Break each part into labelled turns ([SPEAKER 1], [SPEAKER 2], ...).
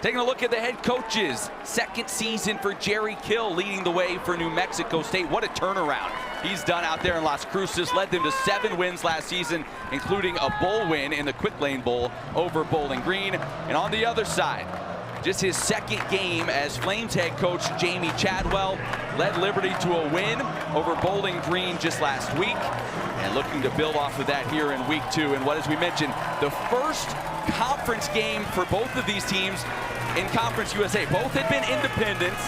[SPEAKER 1] Taking a look at the head coaches. Second season for Jerry Kill leading the way for New Mexico State. What a turnaround he's done out there in Las Cruces. Led them to 7 wins last season, including a bowl win in the Quick Lane Bowl over Bowling Green. And on the other side, just his second game as Flames head coach Jamie Chadwell led Liberty to a win over Bowling Green just last week, and looking to build off of that here in week 2. And what, as we mentioned, the first conference game for both of these teams in Conference USA. Both had been independents,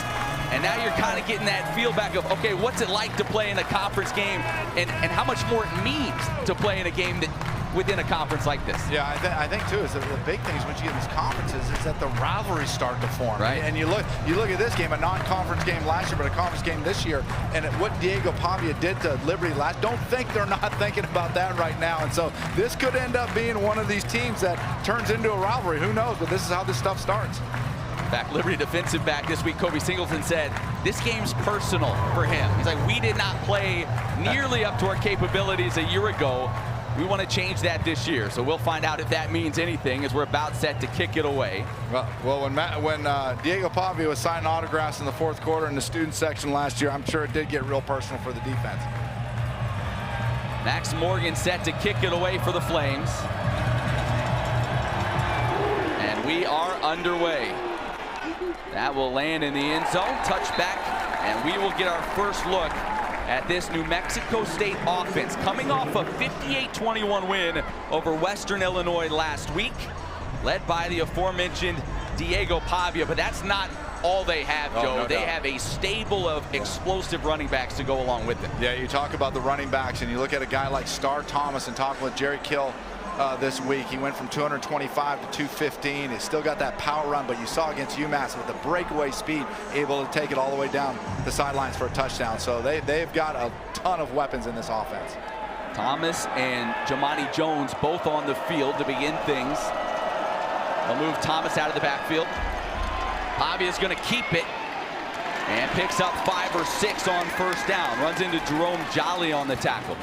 [SPEAKER 1] and now you're kind of getting that feel back of, okay, what's it like to play in a conference game, and how much more it means to play in a game that within a conference like this.
[SPEAKER 2] Yeah, I think too is that the big thing is when you get in these conferences is that the rivalries start to form.
[SPEAKER 1] Right.
[SPEAKER 2] And you look at this game, a non-conference game last year, but a conference game this year, and what Diego Pavia did to Liberty last. Don't think they're not thinking about that right now. And so this could end up being one of these teams that turns into a rivalry. Who knows? But this is how this stuff starts.
[SPEAKER 1] Back Liberty defensive back this week, Kobe Singleton said this game's personal for him. He's like, we did not play nearly up to our capabilities a year ago. We want to change that this year, so we'll find out if that means anything as we're about set to kick it away.
[SPEAKER 2] Well, when Diego Pavia was signing autographs in the 4th quarter in the student section last year, I'm sure it did get real personal for the defense.
[SPEAKER 1] Max Morgan set to kick it away for the Flames. And we are underway. That will land in the end zone, touchback, and we will get our first look at this New Mexico State offense, coming off a 58-21 win over Western Illinois last week, led by the aforementioned Diego Pavia. But that's not all they have, Joe.
[SPEAKER 2] No
[SPEAKER 1] they
[SPEAKER 2] doubt.
[SPEAKER 1] have a stable of explosive running backs to go along with them.
[SPEAKER 2] Yeah, you talk about the running backs, and you look at a guy like Star Thomas, and talking with Jerry Kill this week. He went from 225 to 215. He's still got that power run, but you saw against UMass with the breakaway speed, able to take it all the way down the sidelines for a touchdown. So they've got a ton of weapons in this offense.
[SPEAKER 1] Thomas and Jamani Jones both on the field to begin things. They'll move Thomas out of the backfield. Pavia's going to keep it and picks up 5 or 6 on first down. Runs into Jerome Jolly on the tackle.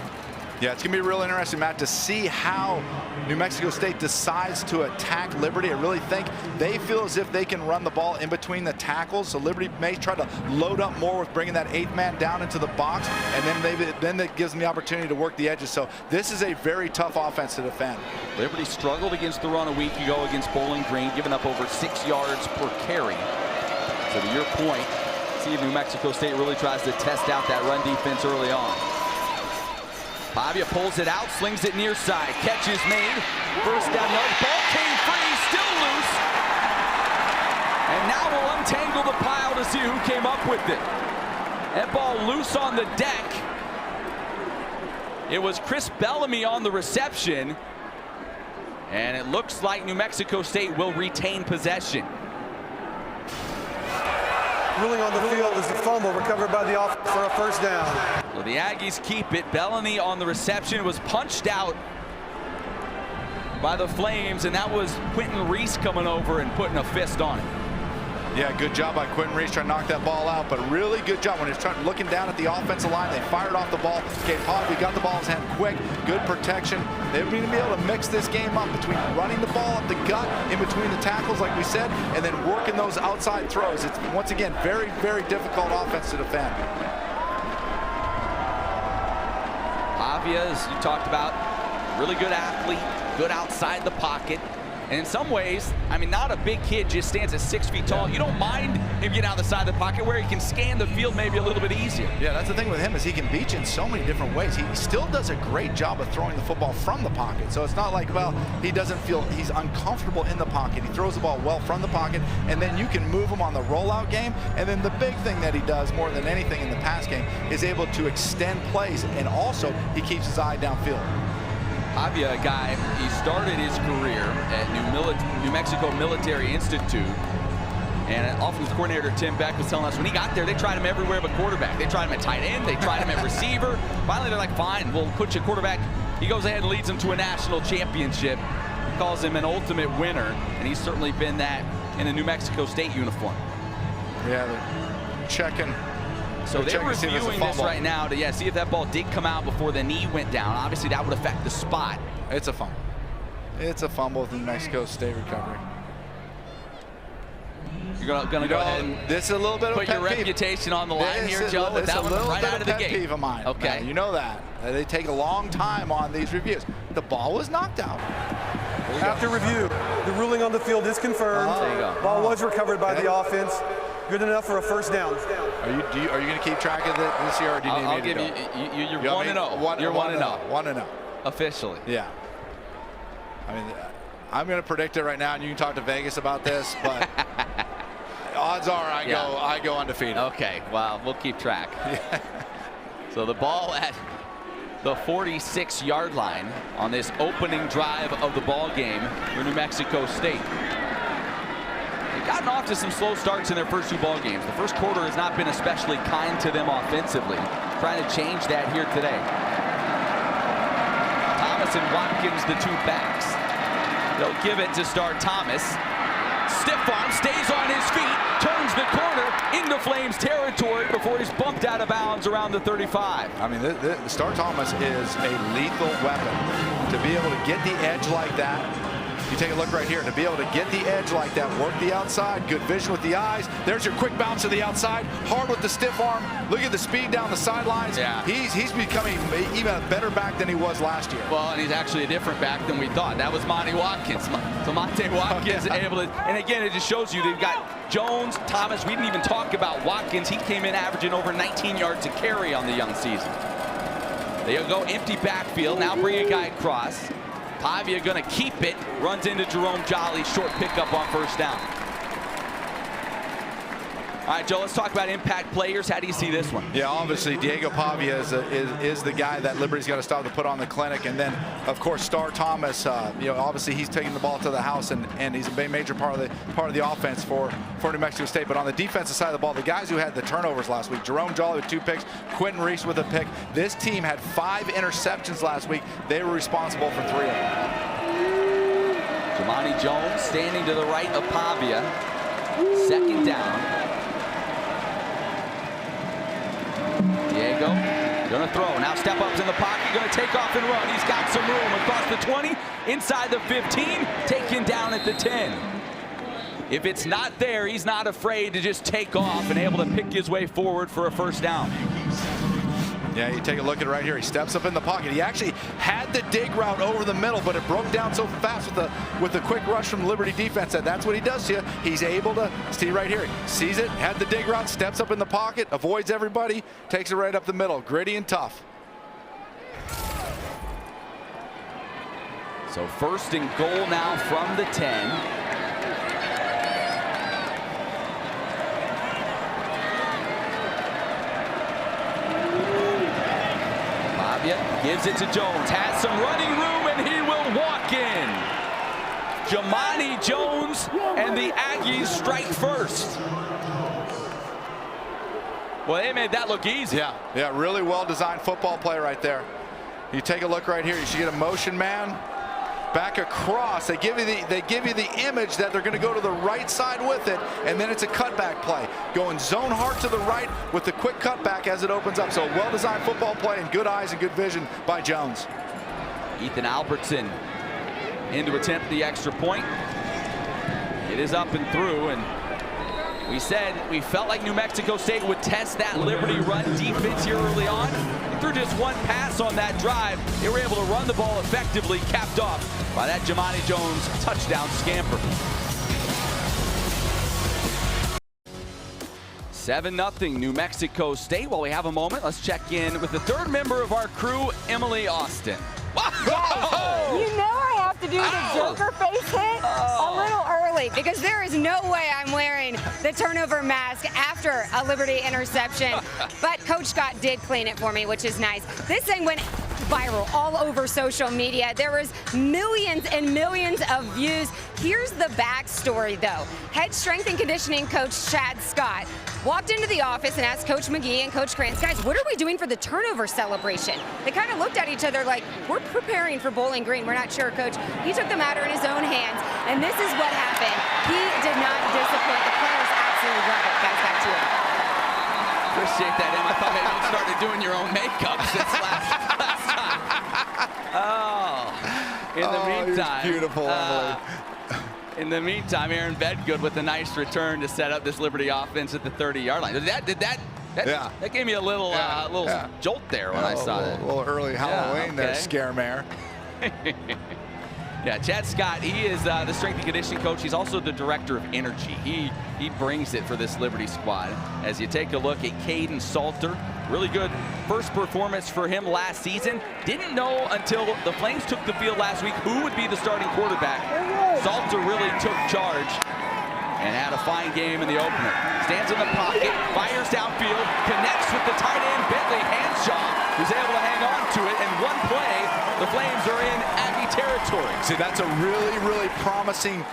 [SPEAKER 2] Yeah, it's going to be real interesting, Matt, to see how New Mexico State decides to attack Liberty. I really think they feel as if they can run the ball in between the tackles. So Liberty may try to load up more with bringing that 8th man down into the box, and then that gives them the opportunity to work the edges. So this is a very tough offense to defend.
[SPEAKER 1] Liberty struggled against the run a week ago against Bowling Green, giving up over 6 yards per carry. So to your point, see if New Mexico State really tries to test out that run defense early on. Pavia pulls it out, slings it near side. Catch is made. First down yard. Ball came free, still loose. And now we'll untangle the pile to see who came up with it. That ball loose on the deck. It was Chris Bellamy on the reception. And it looks like New Mexico State will retain possession.
[SPEAKER 3] Ruling on the field is the fumble recovered by the offense for a first down.
[SPEAKER 1] So the Aggies keep it. Bellamy on the reception was punched out by the Flames, and that was Quentin Reese coming over and putting a fist on it.
[SPEAKER 2] Yeah, good job by Quentin Reese trying to knock that ball out, but really good job when he's looking down at the offensive line. They fired off the ball. Okay, Pavia got the ball in his hand quick, good protection. They're going to be able to mix this game up between running the ball up the gut, in between the tackles, like we said, and then working those outside throws. It's, once again, very, very difficult offense to defend.
[SPEAKER 1] Pavia, as you talked about, really good athlete, good outside the pocket. And in some ways, I mean, not a big kid, just stands at 6 feet tall. You don't mind him getting out the side of the pocket where he can scan the field maybe a little bit easier.
[SPEAKER 2] Yeah, that's the thing with him is he can beat you in so many different ways. He still does a great job of throwing the football from the pocket. So it's not like, well, he doesn't feel he's uncomfortable in the pocket. He throws the ball well from the pocket, and then you can move him on the rollout game. And then the big thing that he does more than anything in the pass game is able to extend plays, and also he keeps his eye downfield.
[SPEAKER 1] Pavia, a guy, he started his career at New Mexico Military Institute. And offensive coordinator Tim Beck was telling us when he got there, they tried him everywhere but quarterback. They tried him at tight end, they tried him at receiver. Finally, they're like, fine, we'll put you quarterback. He goes ahead and leads them to a national championship. He calls him an ultimate winner, and he's certainly been that in a New Mexico State uniform.
[SPEAKER 2] Yeah, they're checking.
[SPEAKER 1] So they're reviewing this right now to see if that ball did come out before the knee went down. Obviously, that would affect the spot.
[SPEAKER 2] It's a fumble. It's a fumble with the New Mexico State recovery.
[SPEAKER 1] You're gonna go ahead and
[SPEAKER 2] this is a little bit of
[SPEAKER 1] put your reputation on the line here, Joe. With that one right out of the gate.
[SPEAKER 2] Peeve of mine.
[SPEAKER 1] Okay.
[SPEAKER 2] Man, you know that. They take a long time on these reviews. The ball was knocked out.
[SPEAKER 3] After review, the ruling on the field is confirmed.
[SPEAKER 1] There you go.
[SPEAKER 3] Ball was recovered by the offense. Good enough for a first down.
[SPEAKER 2] Are you going to keep track of this year, or do you need me to go?
[SPEAKER 1] You're 1-0. You're 1-0.
[SPEAKER 2] 1-0.
[SPEAKER 1] Officially.
[SPEAKER 2] Yeah. I mean, I'm going to predict it right now, and you can talk to Vegas about this, but odds are I go undefeated.
[SPEAKER 1] Okay. Well, we'll keep track.
[SPEAKER 2] Yeah.
[SPEAKER 1] So the ball at the 46-yard line on this opening drive of the ball game for New Mexico State. They've gotten off to some slow starts in their first 2 ball games. The first quarter has not been especially kind to them offensively. Trying to change that here today. Thomas and Watkins, the 2 backs. They'll give it to Star Thomas. Stiff arm, stays on his feet, turns the corner into Flames territory before he's bumped out of bounds around the 35.
[SPEAKER 2] I mean, Star Thomas is a lethal weapon. To be able to get the edge like that, you take a look right here, to be able to get the edge like that, work the outside, good vision with the eyes. There's your quick bounce to the outside, hard with the stiff arm. Look at the speed down the sidelines.
[SPEAKER 1] Yeah.
[SPEAKER 2] He's becoming even a better back than he was last year.
[SPEAKER 1] Well, and he's actually a different back than we thought. That was Monty Watkins. So Monty Watkins able to, and again, it just shows you they've got Jones, Thomas. We didn't even talk about Watkins. He came in averaging over 19 yards a carry on the young season. They'll go empty backfield. Now bring a guy across. Pavia going to keep it, runs into Jerome Jolly, short pickup on first down. All right, Joe, let's talk about impact players. How do you see this one?
[SPEAKER 2] Yeah, obviously Diego Pavia is the guy that Liberty's got to stop to put on the clinic, and then of course Star Thomas. Obviously he's taking the ball to the house, and he's a major part of the offense for New Mexico State. But on the defensive side of the ball, the guys who had the turnovers last week, Jerome Jolly with 2 picks, Quentin Reese with a pick. This team had 5 interceptions last week. They were responsible for 3 of them.
[SPEAKER 1] Jamani Jones standing to the right of Pavia. Second down. Diego gonna throw. Now step ups in the pocket, gonna take off and run. He's got some room across the 20, inside the 15, taken down at the 10. If it's not there, he's not afraid to just take off and able to pick his way forward for a first down.
[SPEAKER 2] Yeah, you take a look at it right here. He steps up in the pocket. He actually had the dig route over the middle, but it broke down so fast with the quick rush from Liberty defense that that's what he does to you. He's able to see right here. Sees it, had the dig route, steps up in the pocket, avoids everybody, takes it right up the middle. Gritty and tough.
[SPEAKER 1] So first and goal now from the 10. Gives it to Jones, has some running room, and he will walk in. Jamani Jones and the Aggies strike first. Well, they made that look easy.
[SPEAKER 2] Yeah, really well-designed football play right there. You take a look right here. You should get a motion man back across. They give you the image that they're going to go to the right side with it, and then it's a cutback play. Going zone hard to the right with the quick cutback as it opens up. So a well-designed football play and good eyes and good vision by Jones.
[SPEAKER 1] Ethan Albertson in to attempt the extra point. It is up and through, and we felt like New Mexico State would test that Liberty run defense here early on. Through just one pass on that drive, they were able to run the ball effectively, capped off by that Jamani Jones touchdown scamper. 7-0 New Mexico State. While we have a moment, let's check in with the 3rd member of our crew, Emily Austin. Wow.
[SPEAKER 4] You know I have to do the Joker face hit a little early because there is no way I'm wearing the turnover mask after a Liberty interception. But Coach Scott did clean it for me, which is nice. This thing went viral all over social media. There was millions and millions of views. Here's the backstory, though. Head strength and conditioning coach Chad Scott walked into the office and asked Coach McGee and Coach Krantz, guys, what are we doing for the turnover celebration? They kind of looked at each other like, we're preparing for Bowling Green. We're not sure, Coach. He took the matter in his own hands, and this is what happened. He did not disappoint. The players absolutely love it. Guys, back to you.
[SPEAKER 1] Appreciate that, Em. I thought maybe you started doing your own makeup since last time. In the meantime,
[SPEAKER 2] beautiful, Emily.
[SPEAKER 1] In the meantime, Aaron Bedgood with a nice return to set up this Liberty offense at the 30-yard line. That gave me a little jolt there when I saw that.
[SPEAKER 2] A little early Halloween there, scare mare.
[SPEAKER 1] Yeah, Chad Scott, he is the strength and conditioning coach. He's also the director of energy. He brings it for this Liberty squad. As you take a look at Caden Salter, really good first performance for him last season. Didn't know until the Flames took the field last week who would be the starting quarterback. Salter really took charge and had a fine game in the opener. Stands in the pocket, fires downfield, connects with the tight end, Bentley Hanshaw, who's able to hang on to it, and one play, the Flames are in Aggie territory.
[SPEAKER 2] See, that's a really, really promising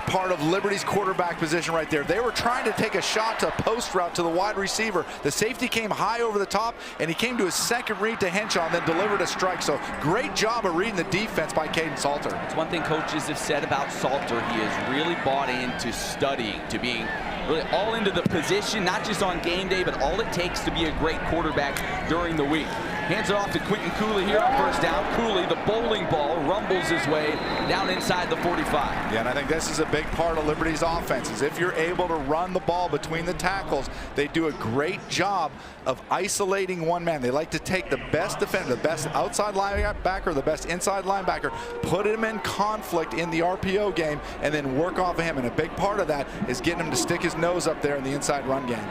[SPEAKER 2] part of Liberty's quarterback position right there. They were trying to take a shot to a post route to the wide receiver. The safety came high over the top, and he came to his second read to Henshaw and then delivered a strike. So great job of reading the defense by Caden Salter.
[SPEAKER 1] It's one thing coaches have said about Salter. He has really bought into studying, to being really all into the position, not just on game day, but all it takes to be a great quarterback during the week. Hands it off to Quentin Cooley here on first down. Cooley, the bowling ball, rumbles his way down inside the 45.
[SPEAKER 2] Yeah, and I think this is a big part of Liberty's offense, is if you're able to run the ball between the tackles, they do a great job of isolating one man. They like to take the best defender, the best outside linebacker, the best inside linebacker, put him in conflict in the RPO game, and then work off of him. And a big part of that is getting him to stick his nose up there in the inside run game.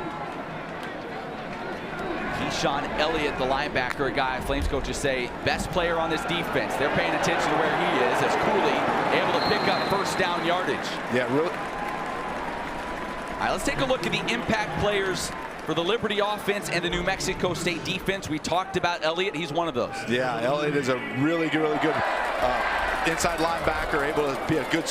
[SPEAKER 1] Keyshawn Elliott, the linebacker, a guy Flames coaches say best player on this defense. They're paying attention to where he is as Cooley able to pick up first down yardage.
[SPEAKER 2] Yeah, really.
[SPEAKER 1] All right, let's take a look at the impact players for the Liberty offense and the New Mexico State defense. We talked about Elliott. He's one of those.
[SPEAKER 2] Yeah, Elliott is a really good inside linebacker, able to be a good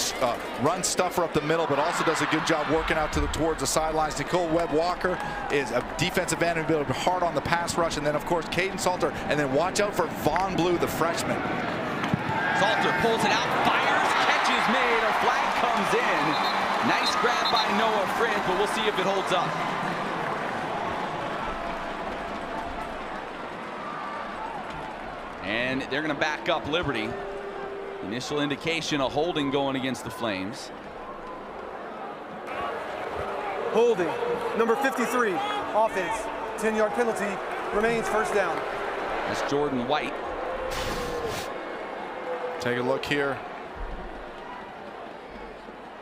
[SPEAKER 2] run stuffer up the middle, but also does a good job working out towards the sidelines. Nicole Webb-Walker is a defensive end and able to be hard on the pass rush. And then, of course, Caden Salter. And then watch out for Von Blue, the freshman.
[SPEAKER 1] Salter pulls it out, fires, catch is made, a flag comes in. Nice grab by Noah Friend, but we'll see if it holds up. And they're going to back up Liberty. Initial indication of holding going against the Flames.
[SPEAKER 3] Holding. Number 53, offense. 10-yard penalty. Remains first down.
[SPEAKER 1] That's Jordan White.
[SPEAKER 2] Take a look here.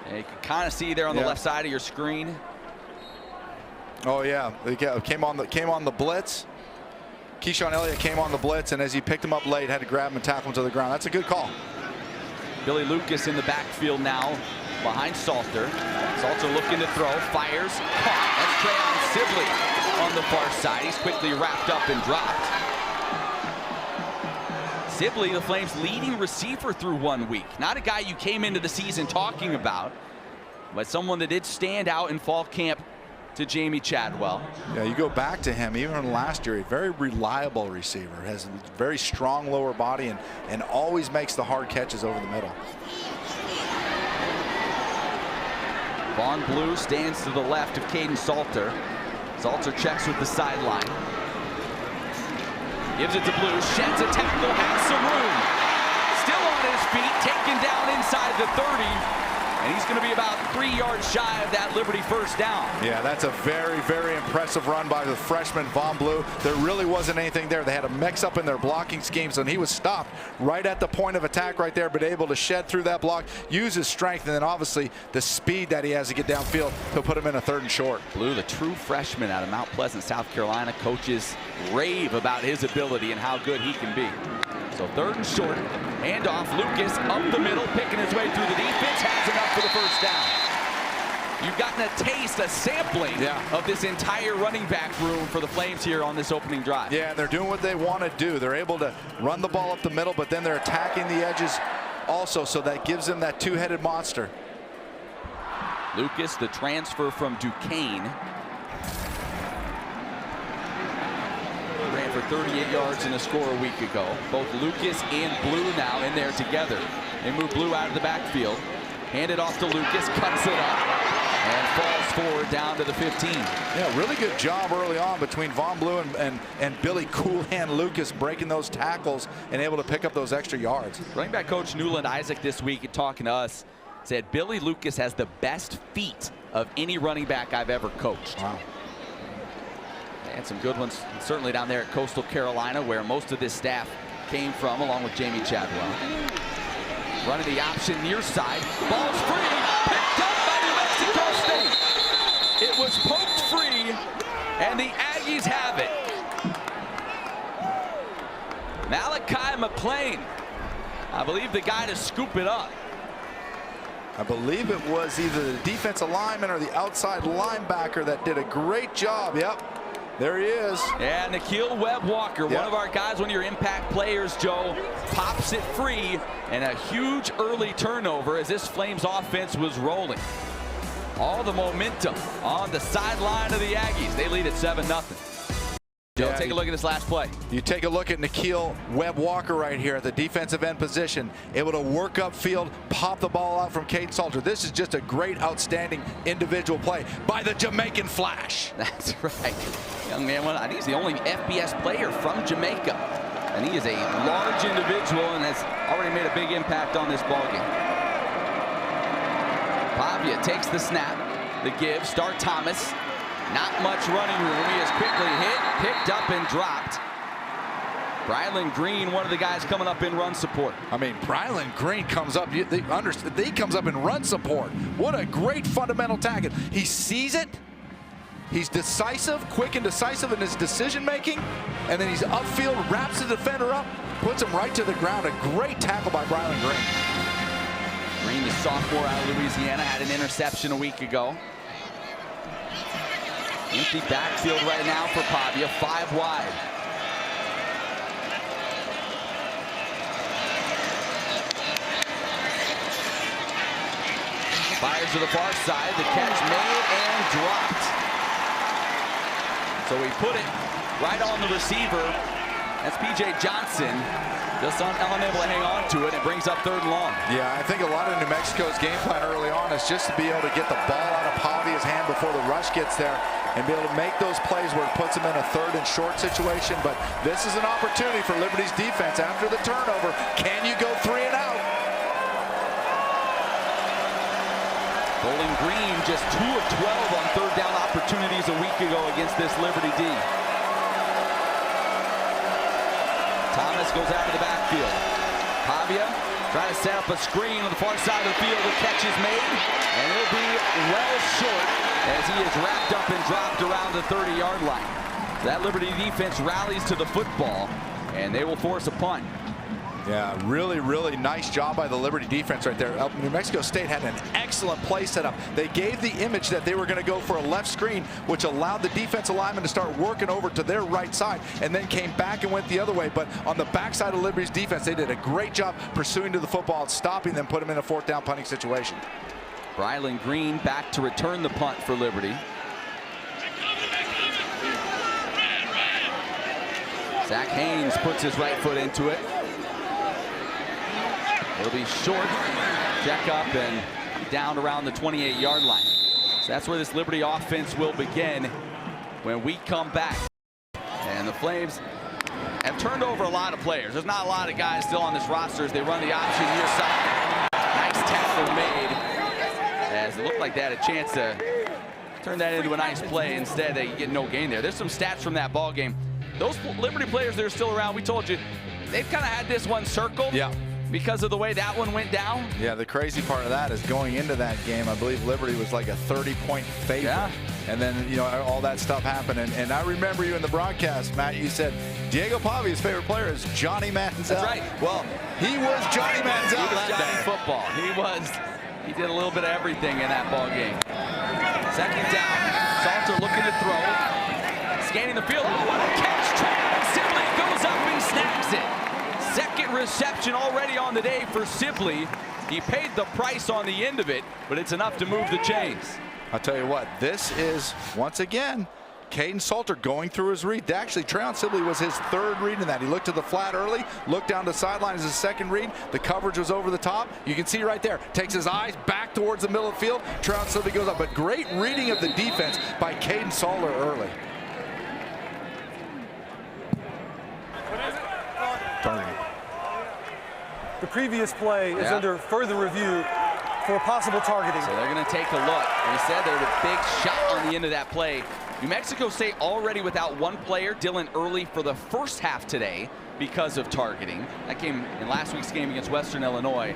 [SPEAKER 1] And you can kind of see there on the left side of your screen.
[SPEAKER 2] Oh yeah, they came on the blitz. Keyshawn Elliott came on the blitz, and as he picked him up late, had to grab him and tackle him to the ground. That's a good call.
[SPEAKER 1] Billy Lucas in the backfield now behind Salter. Salter looking to throw, fires, caught. That's Trayon Sibley on the far side. He's quickly wrapped up and dropped. Sibley, the Flames' leading receiver through 1 week. Not a guy you came into the season talking about, but someone that did stand out in fall camp to Jamie Chadwell.
[SPEAKER 2] Yeah, you go back to him, even last year, a very reliable receiver, has a very strong lower body and always makes the hard catches over the middle.
[SPEAKER 1] Von Blue stands to the left of Caden Salter. Salter checks with the sideline. Gives it to Blue, sheds a tackle, has some room. Still on his feet, taken down inside the 30. And he's going to be about 3 yards shy of that Liberty first down.
[SPEAKER 2] Yeah, that's a very, very impressive run by the freshman, Von Blue. There really wasn't anything there. They had a mix up in their blocking schemes, and he was stopped right at the point of attack right there, but able to shed through that block, use his strength, and then obviously the speed that he has to get downfield to put him in a 3rd and short.
[SPEAKER 1] Blue, the true freshman out of Mount Pleasant, South Carolina. Coaches rave about his ability and how good he can be. So 3rd and short, handoff, Lucas up the middle, picking his way through the defense, has enough for the first down. You've gotten a taste, a sampling of this entire running back room for the Flames here on this opening drive.
[SPEAKER 2] Yeah, they're doing what they want to do. They're able to run the ball up the middle, but then they're attacking the edges also, so that gives them that two-headed monster.
[SPEAKER 1] Lucas, the transfer from Duquesne. Ran for 38 yards and a score a week ago. Both Lucas and Blue now in there together. They move Blue out of the backfield. Hand it off to Lucas, cuts it up, and falls forward down to the 15.
[SPEAKER 2] Yeah, really good job early on between Von Blue and Billy Cool Hand Lucas, breaking those tackles and able to pick up those extra yards.
[SPEAKER 1] Running back coach Newland Isaac this week talking to us. said Billy Lucas has the best feet of any running back I've ever coached.
[SPEAKER 2] Wow.
[SPEAKER 1] And some good ones certainly down there at Coastal Carolina, where most of this staff came from, along with Jamie Chadwell. Running the option near side. Ball's free. Picked up by New Mexico State. It was poked free, and the Aggies have it. Malachi McLean, I believe the guy to scoop it up.
[SPEAKER 2] I believe it was either the defensive lineman or the outside linebacker that did a great job. Yep. There he is.
[SPEAKER 1] Yeah, Nikhil Webb-Walker, one of our guys, one of your impact players, Joe, pops it free, and a huge early turnover as this Flames offense was rolling. All the momentum on the sideline of the Aggies. They lead at 7-0. Joe, take a look at this last play.
[SPEAKER 2] You take a look at Nikhil Webb-Walker right here at the defensive end position, able to work upfield, pop the ball out from Caden Salter. This is just a great, outstanding individual play by the Jamaican Flash.
[SPEAKER 1] That's right. Young man, I think he's the only FBS player from Jamaica. And he is a large individual and has already made a big impact on this ballgame. Pavia takes the snap, the give, Star Thomas. Not much running room. He is quickly hit, picked up, and dropped. Brylan Green, one of the guys coming up in run support.
[SPEAKER 2] I mean, Brylan Green comes up. He comes up in run support. What a great fundamental tackle. He sees it. He's decisive, quick and decisive in his decision making, and then he's upfield, wraps the defender up, puts him right to the ground. A great tackle by Brylan Green.
[SPEAKER 1] Green, the sophomore out of Louisiana, had an interception a week ago. Empty backfield right now for Pavia, 5 wide. Fires to the far side, the catch made and dropped. So we put it right on the receiver. That's P.J. Johnson, just unable to hang on to it. It brings up 3rd and long.
[SPEAKER 2] Yeah, I think a lot of New Mexico's game plan early on is just to be able to get the ball out of Pavia's hand before the rush gets there and be able to make those plays where it puts them in a 3rd and short situation. But this is an opportunity for Liberty's defense after the turnover. Can you go 3 and out?
[SPEAKER 1] Bowling Green just 2 of 12 on 3rd down opportunities a week ago against this Liberty D. Thomas goes out of the backfield. Pavia trying to set up a screen on the far side of the field. The catch is made, and it'll be well short as he is wrapped up and dropped around the 30-yard line. So that Liberty defense rallies to the football, and they will force a punt.
[SPEAKER 2] Yeah, really, really nice job by the Liberty defense right there. New Mexico State had an excellent play set up. They gave the image that they were going to go for a left screen, which allowed the defensive lineman to start working over to their right side, and then came back and went the other way. But on the backside of Liberty's defense, they did a great job pursuing to the football, stopping them, put them in a 4th down punting situation.
[SPEAKER 1] Brylan Green back to return the punt for Liberty. Zach Haynes puts his right foot into it. It'll be short, check up, and down around the 28-yard line. So that's where this Liberty offense will begin when we come back. And the Flames have turned over a lot of players. There's not a lot of guys still on this roster as they run the option near side. Nice tackle made, as it looked like they had a chance to turn that into a nice play. Instead, they get no gain there. There's some stats from that ball game. Those Liberty players that are still around, we told you, they've kind of had this one circled.
[SPEAKER 2] Yeah.
[SPEAKER 1] Because of the way that one went down.
[SPEAKER 2] Yeah, the crazy part of that is going into that game, I believe Liberty was like a 30-point favorite. Yeah. And then, you know, all that stuff happened. And I remember you in the broadcast, Matt, you said Diego Pavia's favorite player is Johnny Manziel.
[SPEAKER 1] That's right.
[SPEAKER 2] Well, he was Johnny Manziel.
[SPEAKER 1] He was Johnny football. He did a little bit of everything in that ball game. 2nd down. Salter looking to throw. Scanning the field. Oh, what a catch. Travis Sibley goes up and snags it. 2nd reception already on the day for Sibley. He paid the price on the end of it, but it's enough to move the chains.
[SPEAKER 2] I'll tell you what, this is, once again, Caden Salter going through his read. Actually, Treon Sibley was his 3rd read in that. He looked to the flat early, looked down the sideline as his 2nd read. The coverage was over the top. You can see right there, takes his eyes back towards the middle of the field. Treon Sibley goes up, but great reading of the defense by Caden Salter early.
[SPEAKER 3] The previous play is under further review. for possible targeting.
[SPEAKER 1] So they're going to take a look. We said there was a big shot on the end of that play. New Mexico State already without one player, Dylan Early, for the first half today because of targeting. That came in last week's game against Western Illinois.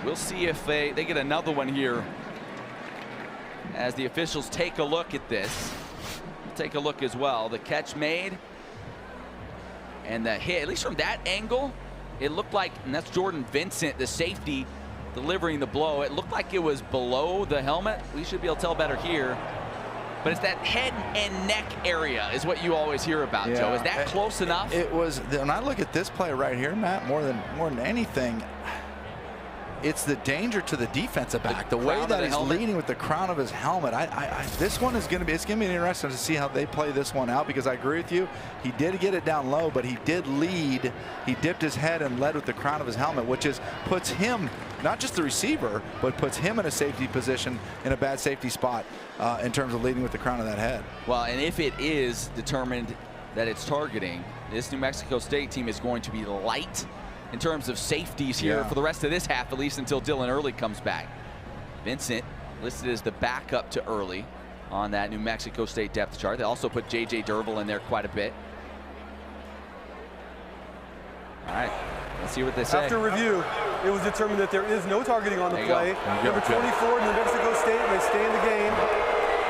[SPEAKER 1] We'll see if they get another one here as the officials take a look at this. We'll take a look as well. The catch made and the hit, at least from that angle, it looked like, and that's Jordan Vincent, the safety, delivering the blow. It looked like it was below the helmet. We should be able to tell better here. But it's that head and neck area is what you always hear about, Joe. Is that close enough?
[SPEAKER 2] It was. When I look at this play right here, Matt, more than anything, it's the danger to the defensive back. The way that he's leading with the crown of his helmet. This one is going to be, it's going to be interesting to see how they play this one out, because I agree with you. He did get it down low, but he did lead. He dipped his head and led with the crown of his helmet, which puts him, not just the receiver, but puts him in a safety position, in a bad safety spot in terms of leading with the crown of that head.
[SPEAKER 1] Well, and if it is determined that it's targeting, this New Mexico State team is going to be light in terms of safeties here for the rest of this half, at least until Dylan Early comes back. Vincent listed as the backup to Early on that New Mexico State depth chart. They also put J.J. Derville in there quite a bit. All right, let's see what they say.
[SPEAKER 3] After review, it was determined that there is no targeting on the play. Number 24, New Mexico State may stay in the game.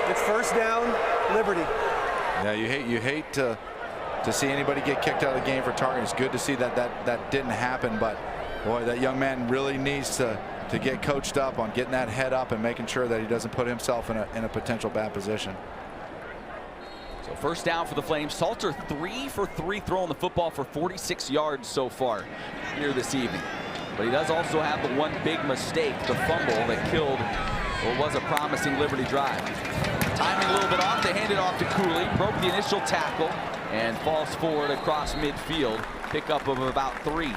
[SPEAKER 3] It's first down, Liberty.
[SPEAKER 2] Yeah, you hate to see anybody get kicked out of the game for targeting. It's good to see that didn't happen, but boy, that young man really needs to get coached up on getting that head up and making sure that he doesn't put himself in a potential bad position.
[SPEAKER 1] So first down for the Flames. Salter 3 for 3 throwing the football for 46 yards so far here this evening. But he does also have the one big mistake, the fumble that killed what was a promising Liberty drive. Timing a little bit off. They hand it off to Cooley. Broke the initial tackle and falls forward across midfield. Pickup of about 3.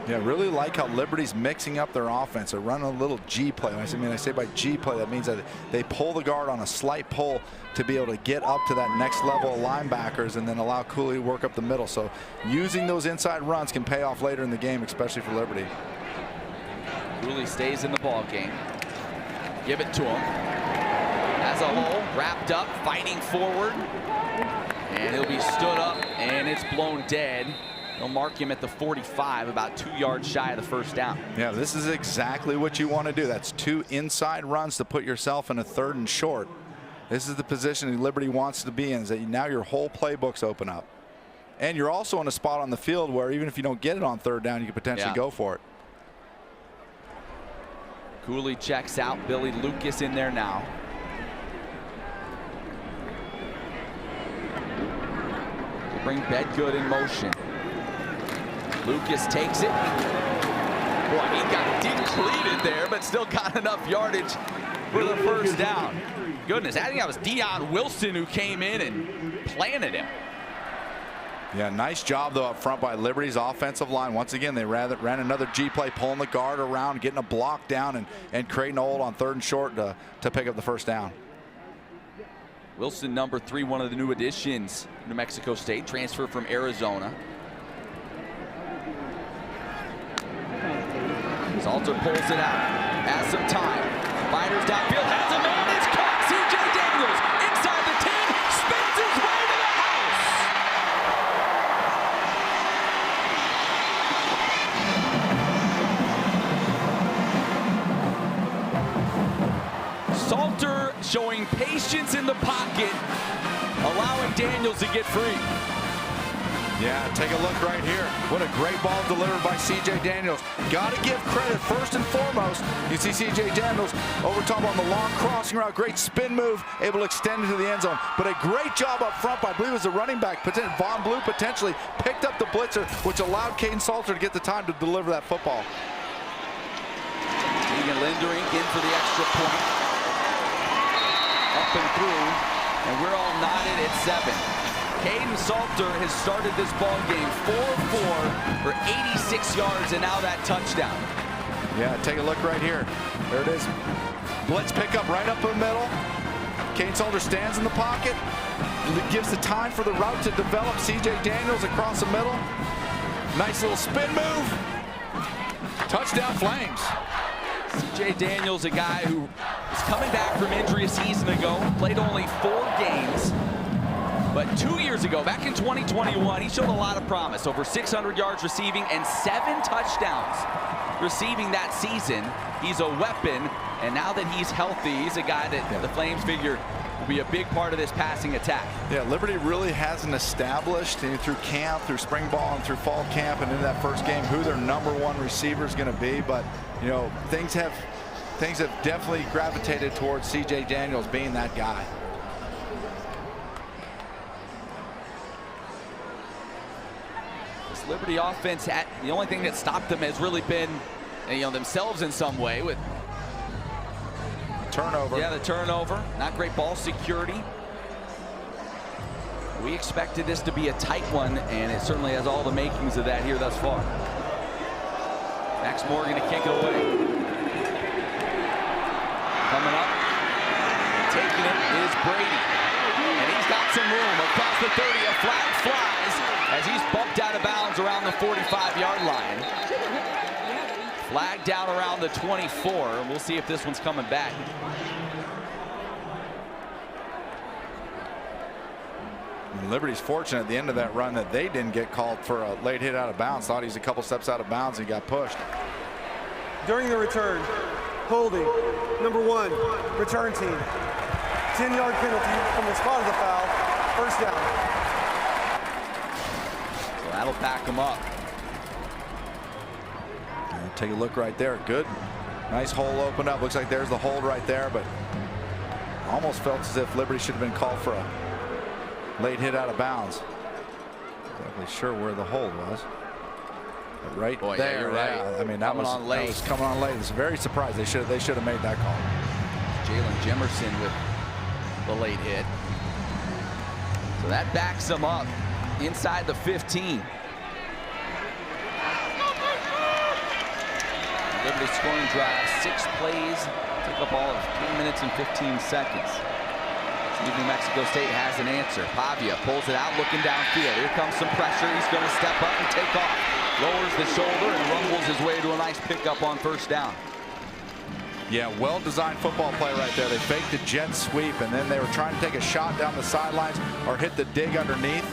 [SPEAKER 2] Yeah, really like how Liberty's mixing up their offense. They're running a little G play. I say by G play, that means that they pull the guard on a slight pull to be able to get up to that next level of linebackers and then allow Cooley to work up the middle. So using those inside runs can pay off later in the game, especially for Liberty.
[SPEAKER 1] Cooley stays in the ball game. Give it to him. As a hole, wrapped up, fighting forward. And he'll be stood up, and it's blown dead. They'll mark him at the 45, about 2 yards shy of the first down. Yeah,
[SPEAKER 2] this is exactly what you want to do. That's 2 inside runs to put yourself in a 3rd and short. This is the position Liberty wants to be in, is that now your whole playbook's open up. And you're also in a spot on the field where even if you don't get it on 3rd down, you could potentially go for it.
[SPEAKER 1] Cooley checks out. Billy Lucas in there now. To bring Bedgood in motion. Lucas takes it. Boy, he got depleted there, but still got enough yardage for the first down. Goodness, I think that was Dion Wilson who came in and planted him.
[SPEAKER 2] Yeah, nice job, though, up front by Liberty's offensive line. Once again, they ran another G play, pulling the guard around, getting a block down, and creating a hold on 3rd and short to pick up the first down.
[SPEAKER 1] Wilson, number 3, one of the new additions. New Mexico State, transfer from Arizona. Salter pulls it out, has some time. Fighters downfield, has a man, it's caught. C.J. Daniels inside the 10, spins his way to the house. Salter showing patience in the pocket, allowing Daniels to get free.
[SPEAKER 2] Yeah, take a look right here. What a great ball delivered by C.J. Daniels. Got to give credit first and foremost. You see C.J. Daniels over top on the long crossing route. Great spin move, able to extend into the end zone. But a great job up front by, I believe it was the running back, Von Blue potentially picked up the blitzer, which allowed Caden Salter to get the time to deliver that football.
[SPEAKER 1] Egan Linderink in for the extra point. Up and through, and we're all knotted at 7. Caden Salter has started this ball game 4-4 for 86 yards, and now that touchdown.
[SPEAKER 2] Yeah, take a look right here. There it is. Blitz pickup right up in the middle. Caden Salter stands in the pocket. Gives the time for the route to develop. C.J. Daniels across the middle. Nice little spin move. Touchdown Flames.
[SPEAKER 1] C.J. Daniels, a guy who is coming back from injury a season ago, played only 4 games. But 2 years ago, back in 2021, he showed a lot of promise. Over 600 yards receiving and 7 touchdowns receiving that season. He's a weapon, and now that he's healthy, he's a guy that the Flames figure will be a big part of this passing attack.
[SPEAKER 2] Yeah, Liberty really hasn't established through camp, through spring ball, and through fall camp, and in that first game, who their #1 receiver is going to be. But you know, things have definitely gravitated towards C.J. Daniels being that guy.
[SPEAKER 1] This Liberty offense, the only thing that stopped them has really been, themselves in some way with
[SPEAKER 2] turnover.
[SPEAKER 1] Yeah, the turnover. Not great ball security. We expected this to be a tight one, and it certainly has all the makings of that here thus far. Max Morgan to kick it away. Coming up, taking it is Brady. And he's got some room across the 30. A flag flies as he's bumped out of bounds around the 45-yard line. Flag down around the 24, and we'll see if this one's coming back.
[SPEAKER 2] Liberty's fortunate at the end of that run that they didn't get called for a late hit out of bounds. Thought he's a couple steps out of bounds and he got pushed.
[SPEAKER 3] During the return, holding, #1, return team. 10-yard penalty from the spot of the foul, first down.
[SPEAKER 1] So that'll back him up.
[SPEAKER 2] Take a look right there. Good. Nice hole opened up. Looks like there's the hold right there, but almost felt as if Liberty should have been called for a late hit out of bounds. Not exactly sure where the hold was. But right
[SPEAKER 1] Boy,
[SPEAKER 2] there.
[SPEAKER 1] yeah, you're right.
[SPEAKER 2] Yeah, I mean, that was coming on late. It's very surprised. They should have made that call.
[SPEAKER 1] Jalen Jimerson with the late hit. So that backs him up inside the 15. Liberty scoring drive, 6 plays, took up all of 3 minutes and 15 seconds. See if New Mexico State has an answer. Pavia pulls it out, looking downfield. Here comes some pressure. He's going to step up and take off. Lowers the shoulder and rumbles his way to a nice pickup on first down.
[SPEAKER 2] Yeah, well-designed football play right there. They faked the jet sweep, and then they were trying to take a shot down the sidelines or hit the dig underneath,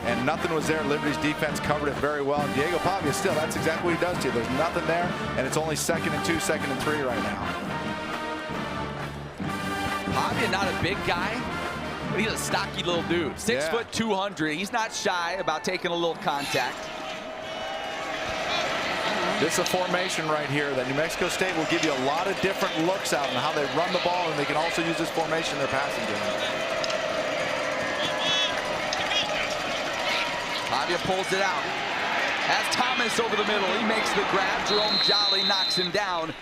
[SPEAKER 2] and nothing was there. Liberty's defense covered it very well. And Diego Pavia still, that's exactly what he does to you. There's nothing there, and it's only 2nd and 2, 2nd and 3 right now.
[SPEAKER 1] Pavia, not a big guy, but he's a stocky little dude. 6 foot 200. He's not shy about taking a little contact.
[SPEAKER 2] This is a formation right here that New Mexico State will give you a lot of different looks out on how they run the ball, and they can also use this formation in their passing game.
[SPEAKER 1] Pavia pulls it out. Has Thomas over the middle. He makes the grab. Jerome Jolly knocks him down.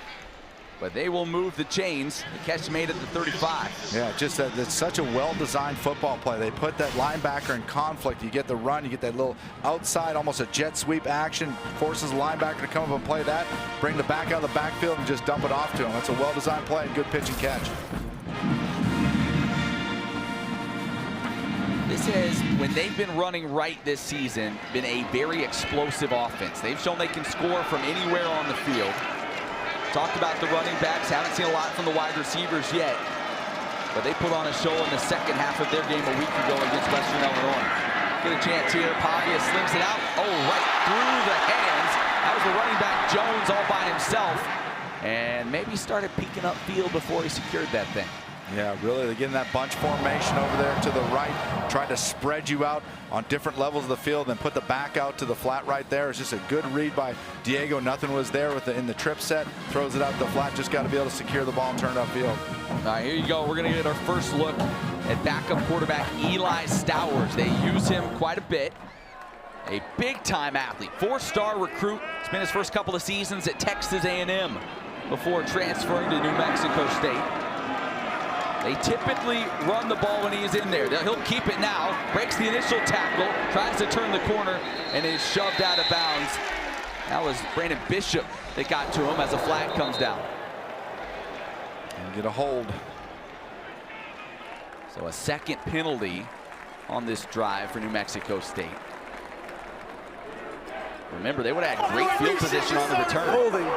[SPEAKER 1] But they will move the chains. The catch made at the 35.
[SPEAKER 2] Yeah, just that it's such a well-designed football play. They put that linebacker in conflict. You get the run, you get that little outside, almost a jet sweep action, forces the linebacker to come up and play that, bring the back out of the backfield and just dump it off to him. That's a well-designed play and good pitch and catch.
[SPEAKER 1] This has, when they've been running right this season, been a very explosive offense. They've shown they can score from anywhere on the field. Talked about the running backs. Haven't seen a lot from the wide receivers yet. But they put on a show in the second half of their game a week ago against Western Illinois. Get a chance here. Pavia slings it out. Oh, right through the hands. That was the running back Jones all by himself. And maybe started peeking upfield before he secured that thing.
[SPEAKER 2] Yeah, really, they're getting that bunch formation over there to the right, trying to spread you out on different levels of the field and put the back out to the flat right there. It's just a good read by Diego. Nothing was there in the trip set. Throws it out the flat. Just got to be able to secure the ball and turn it upfield.
[SPEAKER 1] All right, here you go. We're going to get our first look at backup quarterback Eli Stowers. They use him quite a bit. A big-time athlete, 4-star recruit. Spent his first couple of seasons at Texas A&M before transferring to New Mexico State. They typically run the ball when he's in there. He'll keep it now, breaks the initial tackle, tries to turn the corner, and is shoved out of bounds. That was Brandon Bishop that got to him as a flag comes down.
[SPEAKER 2] And get a hold.
[SPEAKER 1] So a second penalty on this drive for New Mexico State. Remember, they would have had great field position on the return.
[SPEAKER 3] Holding.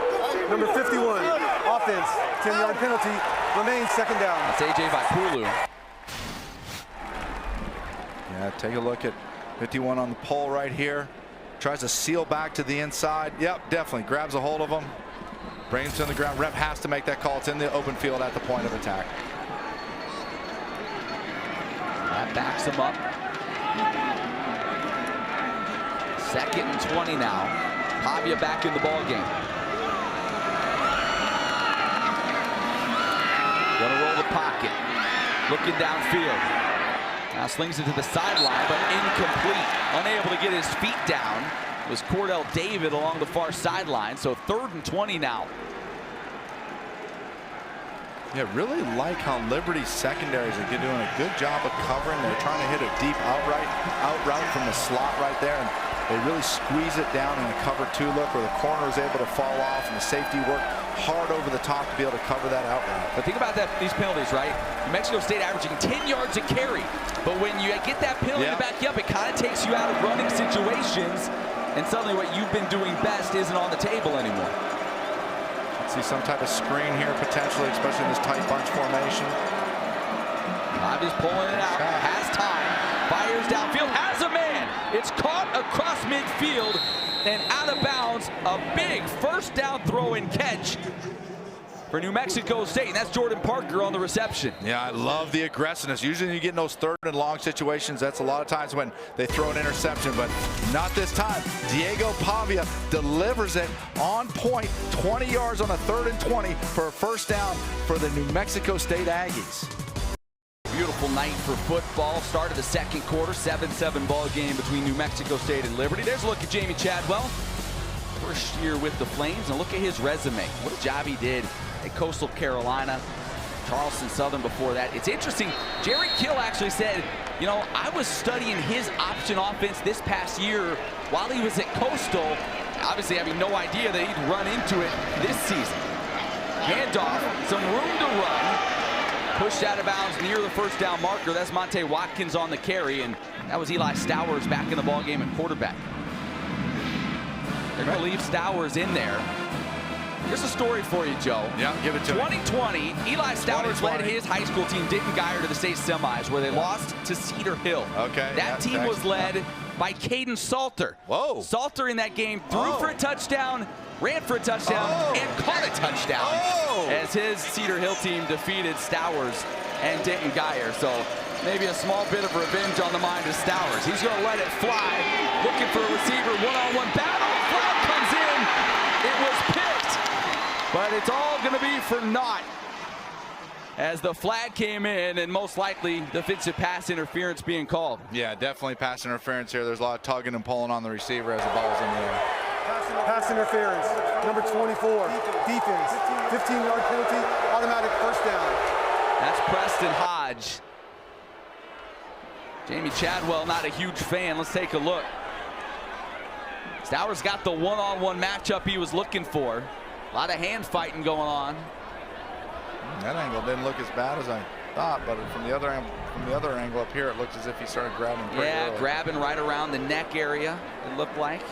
[SPEAKER 3] Number 51. Offense. 10-yard penalty. Remains second down.
[SPEAKER 1] That's A.J. Vaipulu.
[SPEAKER 2] Yeah, take a look at 51 on the pole right here. Tries to seal back to the inside. Yep, definitely grabs a hold of him. Brings him to the ground. Ref has to make that call. It's in the open field at the point of attack.
[SPEAKER 1] That backs him up. 2nd and 20 now. Pavia back in the ball game. Gonna roll the pocket. Looking downfield. Now slings it to the sideline, but incomplete. Unable to get his feet down. It was Cordell David along the far sideline. So 3rd and 20 now.
[SPEAKER 2] Yeah, really like how Liberty's secondaries are doing a good job of covering. They're trying to hit a deep out route from the slot right there, and they really squeeze it down in a cover 2 look where the corner is able to fall off and the safety worked hard over the top to be able to cover that out route.
[SPEAKER 1] But think about these penalties, right? New Mexico State averaging 10 yards a carry, but when you get that penalty to back you up, it kind of takes you out of running situations, and suddenly what you've been doing best isn't on the table anymore.
[SPEAKER 2] See some type of screen here potentially, especially in this tight bunch formation.
[SPEAKER 1] Pavia's pulling it out, has time, fires downfield, has a man. It's caught across midfield and out of bounds. A big 1st down throw and catch for New Mexico State. And that's Jordan Parker on the reception.
[SPEAKER 2] Yeah, I love the aggressiveness. Usually you get in those 3rd and long situations. That's a lot of times when they throw an interception, but not this time. Diego Pavia delivers it on point, 20 yards on a 3rd and 20 for a 1st down for the New Mexico State Aggies.
[SPEAKER 1] Beautiful night for football. Start of the 2nd quarter, 7-7 ball game between New Mexico State and Liberty. There's a look at Jamie Chadwell. 1st year with the Flames, and look at his resume. What a job he did at Coastal Carolina, Charleston Southern before that. It's interesting, Jerry Kill actually said, you know, I was studying his option offense this past year while he was at Coastal, obviously having no idea that he'd run into it this season. Handoff, some room to run, pushed out of bounds near the 1st down marker. That's Monte Watkins on the carry, and that was Eli Stowers back in the ballgame at quarterback. They're going to leave Stowers in there. Here's a story for you, Joe.
[SPEAKER 2] Yeah, give it to
[SPEAKER 1] 2020, Eli Stowers led his high school team, Denton Geyer, to the state semis, where they lost to Cedar Hill.
[SPEAKER 2] Okay.
[SPEAKER 1] That team was led by Caden Salter.
[SPEAKER 2] Whoa.
[SPEAKER 1] Salter in that game threw for a touchdown, ran for a touchdown, and caught a touchdown as his Cedar Hill team defeated Stowers and Denton Geyer. So maybe a small bit of revenge on the mind of Stowers. He's going to let it fly, looking for a receiver, one-on-one battle. Flag comes in. It was picked, but it's all going to be for naught as the flag came in, and most likely defensive pass interference being called.
[SPEAKER 2] Yeah, definitely pass interference here. There's a lot of tugging and pulling on the receiver as the ball's in the air.
[SPEAKER 3] Pass interference. Number 24. Defense. 15-yard penalty. Automatic 1st down.
[SPEAKER 1] That's Preston Hodge. Jamie Chadwell, not a huge fan. Let's take a look. Stowers got the one-on-one matchup he was looking for. A lot of hand fighting going on.
[SPEAKER 2] That angle didn't look as bad as I thought, but from the other angle up here, it looks as if he started grabbing pretty early.
[SPEAKER 1] Grabbing right around the neck area, it looked like.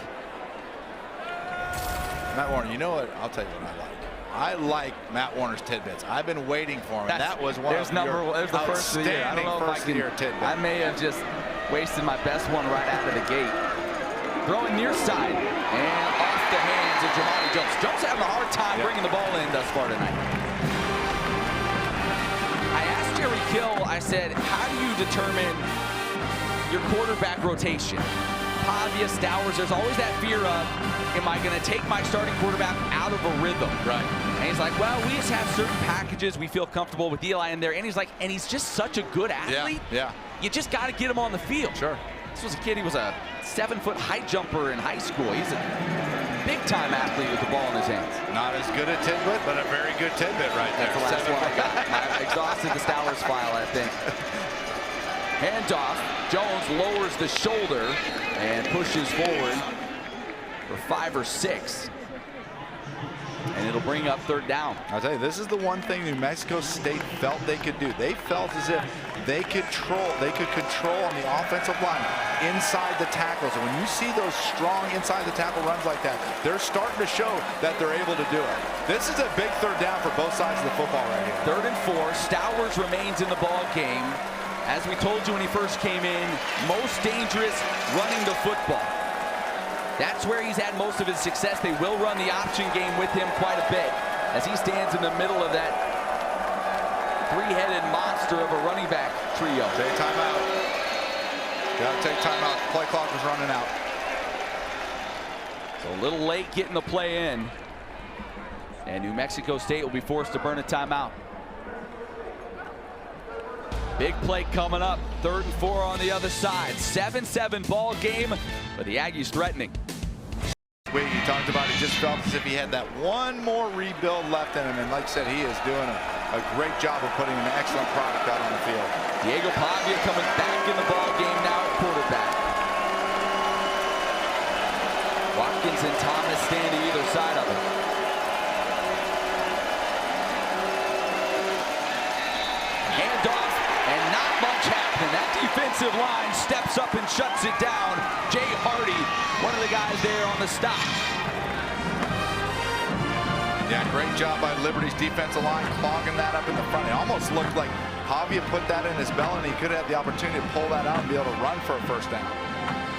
[SPEAKER 2] Matt Warner, you know what? I'll tell you what I like. I like Matt Warner's tidbits. I've been waiting for him. That was one of your
[SPEAKER 1] there's the first of the year. I don't know if I can. I may have just wasted my best one right out of the gate. Throwing near side and off the hands of Jamali Jones. Jones having a hard time bringing the ball in thus far tonight. I asked Jerry Kill, I said, how do you determine your quarterback rotation? Pavia, Stowers, there's always that fear of, am I going to take my starting quarterback out of a rhythm? Right. And he's like, well, we just have certain packages we feel comfortable with Eli in there. And he's like, and he's just such a good athlete.
[SPEAKER 2] Yeah.
[SPEAKER 1] You just got to get him on the field.
[SPEAKER 2] Sure.
[SPEAKER 1] This was a kid, he was a 7-foot high jumper in high school. He's a big-time athlete with the ball in his hands.
[SPEAKER 2] Not as good a tidbit, but a very good tidbit right there.
[SPEAKER 1] That's the last one I got. I exhausted the Stowers file, I think. Handoff. Jones lowers the shoulder and pushes forward for 5 or 6.
[SPEAKER 2] And it'll bring up third down. I'll tell you, this is the one thing New Mexico State felt they could do. They felt as if they could control on the offensive line inside the tackles. And when you see those strong inside the tackle runs like that, they're starting to show that they're able to do it. This is a big third down for both sides of the football right here. 3rd and 4. Stowers remains in the ball game. As we told you when he first came in, most dangerous running the football. That's where he's had most of his success. They will run the option game with him quite a bit as he stands in the middle of that three-headed monster of a running back trio. Take timeout. Got to take timeout. Play clock was running out. So a little late getting the play in. And New Mexico State will be forced to burn a timeout. Big play coming up. 3rd and 4 on the other side. 7-7 ball game, but the Aggies threatening. He talked about he just felt as if he had that one more rebuild left in him, and like I said, he is doing a great job of putting an excellent product out on the field. Diego Pavia coming back in the ball game now at quarterback. Watkins and Thomas stand to either side of him. Handoff, and not much happening. That defensive line steps up and shuts it down. Jay Hardy, one of the guys there on the stop. Yeah, great job by Liberty's defensive line, clogging that up in the front. It almost looked like Pavia put that in his belt, and he could have the opportunity to pull that out and be able to run for a first down.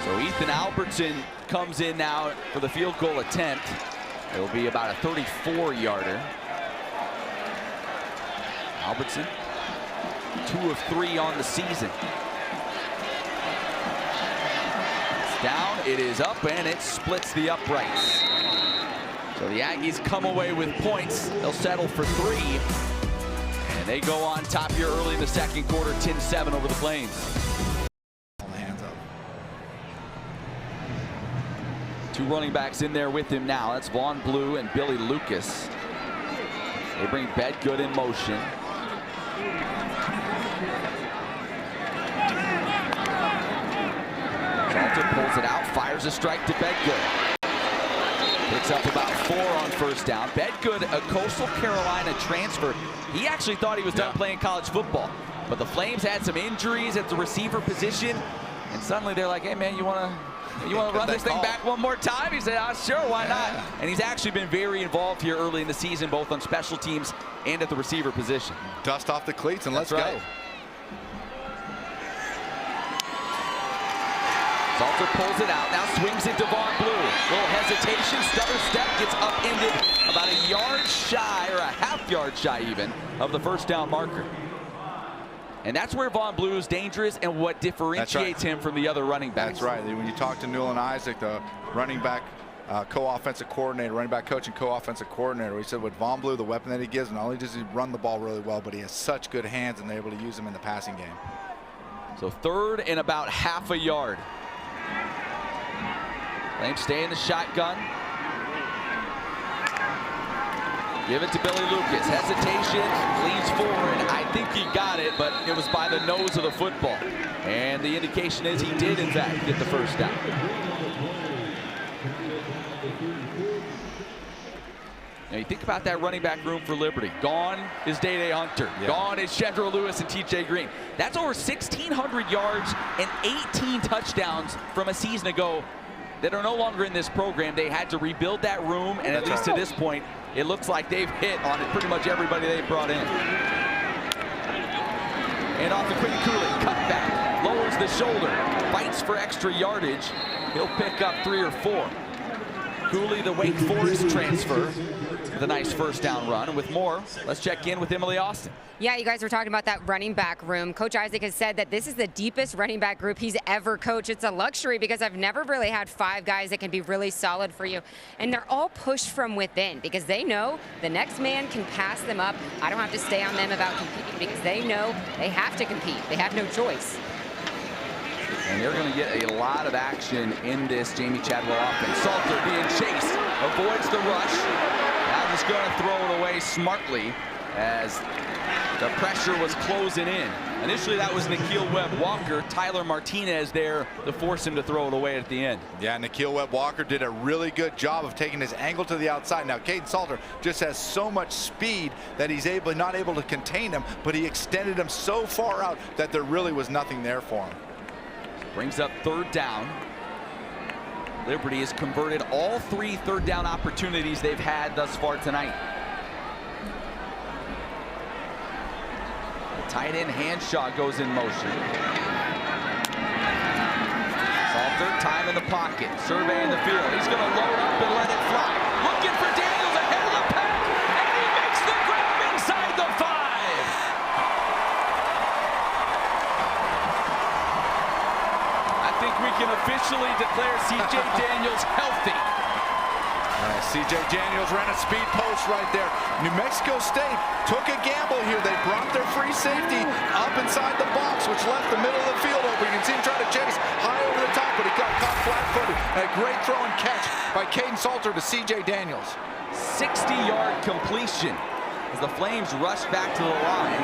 [SPEAKER 2] So Ethan Albertson comes in now for the field goal attempt. It will be about a 34-yarder. Albertson, 2 of 3 on the season. It's down, it is up, and it splits the uprights. So the Aggies come away with points. They'll settle for 3. And they go on top here early in the second quarter, 10-7 over the Flames. Hands up. 2 running backs in there with him now. That's Vaughn Blue and Billy Lucas. They bring Bedgood in motion. Salter pulls it out, fires a strike to Bedgood. Picks up about 4 on first down. Bedgood, a Coastal Carolina transfer. He actually thought he was done playing college football, but the Flames had some injuries at the receiver position, and suddenly they're like, hey man, you want to run this thing back one more time? He said, sure, why not? And he's actually been very involved here early in the season, both on special teams and at the receiver position. Dust off the cleats and let's go. Salter pulls it out, now swings it to Vaughn Blue. Little hesitation, stutter step, gets upended about a yard shy, or a half yard shy even, of the first down marker. And that's where Vaughn Blue is dangerous and what differentiates him from the other running backs. That's right. When you talk to Newland Isaac, the running back co-offensive coordinator, running back coach and co-offensive coordinator, he said with Vaughn Blue, the weapon that he gives, not only does he run the ball really well, but he has such good hands and they're able to use him in the passing game. So 3rd and about half a yard. Flames stay in the shotgun. Give it to Billy Lucas. Hesitation, leans forward. I think he got it, but it was by the nose of the football. And the indication is he did, in fact, get the first down. Now you think about that running back room for Liberty. Gone is Day-Day Hunter. Gone is Shedro Lewis and TJ Green. That's over 1,600 yards and 18 touchdowns from a season ago that are no longer in this program. They had to rebuild that room, and at least to this point, it looks like they've hit on it pretty much everybody they brought in. And off the quick Cooley, cut back, lowers the shoulder, fights for extra yardage. He'll pick up 3 or 4. Cooley, the Wake Forest transfer, with a nice first down run. And with more, let's check in with Emily Austin.
[SPEAKER 4] Yeah, you guys were talking about that running back room. Coach Isaac has said that this is the deepest running back group he's ever coached. It's a luxury because I've never really had 5 guys that can be really solid for you. And they're all pushed from within because they know the next man can pass them up. I don't have to stay on them about competing because they know they have to compete. They have no choice.
[SPEAKER 1] And they're going to get a lot of action in this Jamie Chadwell offense. Salter being chased, avoids the rush. Now just going to throw it away smartly. as the pressure was closing in. Initially, that was Nikhil Webb-Walker. Tyler Martinez there to force him to throw it away at the end.
[SPEAKER 2] Yeah, Nikhil Webb-Walker did a really good job of taking his angle to the outside. Now, Caden Salter just has so much speed that he's not able to contain him, but he extended him so far out that there really was nothing there for him.
[SPEAKER 1] Brings up 3rd down. Liberty has converted all 3 third down opportunities they've had thus far tonight. Tight end Hanshaw goes in motion. Salter, time in the pocket, surveying the field. He's going to load up and let it fly. Looking for Daniels ahead of the pack, and he makes the grab inside the 5. I think we can officially declare C.J. Daniels healthy.
[SPEAKER 2] C.J. Daniels ran a speed post right there. New Mexico State took a gamble here. They brought their free safety up inside the box, which left the middle of the field open. You can see him trying to chase high over the top, but he got caught flat-footed. A great throw and catch by Caden Salter to C.J. Daniels.
[SPEAKER 1] 60-yard completion as the Flames rush back to the line.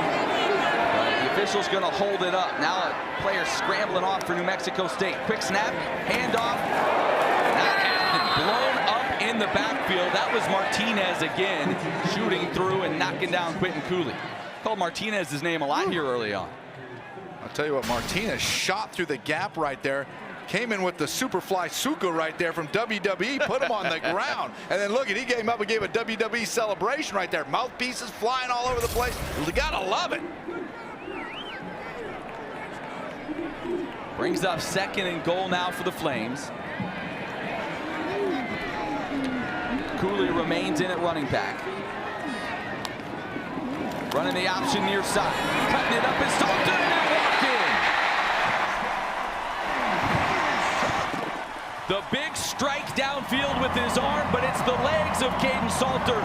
[SPEAKER 1] The official's going to hold it up. Now a player scrambling off for New Mexico State. Quick snap, handoff. Not happening. Blown up in the backfield. That was Martinez again, shooting through and knocking down Quentin Cooley. Called Martinez's name a lot here early on.
[SPEAKER 2] I'll tell you what, Martinez shot through the gap right there. Came in with the Superfly Suka right there from WWE, put him on the ground. And then look, he came up and gave a WWE celebration right there. Mouthpieces flying all over the place. You gotta love it.
[SPEAKER 1] Brings up 2nd and goal now for the Flames. Cooley remains in at running back. Running the option near side. Cutting it up and Salter now walking. The big strike downfield with his arm, but it's the legs of Caden Salter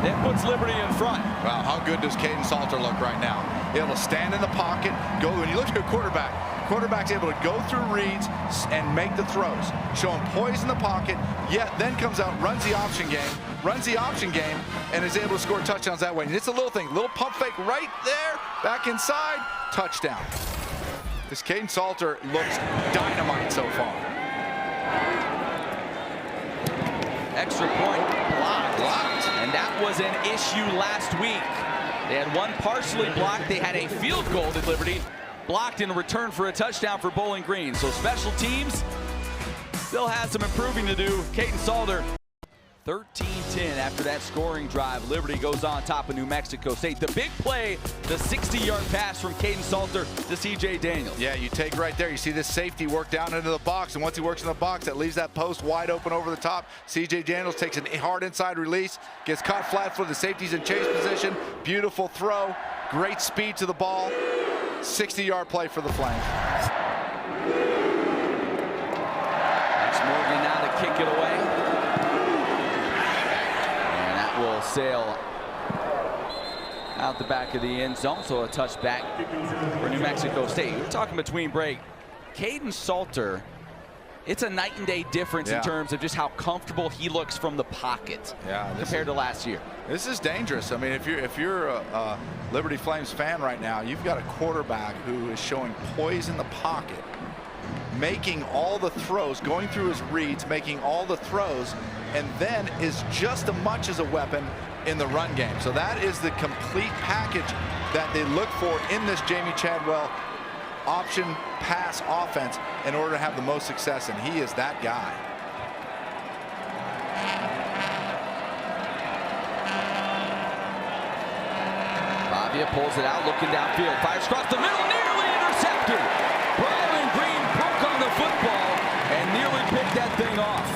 [SPEAKER 1] that puts Liberty in front.
[SPEAKER 2] Wow, how good does Caden Salter look right now? Able to stand in the pocket, go. When you look at a quarterback's able to go through reads and make the throws, showing poise in the pocket, yet then comes out, runs the option game, and is able to score touchdowns that way. And it's a little thing, little pump fake right there, back inside, touchdown. This Caden Salter looks dynamite so far.
[SPEAKER 1] Extra point blocked. And that was an issue last week. They had one partially blocked. They had a field goal at Liberty blocked in return for a touchdown for Bowling Green. So special teams still has some improving to do. Caden Salter, 13-10 after that scoring drive. Liberty goes on top of New Mexico State. The big play, the 60-yard pass from Caden Salter to C.J. Daniels.
[SPEAKER 2] Yeah, you take right there. You see this safety work down into the box, and once he works in the box, that leaves that post wide open over the top. C.J. Daniels takes a hard inside release, gets caught flat for the safety's in chase position. Beautiful throw, great speed to the ball. 60-yard play for the Flames.
[SPEAKER 1] That's Morgan now to kick it away. And that will sail out the back of the end zone. So a touchback for New Mexico State. We're talking between break. Caden Salter, it's a night and day difference in terms of just how comfortable he looks from the pocket compared to last year.
[SPEAKER 2] This is dangerous. I mean, if you're a Liberty Flames fan right now, you've got a quarterback who is showing poise in the pocket, making all the throws, going through his reads, making all the throws, and then is just as much as a weapon in the run game. So that is the complete package that they look for in this Jamie Chadwell option pass offense in order to have the most success, and he is that guy.
[SPEAKER 1] Bavia pulls it out, looking downfield, fires across the middle, nearly intercepted. Brian Green broke on the football and nearly picked that thing off.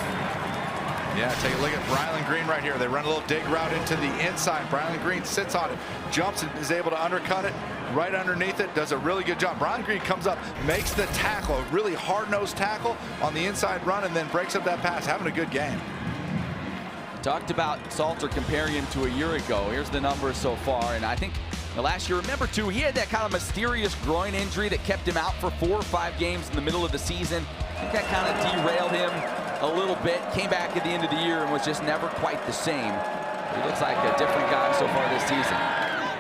[SPEAKER 2] Yeah, take a look at Brian Green right here. They run a little dig route into the inside. Brian Green sits on it, jumps and is able to undercut it. Right underneath it, does a really good job. Brian Green comes up, makes the tackle, a really hard-nosed tackle on the inside run, and then breaks up that pass. Having a good game.
[SPEAKER 1] Talked about Salter comparing him to a year ago. Here's the numbers so far, and I think last year, remember too, he had that kind of mysterious groin injury that kept him out for 4 or 5 games in the middle of the season. I think that kind of derailed him a little bit. Came back at the end of the year and was just never quite the same. He looks like a different guy so far this season.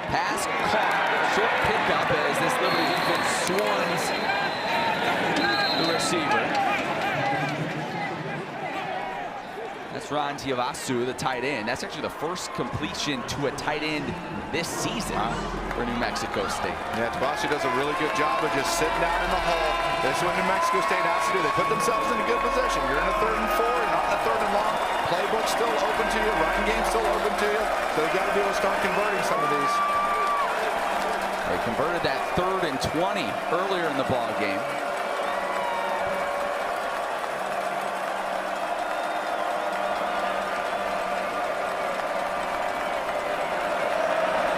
[SPEAKER 1] Pass caught, short pickup as this Liberty defense swarms the receiver. That's Ron Tiavasu, the tight end. That's actually the first completion to a tight end this season for New Mexico State.
[SPEAKER 2] Yeah, Tiavasu does a really good job of just sitting down in the hole. That's what New Mexico State has to do. They put themselves in a good position. You're in a 3rd and 4, you're not in a 3rd and long. Playbook's still open to you, running game's still open to you. So you got to be able to start converting some of these.
[SPEAKER 1] They converted that 3rd and 20 earlier in the ball game.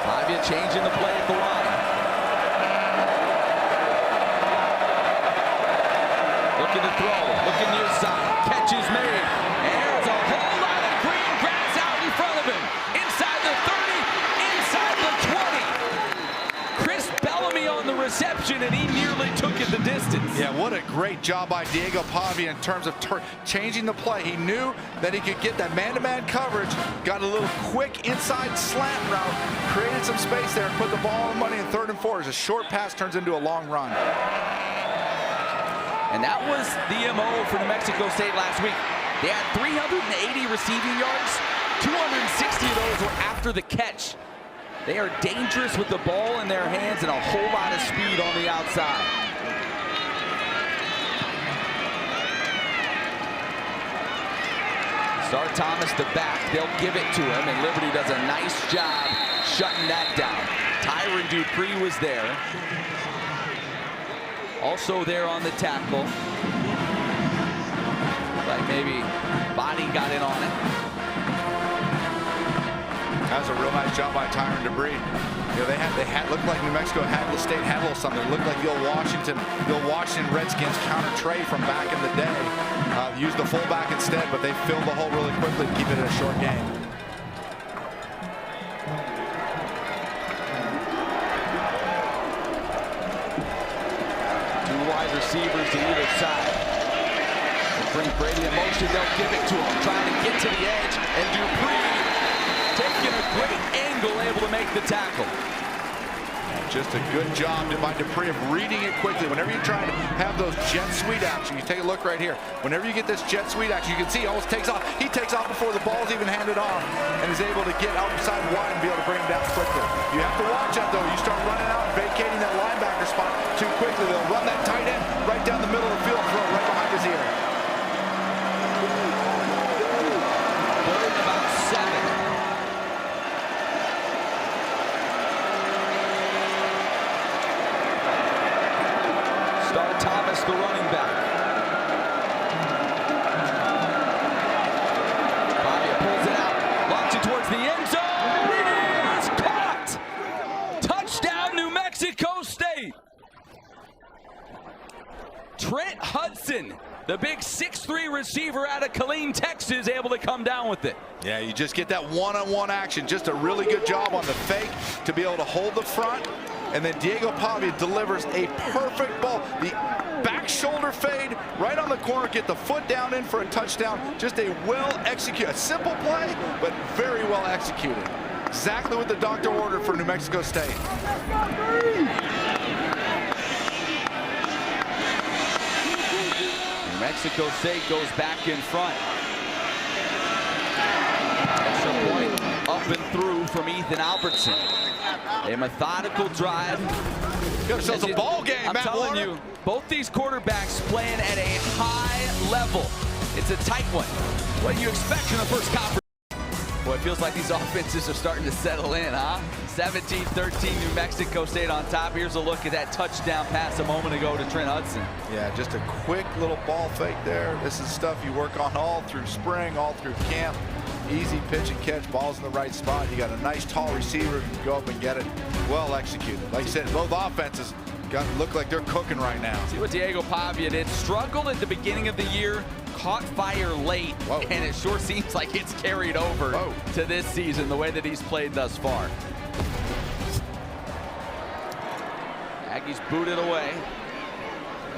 [SPEAKER 1] Pavia changing the play at the line. Looking to throw, looking near side, catch is made, and there's a whole lot of green grass out in front of him. Inside the 30, inside the 20. Chris Bellamy on the reception, and he nearly took it the distance.
[SPEAKER 2] Yeah, what a great job by Diego Pavia in terms of changing the play. He knew that he could get that man-to-man coverage, got a little quick inside slant route, created some space there, and put the ball on the money in 3rd and 4 as a short pass turns into a long run.
[SPEAKER 1] And that was the MO for New Mexico State last week. They had 380 receiving yards. 260 of those were after the catch. They are dangerous with the ball in their hands and a whole lot of speed on the outside. Star Thomas the back, they'll give it to him, and Liberty does a nice job shutting that down. Tyron Dupree was there. Also there on the tackle. Like maybe body got in on it.
[SPEAKER 2] That was a real nice job by Tyron Dupree. You know, they had looked like New Mexico State had a little something. It looked like the old Washington Redskins counter Trey from back in the day. Used the fullback instead, but they filled the hole really quickly to keep it in a short game.
[SPEAKER 1] Two wide receivers to either side. They bring Brady in motion, they'll give it to him. Trying to get to the edge, and Dupree taking a great angle, able to make the tackle.
[SPEAKER 2] Just a good job by Dupree of reading it quickly. Whenever you're trying to have those jet sweep action, you take a look right here. Whenever you get this jet sweep action, you can see he almost takes off. He takes off before the ball's even handed off and is able to get outside wide and be able to bring him down quickly. You have to watch out though. You start running out and vacating that linebacker spot too quickly, they'll run that tight end right down the middle of the field and throw it right behind his ear.
[SPEAKER 1] Third and about 7. Star Thomas, the running back. Pavia pulls it out, launching towards the end zone. It is caught! Touchdown, New Mexico State! Trent Hudson, the big 6'3" receiver out of Killeen, Texas, able to come down with it.
[SPEAKER 2] Yeah, you just get that one-on-one action. Just a really good job on the fake to be able to hold the front. And then Diego Pavia delivers a perfect ball. The back shoulder fade right on the corner, get the foot down in for a touchdown. Just a well-executed, a simple play, but very well executed. Exactly what the doctor ordered for New Mexico State.
[SPEAKER 1] New Mexico State goes back in front. Extra point up and through from Ethan Albertson. A methodical drive.
[SPEAKER 2] Got ourselves a ball game,
[SPEAKER 1] I'm
[SPEAKER 2] Matt
[SPEAKER 1] telling
[SPEAKER 2] Warner.
[SPEAKER 1] you, both these quarterbacks playing at a high level. It's a tight one. What do you expect in the first conference? Boy, it feels like these offenses are starting to settle in, huh? 17-13, New Mexico State on top. Here's a look at that touchdown pass a moment ago to Trent Hudson.
[SPEAKER 2] Yeah, just a quick little ball fake there. This is stuff you work on all through spring, all through camp. Easy pitch and catch, balls in the right spot. You got a nice tall receiver, you can go up and get it. Well executed. Like you said, both offenses look like they're cooking right now.
[SPEAKER 1] See what Diego Pavia did. Struggled at the beginning of the year, caught fire late, and it sure seems like it's carried over to this season, the way that he's played thus far. Aggies boot it away,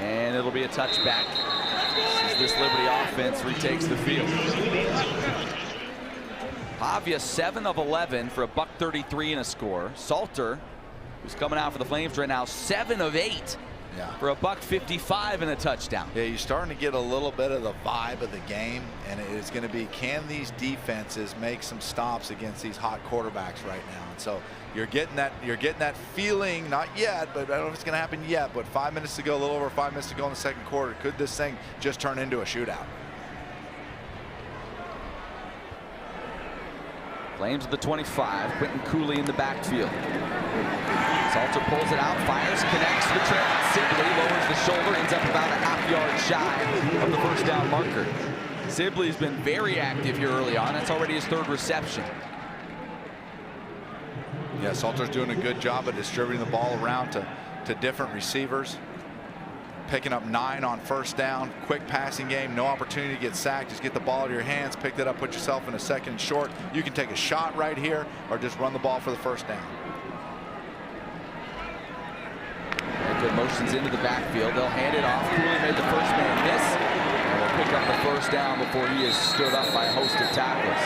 [SPEAKER 1] and it'll be a touchback as this Liberty offense retakes the field. Pavia 7 of 11 for a $133 and a score. Salter, who's coming out for the Flames right now, 7 of 8 for a $155 and a touchdown.
[SPEAKER 2] Yeah, you're starting to get a little bit of the vibe of the game, and it is going to be, can these defenses make some stops against these hot quarterbacks right now? And so you're getting that feeling, not yet, but I don't know if it's going to happen yet, but 5 minutes to go, a little over 5 minutes to go in the second quarter. Could this thing just turn into a shootout?
[SPEAKER 1] Flames at the 25, Quentin Cooley in the backfield. Salter pulls it out, fires, connects the trail. Sibley lowers the shoulder, ends up about a half-yard shy of the first down marker. Sibley's been very active here early on. That's already his 3rd reception.
[SPEAKER 2] Yeah, Salter's doing a good job of distributing the ball around to different receivers. Picking up 9 on first down. Quick passing game, no opportunity to get sacked. Just get the ball out of your hands, pick that up, put yourself in a 2nd and short. You can take a shot right here or just run the ball for the first down.
[SPEAKER 1] Good motions into the backfield. They'll hand it off. Cooley made the first man miss. And will pick up the first down before he is stood up by a host of tacklers.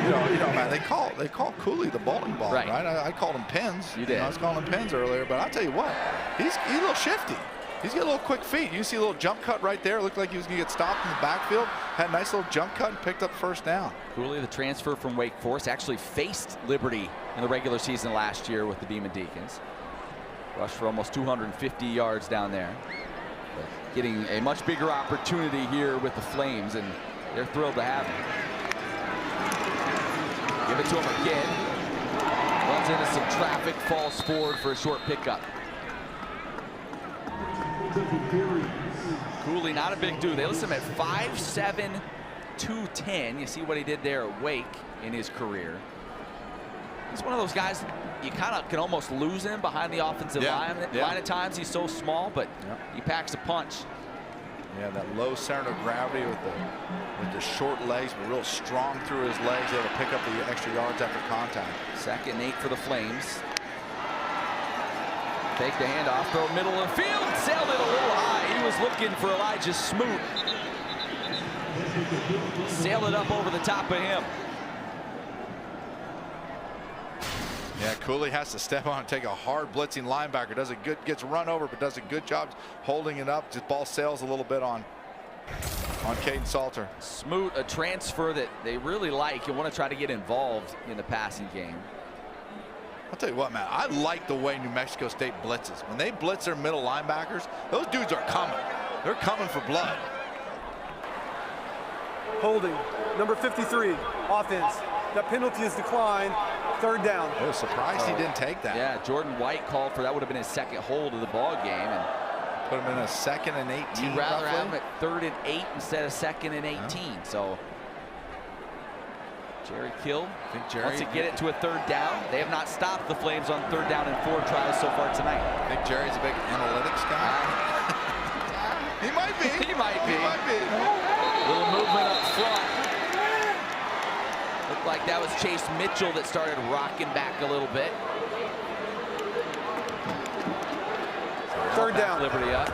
[SPEAKER 2] You know, man, they call Cooley the bowling ball, right? I called him pins.
[SPEAKER 1] You did.
[SPEAKER 2] I was calling him pins earlier, but I'll tell you what, he's a little shifty. He's got a little quick feet. You see a little jump cut right there. Looked like he was going to get stopped in the backfield. Had a nice little jump cut and picked up first down.
[SPEAKER 1] Cooley, the transfer from Wake Forest, actually faced Liberty in the regular season last year with the Demon Deacons. Rushed for almost 250 yards down there. But getting a much bigger opportunity here with the Flames, and they're thrilled to have him. Give it to him again. Runs into some traffic, falls forward for a short pickup. Cooley, not a big dude. They list him at 5'7", 210. You see what he did there at Wake in his career. He's one of those guys you kind of can almost lose him behind the offensive line at times. He's so small, but he packs a punch.
[SPEAKER 2] Yeah, that low center of gravity with the short legs, but real strong through his legs, able to pick up the extra yards after contact.
[SPEAKER 1] 2nd and 8 for the Flames. Take the handoff, throw middle of the field, sailed it a little high. He was looking for Elijah Smoot. Sailed it up over the top of him.
[SPEAKER 2] Yeah, Cooley has to step on and take a hard blitzing linebacker. Gets run over, but does a good job holding it up. Just ball sails a little bit on Caden Salter.
[SPEAKER 1] Smoot, a transfer that they really like and want to try to get involved in the passing game.
[SPEAKER 2] I'll tell you what, man, I like the way New Mexico State blitzes. When they blitz their middle linebackers, those dudes are coming. They're coming for blood.
[SPEAKER 3] Holding, number 53, offense. That penalty is declined. 3rd down.
[SPEAKER 2] I was surprised he didn't take that.
[SPEAKER 1] Yeah, Jordan White called for that. Would have been his 2nd hold of the ball game, and
[SPEAKER 2] put him in a 2nd and 18.
[SPEAKER 1] You'd rather have him at 3rd and 8 instead of 2nd and 18. So Jerry Kill wants to get it to a 3rd down. They have not stopped the Flames on 3rd down and 4 tries so far tonight.
[SPEAKER 2] I think Jerry's a big analytics guy. He might be.
[SPEAKER 1] He might be.
[SPEAKER 2] He might be.
[SPEAKER 1] Little movement up front. Looked like that was Chase Mitchell that started rocking back a little bit.
[SPEAKER 3] 3rd down.
[SPEAKER 1] Liberty up.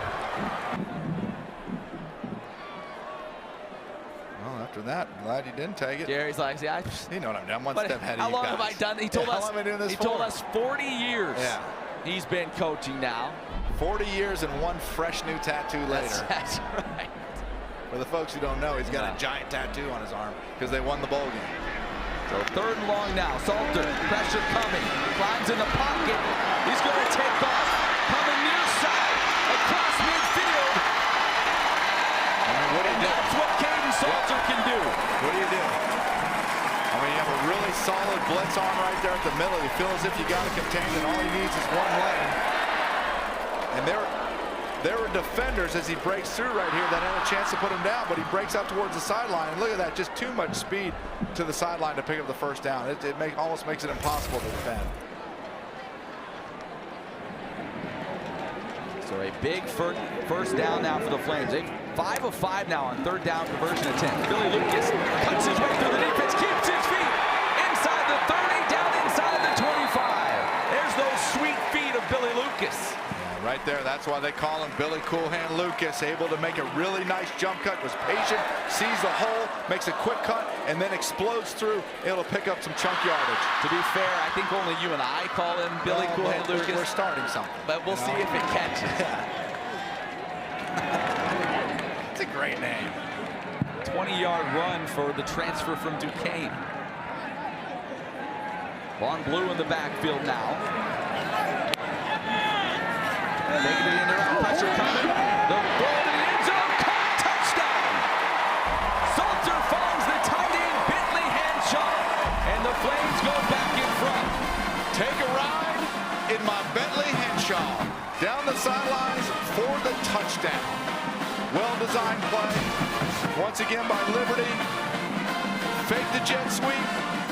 [SPEAKER 2] Well, after that, I'm glad he didn't take it.
[SPEAKER 1] Gary's like, see,
[SPEAKER 2] you know what I'm doing. One step ahead of you guys.
[SPEAKER 1] How long have I done? He told us.
[SPEAKER 2] How long am I doing this
[SPEAKER 1] he
[SPEAKER 2] for?
[SPEAKER 1] told us 40 years.
[SPEAKER 2] Yeah.
[SPEAKER 1] He's been coaching now.
[SPEAKER 2] 40 years and one fresh new tattoo later.
[SPEAKER 1] That's right.
[SPEAKER 2] For the folks who don't know, he's got a giant tattoo on his arm because they won the bowl game.
[SPEAKER 1] So 3rd and long now. Salter, pressure coming. Climbs in the pocket. He's going to take off. Coming near side. Across midfield.
[SPEAKER 2] What do you do?
[SPEAKER 1] That's what Caden Salter can do.
[SPEAKER 2] What do you do? I mean, you have a really solid blitz arm right there at the middle. You feel as if you got it contained, and all he needs is one lane. And there were defenders as he breaks through right here that had a chance to put him down, but he breaks out towards the sideline. And look at that, just too much speed to the sideline to pick up the first down. It almost makes it impossible to defend.
[SPEAKER 1] So a big first down now for the Flames. They've 5 of 5 now on 3rd down conversion attempt. Billy Lucas cuts his way through the defense, keeps his feet inside the 30, down inside the 25. There's those sweet feet of Billy Lucas.
[SPEAKER 2] Yeah, Right there, that's why they call him Billy Cool Hand Lucas, able to make a really nice jump cut, was patient, sees the hole, makes a quick cut, and then explodes through. It'll pick up some chunk yardage.
[SPEAKER 1] To be fair, I think only you and I call him Billy Cool Hand Lucas.
[SPEAKER 2] We're starting something.
[SPEAKER 1] But we'll see if it catches.
[SPEAKER 2] It's a great name.
[SPEAKER 1] 20-yard run for the transfer from Duquesne. Vaughn Blue in the backfield now. Taking it in there, pressure coming. The throw to the end zone, caught, touchdown! Salter finds the tight end, Bentley Henshaw, and the Flames go back in front.
[SPEAKER 2] Take a ride in my Bentley Henshaw. Down the sidelines for the touchdown. Well-designed play. Once again by Liberty. Fake the jet sweep.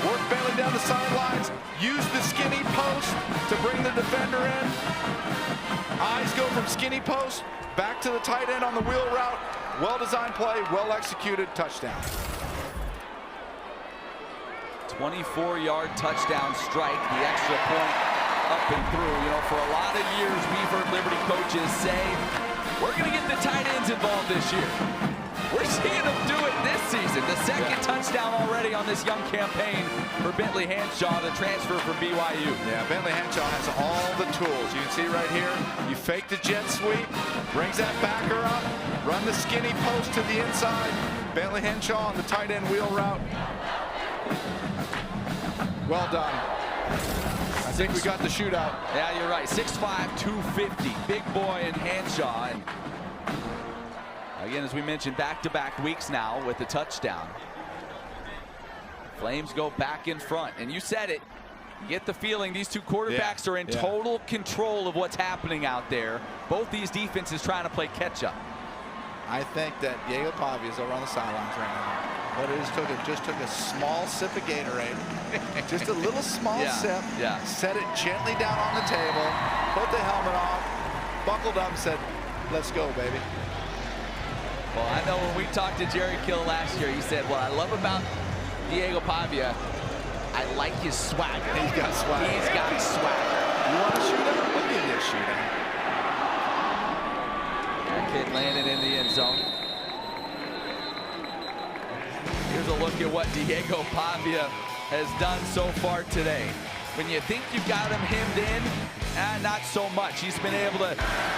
[SPEAKER 2] Work Bentley down the sidelines. Use the skinny post to bring the defender in. Eyes go from skinny post back to the tight end on the wheel route. Well-designed play, well-executed, touchdown.
[SPEAKER 1] 24-yard touchdown strike, the extra point up and through. You know, for a lot of years, we've heard Liberty coaches say, we're going to get the tight ends involved this year. We're seeing them do it this season. The second touchdown already on this young campaign for Bentley Henshaw, the transfer from BYU.
[SPEAKER 2] Yeah, Bentley Henshaw has all the tools. You can see right here, you fake the jet sweep, brings that backer up, run the skinny post to the inside. Bentley Henshaw on the tight end wheel route. Well done. I think we got the shootout.
[SPEAKER 1] Yeah, you're right. 6'5", 250. Big boy in Henshaw. And again, as we mentioned, back-to-back weeks now with the touchdown. Flames go back in front. And you said it. You get the feeling these two quarterbacks are in total control of what's happening out there. Both these defenses trying to play catch-up.
[SPEAKER 2] I think that Diego Pavia is over on the sidelines right now. But it just took a small sip of Gatorade. Just a little small sip.
[SPEAKER 1] Yeah.
[SPEAKER 2] Set it gently down on the table. Put the helmet on. Buckled up and said, let's go, baby.
[SPEAKER 1] Well, I know when we talked to Jerry Kill last year, he said, what I love about Diego Pavia, I like his swagger.
[SPEAKER 2] He's got swagger.
[SPEAKER 1] He's got swagger.
[SPEAKER 2] You want to shoot him? We'll give you a shootout.
[SPEAKER 1] That kid landed in the end zone. Here's a look at what Diego Pavia has done so far today. When you think you've got him hemmed in, not so much. He's been able to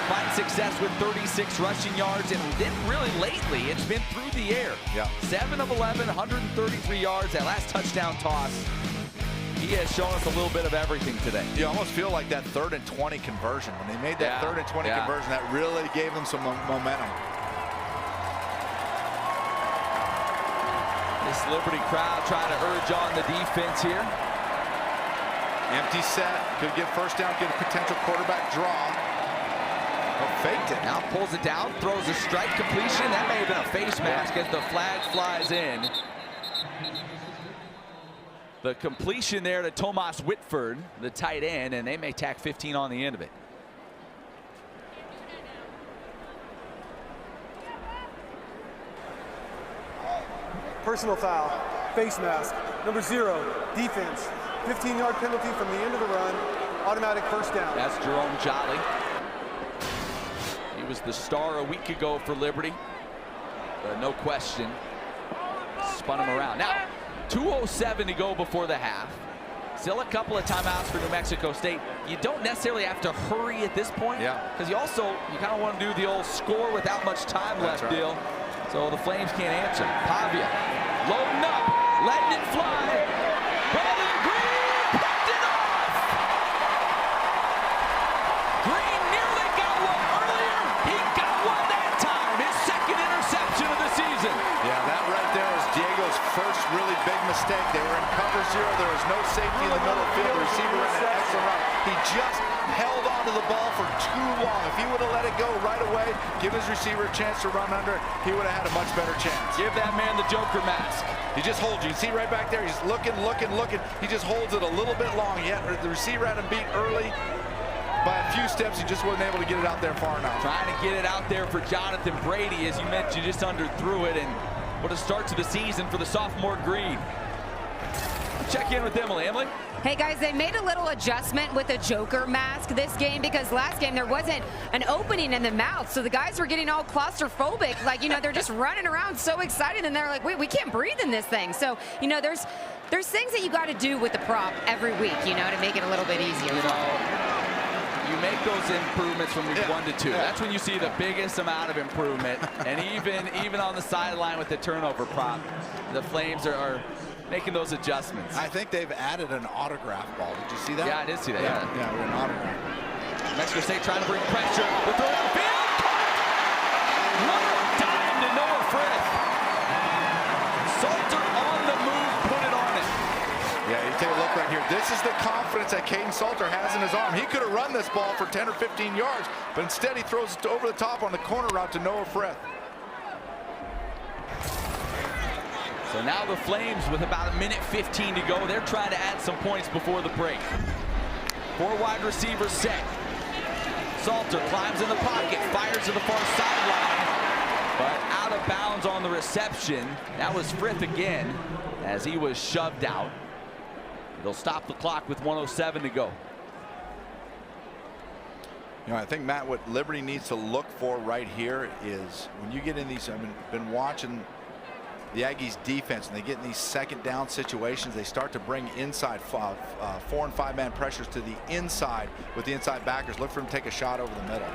[SPEAKER 1] find success with 36 rushing yards, and then really lately, it's been through the air.
[SPEAKER 2] Yeah.
[SPEAKER 1] 7 of 11, 133 yards. That last touchdown toss, he has shown us a little bit of everything today.
[SPEAKER 2] You almost feel like that 3rd and 20 conversion. When they made that 3rd and 20 conversion, that really gave them some momentum.
[SPEAKER 1] This Liberty crowd trying to urge on the defense here.
[SPEAKER 2] Empty set, could get first down, get a potential quarterback draw. Oh, faked it.
[SPEAKER 1] Now pulls it down, throws a strike completion. That may have been a face mask as the flag flies in. The completion there to Tomas Whitford, the tight end, and they may tack 15 on the end of it.
[SPEAKER 3] Personal foul, face mask, number 0, defense. 15-yard penalty from the end of the run, automatic first down.
[SPEAKER 1] That's Jerome Jolly. He was the star a week ago for Liberty. No question. Spun him around. Now, 2:07 to go before the half. Still a couple of timeouts for New Mexico State. You don't necessarily have to hurry at this point. Because you kind of want to do the old score without much time left deal. So the Flames can't answer. Pavia loading up, letting it fly. Ball to the Green, picked it off. Green nearly got one earlier. He got one that time. His second interception of the season.
[SPEAKER 2] Yeah, that right there was Diego's first really big mistake. They were in cover 0. There was no safety in the middle of the field. The receiver ran an excellent route. He just held onto the ball for too long. If he would have let it go right away, give his receiver a chance to run under, he would have had a much better chance.
[SPEAKER 1] Give that man the Joker mask.
[SPEAKER 2] He just holds you. You see right back there, he's looking. He just holds it a little bit long. Yet the receiver had him beat early by a few steps. He just wasn't able to get it out there far enough.
[SPEAKER 1] Trying to get it out there for Jonathan Brady. As you mentioned, just underthrew it. And what a start to the season for the sophomore Green. Check in with Emily. Emily?
[SPEAKER 4] Hey guys, they made a little adjustment with the Joker mask this game because last game there wasn't an opening in the mouth. So the guys were getting all claustrophobic. Like, you know, they're just running around so excited and they're like, wait, we can't breathe in this thing. So, you know, there's things that you got to do with the prop every week, you know, to make it a little bit easier.
[SPEAKER 1] You make those improvements from week 1 to 2. That's when you see the biggest amount of improvement. And even on the sideline with the turnover prop, the Flames are making those adjustments.
[SPEAKER 2] I think they've added an autograph ball. Did you see that?
[SPEAKER 1] Yeah, I did see that.
[SPEAKER 2] Yeah, we're an autograph.
[SPEAKER 1] Mexico State trying to bring pressure. The throw downfield. What a dime to Noah Frith. Salter on the move, put it on it.
[SPEAKER 2] Yeah, you take a look right here. This is the confidence that Caden Salter has in his arm. He could have run this ball for 10 or 15 yards, but instead he throws it over the top on the corner route to Noah Frith.
[SPEAKER 1] So now the Flames with about 1:15 to go. They're trying to add some points before the break. 4 wide receivers set. Salter climbs in the pocket, fires to the far sideline, but out of bounds on the reception. That was Frith again as he was shoved out. They'll stop the clock with 1:07 to go.
[SPEAKER 2] You know, I think, Matt, what Liberty needs to look for right here is when you get in these, I've been watching the Aggies defense and they get in these second down situations, they start to bring inside 4 and 5 man pressures to the inside with the inside backers. Look for them to take a shot over the middle.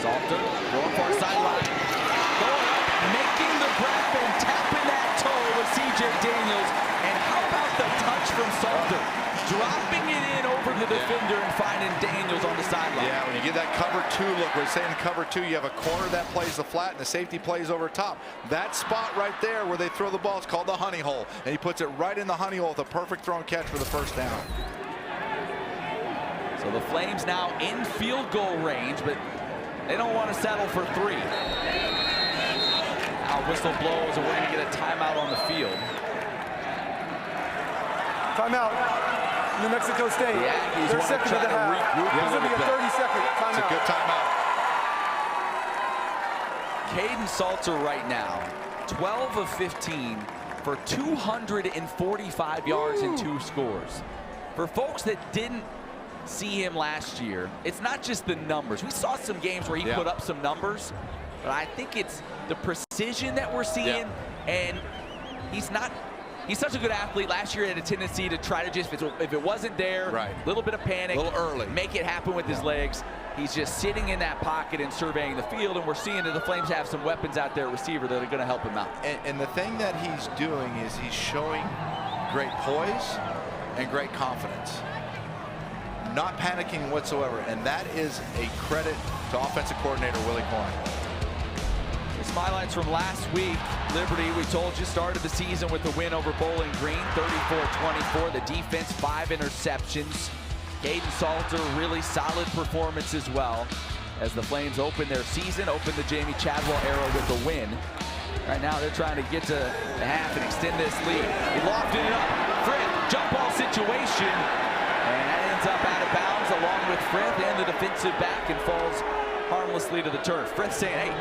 [SPEAKER 1] Salter going far sideline, going up, making the grab and tapping that toe with C.J. Daniels. And how about the touch from Salter, dropping it in over the defender and finding Daniels on the sideline.
[SPEAKER 2] Yeah, when you get that cover 2 look, we're saying cover 2, you have a corner that plays the flat and the safety plays over top. That spot right there where they throw the ball is called the honey hole, and he puts it right in the honey hole with a perfect throw and catch for the first down.
[SPEAKER 1] So the Flames now in field goal range, but they don't want to settle for 3. Now whistle blows and we're going to get a timeout on the field.
[SPEAKER 3] Timeout. New Mexico State.
[SPEAKER 1] The Aggies
[SPEAKER 3] They're
[SPEAKER 1] want to
[SPEAKER 3] second
[SPEAKER 1] try
[SPEAKER 3] to the
[SPEAKER 1] to
[SPEAKER 3] half.
[SPEAKER 1] regroup
[SPEAKER 3] This
[SPEAKER 1] a
[SPEAKER 3] will be
[SPEAKER 1] little
[SPEAKER 3] a
[SPEAKER 1] bit.
[SPEAKER 3] 30-second timeout.
[SPEAKER 2] It's a good timeout.
[SPEAKER 1] Caden Salter right now, 12 of 15 for 245 yards and 2 scores. For folks that didn't see him last year, it's not just the numbers. We saw some games where he put up some numbers, but I think it's the precision that we're seeing, and he's such a good athlete. Last year he had a tendency to try to just, if it wasn't there, a little bit of panic,
[SPEAKER 2] a little early,
[SPEAKER 1] make it happen with his legs. He's just sitting in that pocket and surveying the field, and we're seeing that the Flames have some weapons out there at receiver that are going to help him out.
[SPEAKER 2] And the thing that he's doing is he's showing great poise and great confidence. Not panicking whatsoever, and that is a credit to offensive coordinator Willie Corn.
[SPEAKER 1] Some highlights from last week. Liberty, we told you, started the season with a win over Bowling Green, 34-24. The defense, 5 interceptions. Caden Salter, really solid performance as well as the Flames open their season, open the Jamie Chadwell era with a win. Right now they're trying to get to the half and extend this lead. He lofted it up. Frith, jump ball situation. And that ends up out of bounds along with Frith and the defensive back and falls harmlessly to the turf. Frith saying, hey,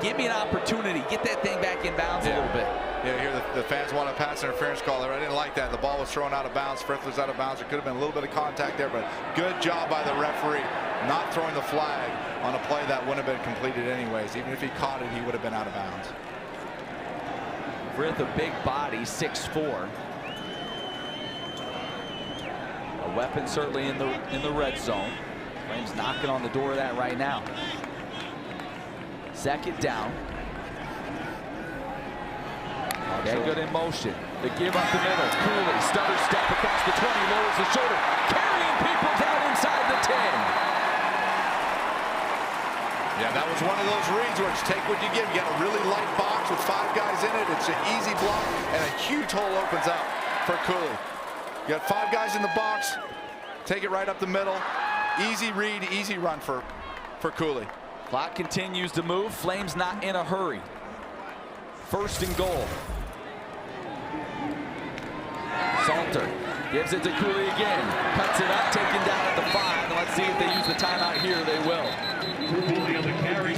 [SPEAKER 1] give me an opportunity. Get that thing back in bounds a little bit.
[SPEAKER 2] Yeah, here the fans want a pass interference call there. I didn't like that. The ball was thrown out of bounds. Frith was out of bounds. There could have been a little bit of contact there, but good job by the referee not throwing the flag on a play that wouldn't have been completed anyways. Even if he caught it, he would have been out of bounds.
[SPEAKER 1] Frith, a big body, 6'4". A weapon certainly in the red zone. Flames knocking on the door of that right now. Second down. Okay, good in motion. The give up the middle. Cooley, stutter step across the 20, lowers the shoulder, carrying people down inside the 10.
[SPEAKER 2] Yeah, that was one of those reads where it's take what you give. You got a really light box with 5 guys in it. It's an easy block, and a huge hole opens up for Cooley. You got 5 guys in the box. Take it right up the middle. Easy read, easy run for Cooley.
[SPEAKER 1] Clock continues to move. Flames not in a hurry. First and goal. Salter gives it to Cooley again. Cuts it up, taken down at the 5. And let's see if they use the timeout here. They will.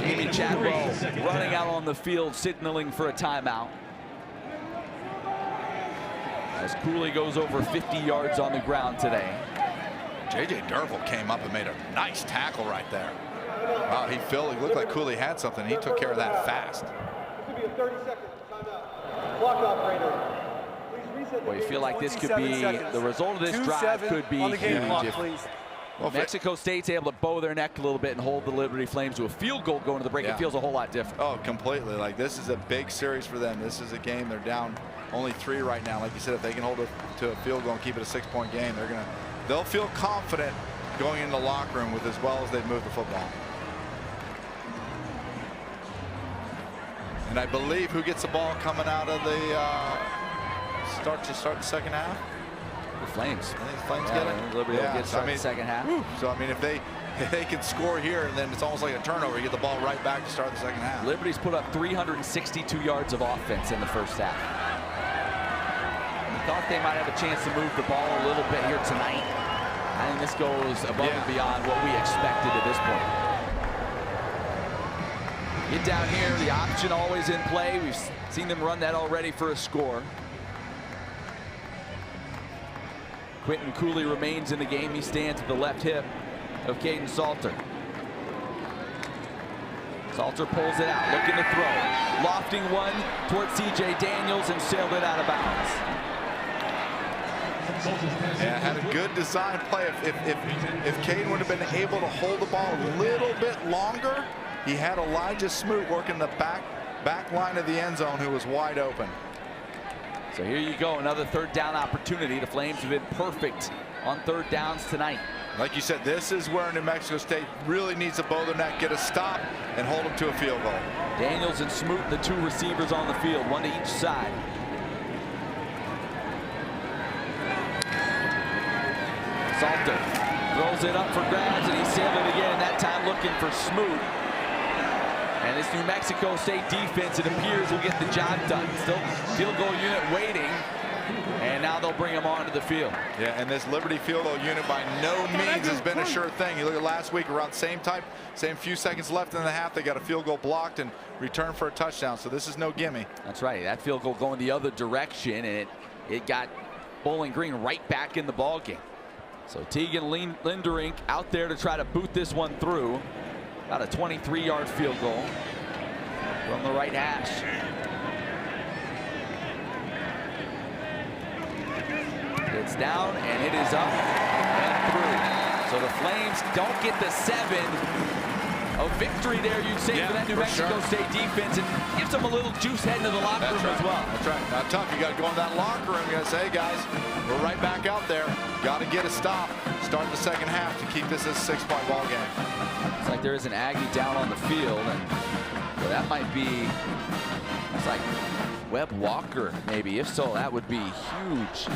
[SPEAKER 1] Jamie Chadwell running out on the field, signaling for a timeout. As Cooley goes over 50 yards on the ground today.
[SPEAKER 2] J.J. Derville came up and made a nice tackle right there. Wow, it looked like Cooley had something. He took care of that fast.
[SPEAKER 3] This will be a 30-second timeout. Clock operator.
[SPEAKER 1] Well, you feel like this could be, the result of this drive could be huge if Mexico State's able to bow their neck a little bit and hold the Liberty Flames to a field goal going to the break. It feels a whole lot different.
[SPEAKER 2] Oh, completely. Like, this is a big series for them. This is a game. They're down only 3 right now. Like you said, if they can hold it to a field goal and keep it a 6-point game, they'll feel confident going into the locker room with as well as they've moved the football. And I believe who gets the ball coming out of the start the second half?
[SPEAKER 1] The Flames.
[SPEAKER 2] I think the Flames get it.
[SPEAKER 1] Liberty will get started the second half.
[SPEAKER 2] So I mean, if they can score here, and then it's almost like a turnover, you get the ball right back to start the second half.
[SPEAKER 1] Liberty's put up 362 yards of offense in the first half. We thought they might have a chance to move the ball a little bit here tonight. I think this goes above and beyond what we expected at this point. Get down here, the option always in play. We've seen them run that already for a score. Quentin Cooley remains in the game. He stands at the left hip of Caden Salter. Salter pulls it out, looking to throw. Lofting one towards C.J. Daniels and sailed it out of bounds.
[SPEAKER 2] Yeah, had a good design play. If Caden would have been able to hold the ball a little bit longer, he had Elijah Smoot working the back line of the end zone, who was wide open.
[SPEAKER 1] So here you go, another third down opportunity. The Flames have been perfect on third downs tonight.
[SPEAKER 2] Like you said, this is where New Mexico State really needs to bow their neck, get a stop, and hold them to a field goal.
[SPEAKER 1] Daniels and Smoot, the 2 receivers on the field, 1 to each side. Salter throws it up for grabs, and he sailed it again, and that time looking for Smoot. And this New Mexico State defense, it appears, will get the job done. Still field goal unit waiting, and now they'll bring them onto the field.
[SPEAKER 2] Yeah, and this Liberty field goal unit by no means has been a sure thing. You look at last week, around same few seconds left in the half, they got a field goal blocked and returned for a touchdown. So this is no gimme.
[SPEAKER 1] That's right. That field goal going the other direction, and it got Bowling Green right back in the ball game. So Tegan Linderink out there to try to boot this one through. About a 23-yard field goal from the right hash. It's down, and it is up and through. So the Flames don't get the 7. A victory there, you'd say, for that New Mexico State defense. It gives them a little juice heading to the locker room as well.
[SPEAKER 2] That's right. Not tough. You got to go in that locker room. You got to say, hey, guys, we're right back out there. Got to get a stop. Start the second half to keep this a 6-point ball game.
[SPEAKER 1] It's like there is an Aggie down on the field, and well, that might be, it's like Webb Walker, maybe. If so, that would be huge.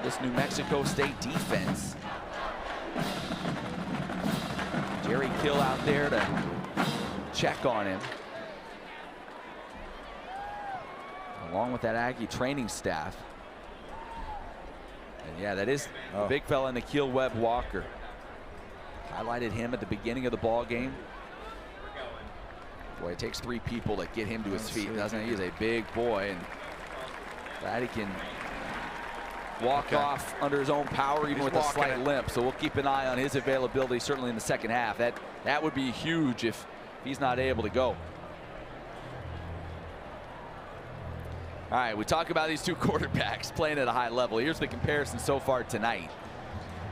[SPEAKER 1] This New Mexico State defense. Jerry Kill out there to check on him, along with that Aggie training staff. And yeah, that is a big fella in the Kill, Webb Walker. Highlighted him at the beginning of the ball game. Boy, it takes 3 people to get him to his feet, doesn't it? He's a big boy, and glad he can walk off under his own power, even with a slight limp. So we'll keep an eye on his availability, certainly in the second half. That would be huge if he's not able to go. All right, we talk about these 2 quarterbacks playing at a high level. Here's the comparison so far tonight.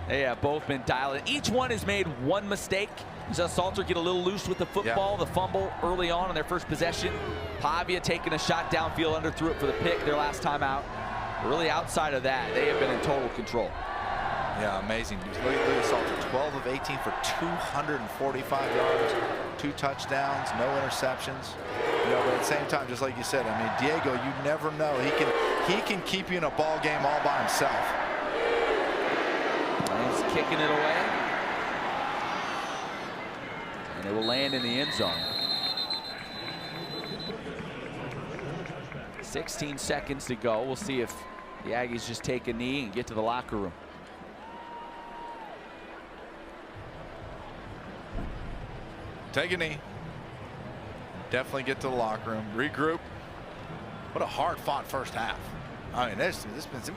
[SPEAKER 1] They have both been dialed in. Each one has made 1 mistake. You saw Salter get a little loose with the football, the fumble early on their first possession. Pavia taking a shot downfield, underthrew it for the pick their last time out. Really, outside of that, they have been in total control.
[SPEAKER 2] Yeah, amazing. Look at Salter, 12 of 18 for 245 yards, 2 touchdowns, no interceptions. You know, but at the same time, just like you said, I mean, Diego, you never know. He can keep you in a ball game all by himself.
[SPEAKER 1] He's kicking it away, and it will land in the end zone. 16 seconds to go. We'll see if the Aggies just take a knee and get to the locker room.
[SPEAKER 2] Take a knee. Definitely get to the locker room. Regroup. What a hard-fought first half. I mean, this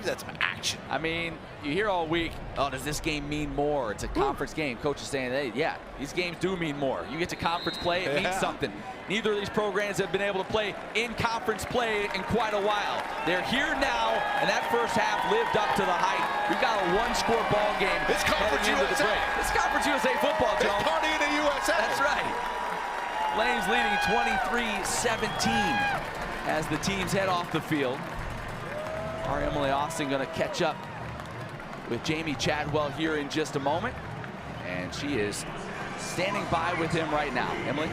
[SPEAKER 2] had some action.
[SPEAKER 1] I mean, you hear all week, oh, does this game mean more? It's a conference game. Coach is saying, hey, yeah, these games do mean more. You get to conference play, it means something. Neither of these programs have been able to play in conference play in quite a while. They're here now, and that first half lived up to the hype. We've got a one-score ball game.
[SPEAKER 2] It's Conference USA.
[SPEAKER 1] It's Conference USA football, Joe.
[SPEAKER 2] It's party in the USA.
[SPEAKER 1] That's right. Flames leading 23-17 as the teams head off the field. Our Emily Austin going to catch up with Jamie Chadwell here in just a moment. And she is standing by with him right now. Emily?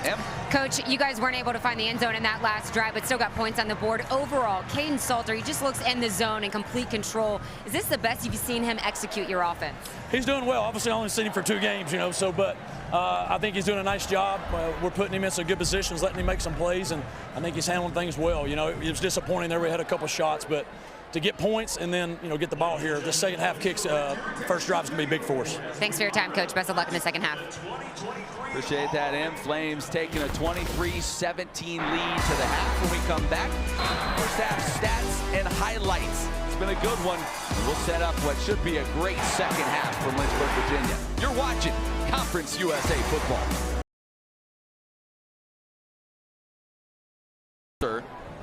[SPEAKER 1] Em?
[SPEAKER 4] Coach, you guys weren't able to find the end zone in that last drive, but still got points on the board. Overall, Caden Salter, he just looks in the zone in complete control. Is this the best you've seen him execute your offense?
[SPEAKER 5] He's doing well. Obviously, I only seen him for 2 games, you know, so, but I think he's doing a nice job. We're putting him in some good positions, letting him make some plays, and I think he's handling things well. You know, it was disappointing there. We had a couple shots, but to get points and then, you know, get the ball here, the second half kicks, first drive is going to be big for us.
[SPEAKER 4] Thanks for your time, Coach. Best of luck in the second half.
[SPEAKER 1] Appreciate that, Em. Flames taking a 23-17 lead to the half. When we come back, first half stats and highlights. It's been a good one. We'll set up what should be a great second half from Lynchburg, Virginia. You're watching Conference USA football.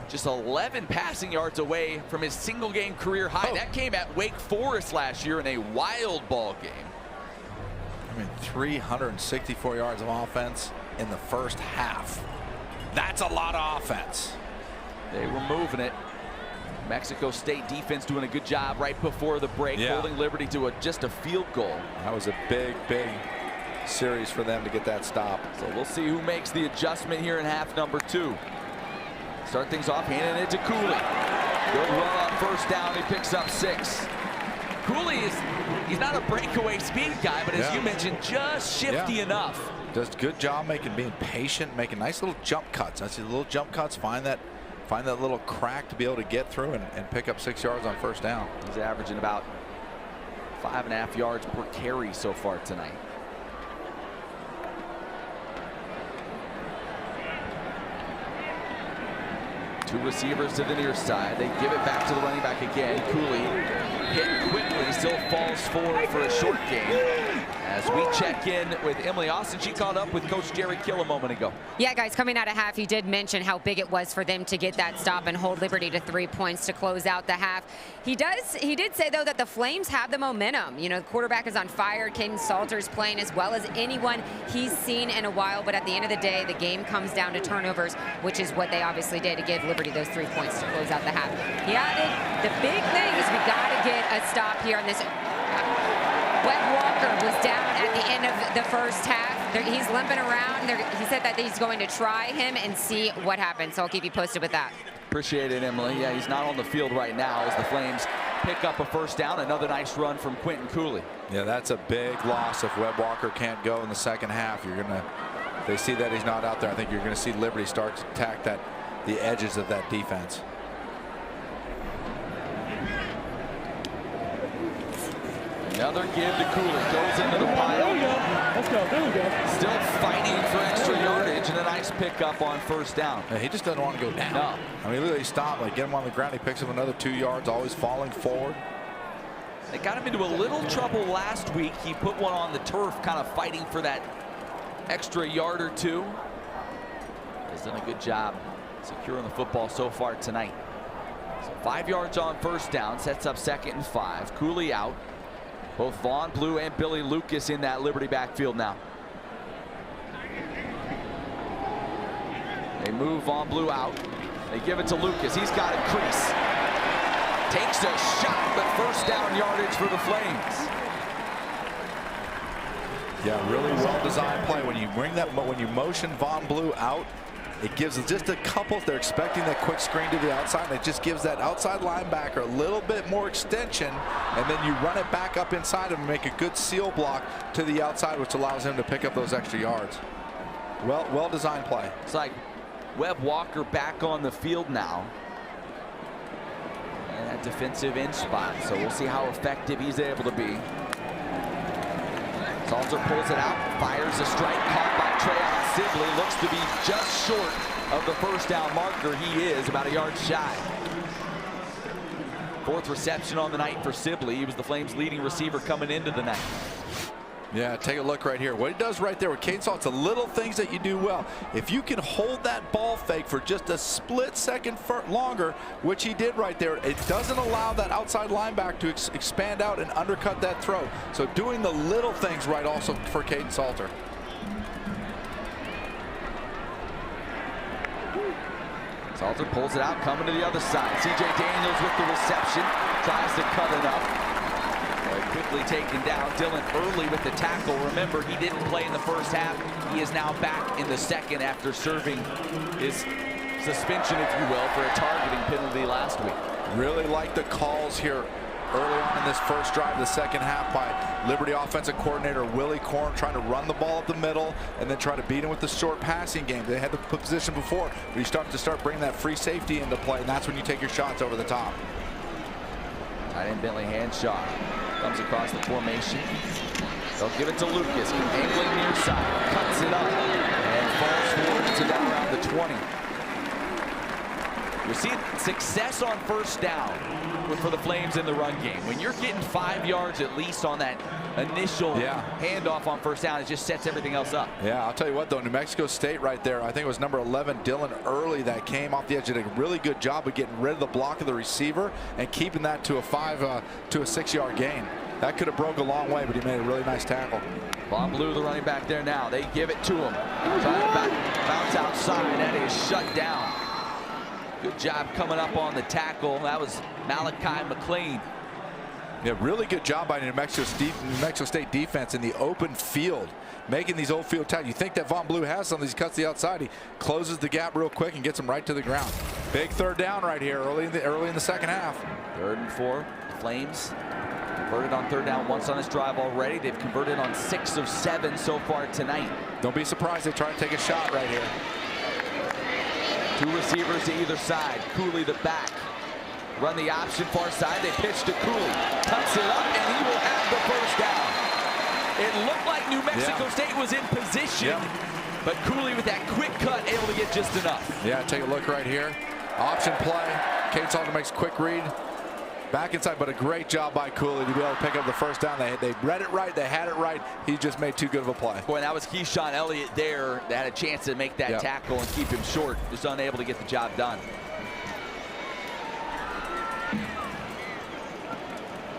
[SPEAKER 1] Just 11 passing yards away from his single-game career high. That came at Wake Forest last year in a wild ball game.
[SPEAKER 2] I mean, 364 yards of offense in the first half. That's a lot of offense.
[SPEAKER 1] They were moving it. Mexico State defense doing a good job right before the break, holding Liberty to just a field goal.
[SPEAKER 2] That was a big, big series for them to get that stop.
[SPEAKER 1] So we'll see who makes the adjustment here in half number 2. Start things off, handing it to Cooley. Good run on first down, he picks up 6. Cooley he's not a breakaway speed guy, but as you mentioned, just shifty enough.
[SPEAKER 2] Does a good job being patient, making nice little jump cuts. I see little jump cuts, find that little crack to be able to get through and pick up 6 yards on first down.
[SPEAKER 1] He's averaging about 5.5 yards per carry so far tonight. Two receivers to the near side. They give it back to the running back again. Cooley hit quickly, still falls forward for a short gain. As we check in with Emily Austin, she caught up with Coach Jerry Kill a moment ago.
[SPEAKER 4] Yeah, guys, coming out of half, he did mention how big it was for them to get that stop and hold Liberty to 3 points to close out the half. He did say, though, that the Flames have the momentum. You know, the quarterback is on fire. Caden Salter's playing as well as anyone he's seen in a while. But at the end of the day, the game comes down to turnovers, which is what they obviously did to give Liberty those 3 points to close out the half. He added, the big thing is we got to get a stop here on this. Webb Walker was down at the end of the first half. He's limping around. He said that he's going to try him and see what happens. So I'll keep you posted with that.
[SPEAKER 1] Appreciate it, Emily. Yeah, he's not on the field right now as the Flames pick up a first down. Another nice run from Quentin Cooley.
[SPEAKER 2] Yeah, that's a big loss if Webb Walker can't go in the second half. If they see that he's not out there, I think you're going to see Liberty start to attack the edges of that defense.
[SPEAKER 1] Another give to Cooley. Goes into the pile.
[SPEAKER 5] There we go. Let's go. There we go.
[SPEAKER 1] Still fighting for extra yardage and a nice pickup on first down.
[SPEAKER 2] Yeah, he just doesn't want to go down.
[SPEAKER 1] No.
[SPEAKER 2] I mean, look, he stopped. Like, get him on the ground. He picks up another 2 yards, always falling forward.
[SPEAKER 1] They got him into a little trouble last week. He put one on the turf, kind of fighting for that extra yard or 2. He's done a good job securing the football so far tonight. So 5 yards on first down, sets up 2nd and 5. Cooley out. Both Vaughn Blue and Billy Lucas in that Liberty backfield now. They move Vaughn Blue out. They give it to Lucas. He's got a crease. Takes a shot, but first down yardage for the Flames.
[SPEAKER 2] Yeah, really well-designed play. When you motion Vaughn Blue out, it gives them just a couple. They're expecting that quick screen to the outside, and it just gives that outside linebacker a little bit more extension, and then you run it back up inside and make a good seal block to the outside, which allows him to pick up those extra yards. Well-designed play.
[SPEAKER 1] It's like Webb Walker back on the field now. And that defensive end spot, so we'll see how effective he's able to be. Salter pulls it out, fires a strike, caught by Trayon Sibley. Looks to be just short of the first down marker. He is about a yard shy. 4th reception on the night for Sibley. He was the Flames' leading receiver coming into the night.
[SPEAKER 2] Yeah, take a look right here. What he does right there with Caden Salter, it's the little things that you do well. If you can hold that ball fake for just a split second longer, which he did right there, it doesn't allow that outside linebacker to expand out and undercut that throw. So doing the little things right also for Caden Salter.
[SPEAKER 1] Salter pulls it out, coming to the other side. C.J. Daniels with the reception, tries to cut it up. Quickly taken down. Dylan early with the tackle. Remember, he didn't play in the first half. He is now back in the second after serving his suspension, if you will, for a targeting penalty last week.
[SPEAKER 2] Really like the calls here early on in this first drive of the second half by Liberty offensive coordinator Willie Korn, trying to run the ball up the middle and then try to beat him with the short passing game. They had the position before, but you start bringing that free safety into play, and that's when you take your shots over the top.
[SPEAKER 1] Tight end Bentley hand shot. Comes across the formation. They'll give it to Lucas. Angling near side. Cuts it up. And falls forward to down around the 20. You're seeing success on first down for the Flames in the run game. When you're getting 5 yards at least on that initial handoff on first down, it just sets everything else up. Yeah,
[SPEAKER 2] I'll tell you what, though, New Mexico State right there, I think it was number 11, Dylan Early, that came off the edge, did a really good job of getting rid of the block of the receiver and keeping that to a 6-yard gain. That could have broke a long way, but he made a really nice tackle.
[SPEAKER 1] Von Blue, the running back there now. They give it to him. Trying to bounce outside. That is shut down. Good job coming up on the tackle. That was Malachi McLean.
[SPEAKER 2] Yeah, really good job by New Mexico State defense in the open field, making these old field tackles. You think that Von Blue has some of these, cuts the outside. He closes the gap real quick and gets them right to the ground. Big third down right here early in the second half.
[SPEAKER 1] 3rd and 4. Flames converted on third down once on this drive already. They've converted on 6 of 7 so far tonight.
[SPEAKER 2] Don't be surprised they try to take a shot right here.
[SPEAKER 1] 2 receivers to either side. Cooley the back. Run the option far side. They pitch to Cooley. Cuts it up, and he will have the first down. It looked like New Mexico State was in position, but Cooley with that quick cut able to get just enough.
[SPEAKER 2] Yeah, take a look right here. Option play. Caden Salter makes a quick read. Back inside, but a great job by Cooley to be able to pick up the first down. They read it right. They had it right. He just made too good of a play.
[SPEAKER 1] Boy, that was Keyshawn Elliott there that had a chance to make that tackle and keep him short. Just unable to get the job done.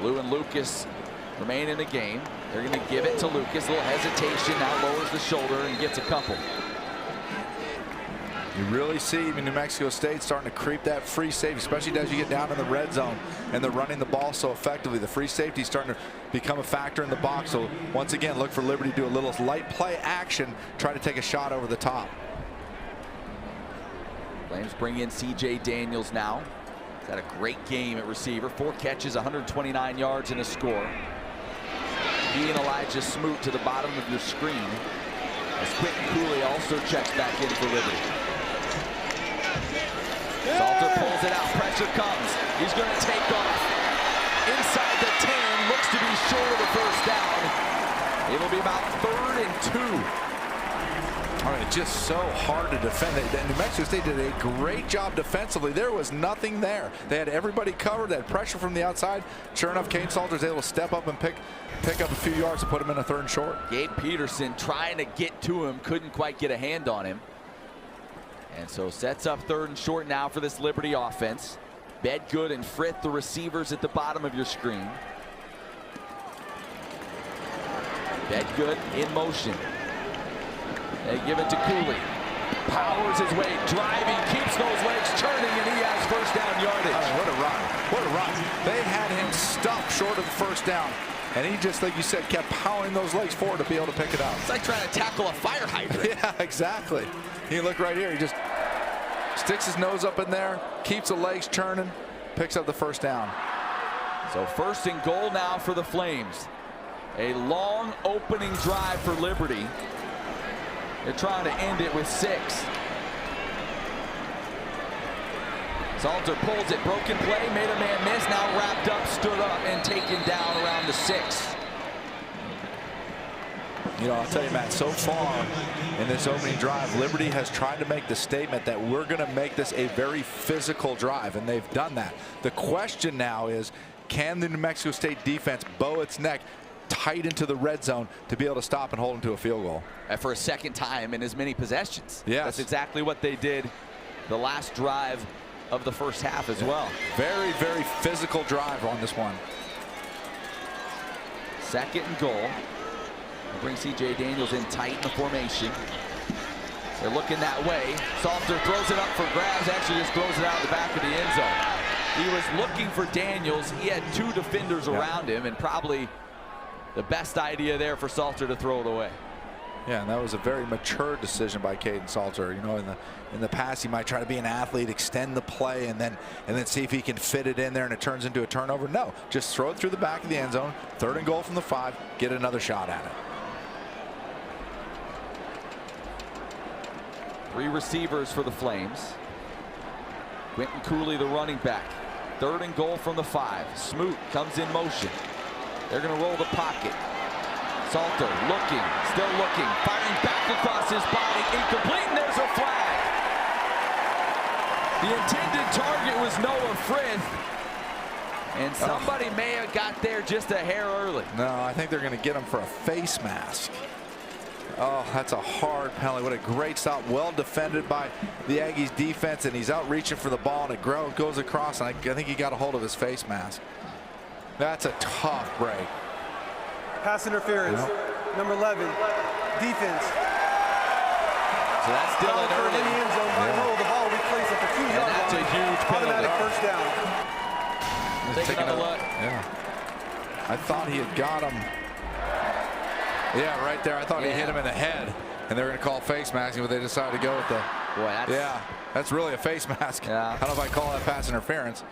[SPEAKER 1] Blue and Lucas remain in the game. They're going to give it to Lucas. A little hesitation. Now lowers the shoulder and gets a couple.
[SPEAKER 2] You really see even New Mexico State starting to creep that free safety, especially as you get down in the red zone and they're running the ball so effectively. The free safety is starting to become a factor in the box. So once again, look for Liberty to do a little light play action, try to take a shot over the top.
[SPEAKER 1] Flames bring in C.J. Daniels now. He's had a great game at receiver. 4 catches, 129 yards, and a score. He and Elijah Smoot to the bottom of your screen. As Quentin Cooley also checks back in for Liberty. Salter pulls it out. Pressure comes. He's going to take off. Inside the 10. Looks to be short of the first down. It'll be about 3rd and 2.
[SPEAKER 2] All right, just so hard to defend. New Mexico State did a great job defensively. There was nothing there. They had everybody covered. They had pressure from the outside. Sure enough, Caden Salter was able to step up and pick up a few yards and put him in a 3rd and short.
[SPEAKER 1] Gabe Peterson trying to get to him. Couldn't quite get a hand on him. And so sets up 3rd and short now for this Liberty offense. Bedgood and Frith, the receivers at the bottom of your screen. Bedgood in motion. They give it to Cooley. Powers his way, driving, keeps those legs turning, and he has first down yardage.
[SPEAKER 2] I mean, what a run. What a run. They had him stuffed short of the first down. And he just, like you said, kept powering those legs forward to be able to pick it up.
[SPEAKER 1] It's like trying to tackle a fire hydrant.
[SPEAKER 2] Yeah, exactly. You look right here. He just sticks his nose up in there, keeps the legs churning, picks up the first down.
[SPEAKER 1] So 1st and goal now for the Flames. A long opening drive for Liberty. They're trying to end it with 6. Salter pulls it, broken play, made a man miss, now wrapped up, stood up, and taken down around the 6.
[SPEAKER 2] You know, I'll tell you, Matt, so far in this opening drive, Liberty has tried to make the statement that we're going to make this a very physical drive, and they've done that. The question now is, can the New Mexico State defense bow its neck tight into the red zone to be able to stop and hold them to a field goal?
[SPEAKER 1] And for a second time in as many possessions.
[SPEAKER 2] Yes.
[SPEAKER 1] That's exactly what they did the last drive of the first half as well.
[SPEAKER 2] Very, very physical drive on this one.
[SPEAKER 1] 2nd and goal. Bring C.J. Daniels in tight in the formation. They're looking that way. Salter throws it up for grabs. Actually just throws it out of the back of the end zone. He was looking for Daniels. He had 2 defenders around him, and probably the best idea there for Salter to throw it away.
[SPEAKER 2] Yeah, and that was a very mature decision by Caden Salter. You know, in the past, he might try to be an athlete, extend the play, and then see if he can fit it in there and it turns into a turnover. No, just throw it through the back of the end zone. 3rd and goal from the 5. Get another shot at it.
[SPEAKER 1] 3 receivers for the Flames. Quentin Cooley, the running back. 3rd and goal from the 5. Smoot comes in motion. They're going to roll the pocket. Salter looking, still looking, firing back across his body, incomplete, and there's a flag. The intended target was Noah Frith, and somebody may have got there just a hair early.
[SPEAKER 2] No, I think they're going to get him for a face mask. Oh, that's a hard penalty. What a great stop. Well defended by the Aggies defense, and he's out reaching for the ball, and it goes across, and I think he got a hold of his face mask. That's a tough break.
[SPEAKER 3] Pass interference. Number 11. Defense.
[SPEAKER 1] So that's Dylan
[SPEAKER 3] in
[SPEAKER 1] early.
[SPEAKER 3] the end zone. By rule, the ball will be placed at the 2-yard line.
[SPEAKER 1] And that's a huge penalty.
[SPEAKER 3] Automatic first down.
[SPEAKER 1] Take another look.
[SPEAKER 2] Yeah. I thought he had got him. Yeah, right there. I thought he hit him in the head, and they were going to call face masking, but they decided to go with the.
[SPEAKER 1] Boy,
[SPEAKER 2] that's really a face mask.
[SPEAKER 1] Yeah.
[SPEAKER 2] I don't know if I call that pass interference.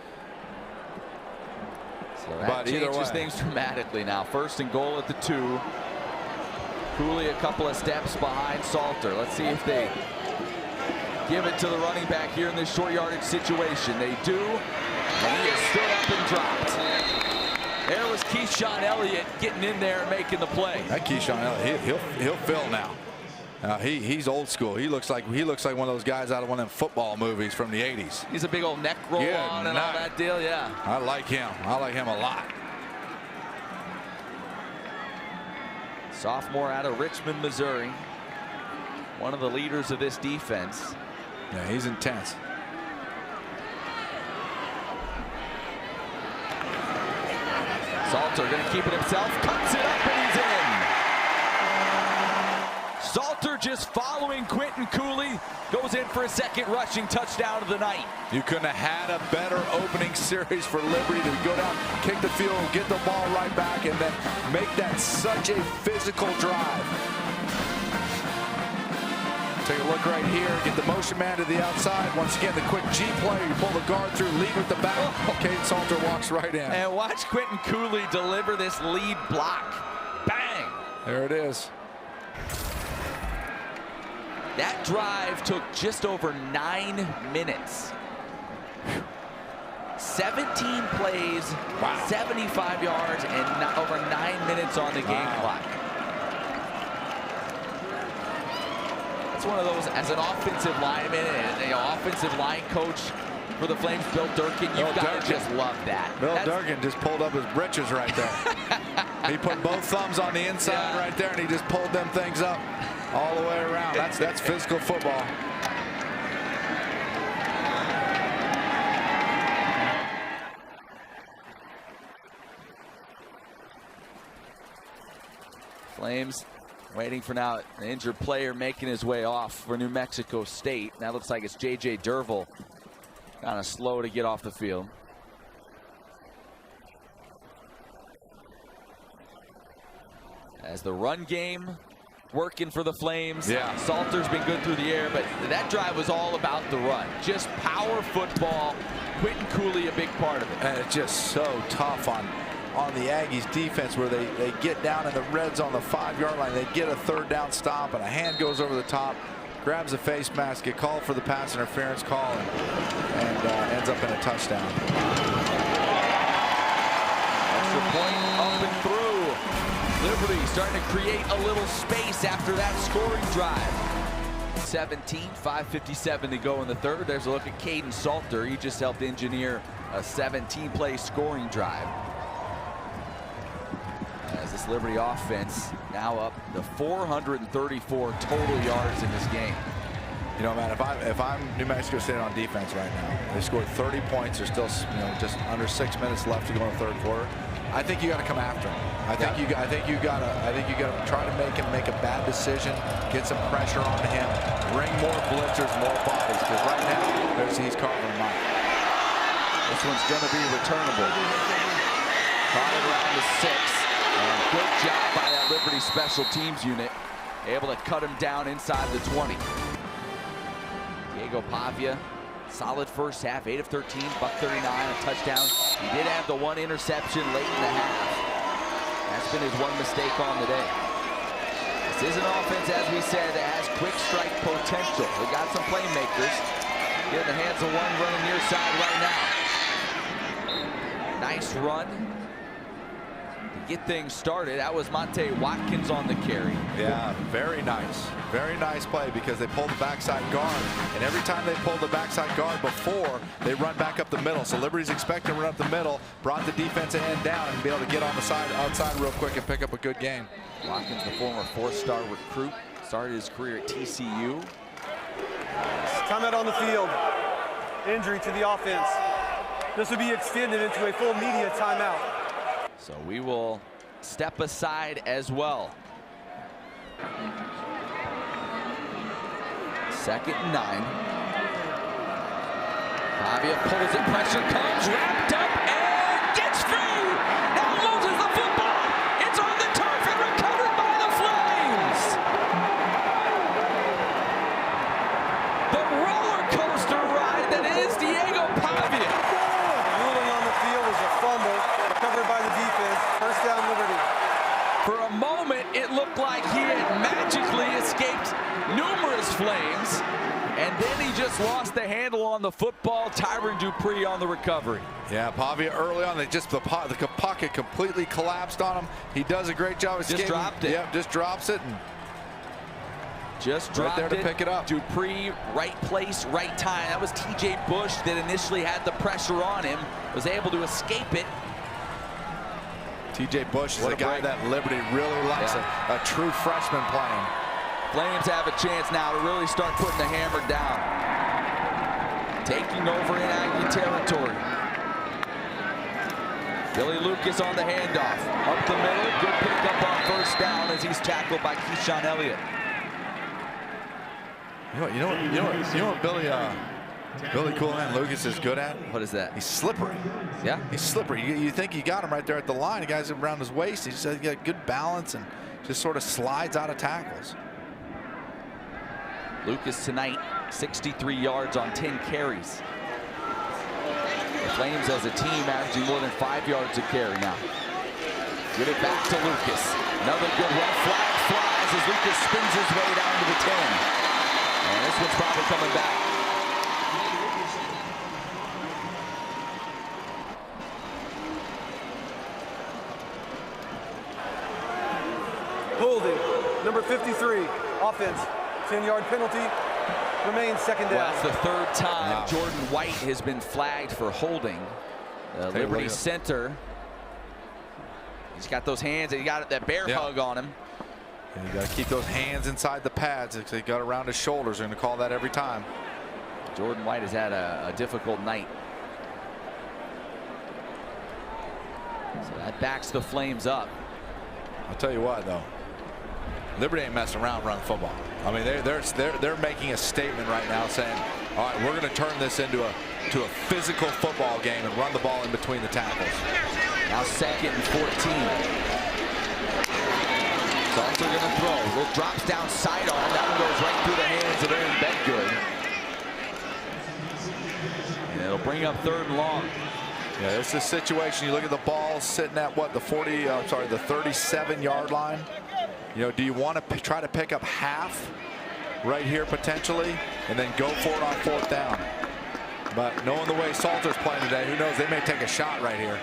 [SPEAKER 1] So that
[SPEAKER 2] But either
[SPEAKER 1] changes
[SPEAKER 2] way,
[SPEAKER 1] things dramatically now. 1st and goal at the 2. Cooley a couple of steps behind Salter. Let's see if they give it to the running back here in this short yardage situation. They do, and he has stood up and dropped. There was Keyshawn Elliott getting in there and making the play.
[SPEAKER 2] That Keyshawn Elliott, he'll fill now. He's old school. He looks like one of those guys out of one of them football movies from the 80s.
[SPEAKER 1] He's a big old neck roll on and all that deal, yeah.
[SPEAKER 2] I like him. I like him a lot.
[SPEAKER 1] Sophomore out of Richmond, Missouri. One of the leaders of this defense.
[SPEAKER 2] Yeah, he's intense.
[SPEAKER 1] Salter going to keep it himself, cuts it up, and he's in. Salter just following Quentin Cooley, goes in for a 2nd rushing touchdown of the night.
[SPEAKER 2] You couldn't have had a better opening series for Liberty to go down, kick the field, get the ball right back, and then make that such a physical drive. Take a look right here. Get the motion man to the outside. Once again, the quick G play. You pull the guard through, lead with the back. Caden Salter walks right in.
[SPEAKER 1] And watch Quentin Cooley deliver this lead block. Bang!
[SPEAKER 2] There it is.
[SPEAKER 1] That drive took just over 9 minutes. 17 plays, 75 yards, and over 9 minutes on the game clock. It's one of those, as an offensive lineman and offensive line coach for the Flames, Bill Durkin, you've got to just love that.
[SPEAKER 2] Bill Durkin just pulled up his britches right there. He put both thumbs on the inside right there, and he just pulled them things up all the way around. That's physical football.
[SPEAKER 1] Flames waiting for now an injured player making his way off for New Mexico State. That looks like it's J.J. Derville. Kind of slow to get off the field. As the run game working for the Flames.
[SPEAKER 2] Yeah.
[SPEAKER 1] Salter's been good through the air, but that drive was all about the run. Just power football. Quentin Cooley a big part of it.
[SPEAKER 2] And it's just so tough on the Aggies defense, where they get down in the red zone, the 5-yard line. They get a 3rd down stop, and a hand goes over the top, grabs a face mask, get called for the pass interference call, and ends up in a touchdown.
[SPEAKER 1] Extra point up and through. Liberty starting to create a little space after that scoring drive. 17, 5:57 to go in the third. There's a look at Caden Salter. He just helped engineer a 17-play scoring drive. As this Liberty offense now up to 434 total yards in this game.
[SPEAKER 2] You know, man, if I'm New Mexico State on defense right now, they scored 30 points. There's still, just under 6 minutes left to go in the third quarter. I think you got to come after him. I think you got to try to make him make a bad decision, get some pressure on him, bring more blitzers, more bodies, because right now he's carving them up.
[SPEAKER 1] This one's going to be returnable. Caught it around the 6. And good job by that Liberty special teams unit, able to cut him down inside the 20. Diego Pavia, solid first half, 8 of 13, buck 39, a touchdown. He did have the one interception late in the half. That's been his one mistake on the day. This is an offense, as we said, that has quick strike potential. They got some playmakers. Get in the hands of one running near side right now. Nice run to get things started. That was Monte Watkins on the carry.
[SPEAKER 2] Yeah, very nice. Very nice play, because they pulled the backside guard, and every time they pulled the backside guard before, they run back up the middle. So Liberty's expecting to run up the middle, brought the defensive end down, and be able to get on the side outside real quick and pick up a good game.
[SPEAKER 1] Watkins, the former 4-star recruit, started his career at TCU.
[SPEAKER 3] Timeout on the field. Injury to the offense. This will be extended into a full media timeout.
[SPEAKER 1] So we will step aside as well. 2nd and 9. Pavia pulls it, pressure comes, wrapped up, and gets free! Now loses the football! It's on the turf and recovered by the Flames! The roller coaster ride that is Diego Pavia!
[SPEAKER 3] Ruling on the field is a fumble, recovered by the defense. First down, Liberty.
[SPEAKER 1] For a moment, it looked like he had magically escaped numerous Flames, and then he just lost the handle on the football. Tyron Dupree on the recovery.
[SPEAKER 2] Yeah, Pavia early on, the pocket completely collapsed on him. He does a great job escaping.
[SPEAKER 1] Just dropped it.
[SPEAKER 2] Yep, just drops it. And
[SPEAKER 1] just dropped
[SPEAKER 2] right there to pick it up.
[SPEAKER 1] Dupree, right place, right time. That was TJ Bush that initially had the pressure on him, was able to escape it.
[SPEAKER 2] TJ Bush is a guy that Liberty really likes, a true freshman playing.
[SPEAKER 1] Flames have a chance now to really start putting the hammer down. Taking over in Aggie territory. Billy Lucas on the handoff. Up the middle, good pickup on first down as he's tackled by Keyshawn Elliott.
[SPEAKER 2] You know what Billy Cool Man Lucas is good at?
[SPEAKER 1] What is that?
[SPEAKER 2] He's slippery.
[SPEAKER 1] Yeah?
[SPEAKER 2] He's slippery. You think you got him right there at the line. The guy's around his waist. He's got good balance and just sort of slides out of tackles.
[SPEAKER 1] Lucas tonight, 63 yards on 10 carries. The Flames as a team averaging more than 5 yards a carry now. Get it back to Lucas. Another good one. Flag flies as Lucas spins his way down to the 10. And this one's probably coming back.
[SPEAKER 3] Holding. Number 53. Offense. 10-yard penalty. Remains second down.
[SPEAKER 1] Well, that's the third time Jordan White has been flagged for holding. Liberty center. He's got those hands, and he got that bear hug on him.
[SPEAKER 2] And you got to keep those hands inside the pads. They got around his shoulders. They're going to call that every time.
[SPEAKER 1] Jordan White has had a difficult night. So that backs the Flames up.
[SPEAKER 2] I'll tell you what, though. Liberty ain't messing around running football. I mean, they're making a statement right now saying, all right, we're going to turn this into a physical football game and run the ball in between the tackles.
[SPEAKER 1] Now 2nd and 14. Salter going to throw. Little drops down sidearm. That one goes right through the hands of Aaron Bedgood. And it'll bring up 3rd and long.
[SPEAKER 2] Yeah, this is a situation. You look at the ball sitting at what, the 37-yard line. You know, do you want to try to pick up half right here potentially and then go for it on 4th down? But knowing the way Salter's playing today, who knows, they may take a shot right here.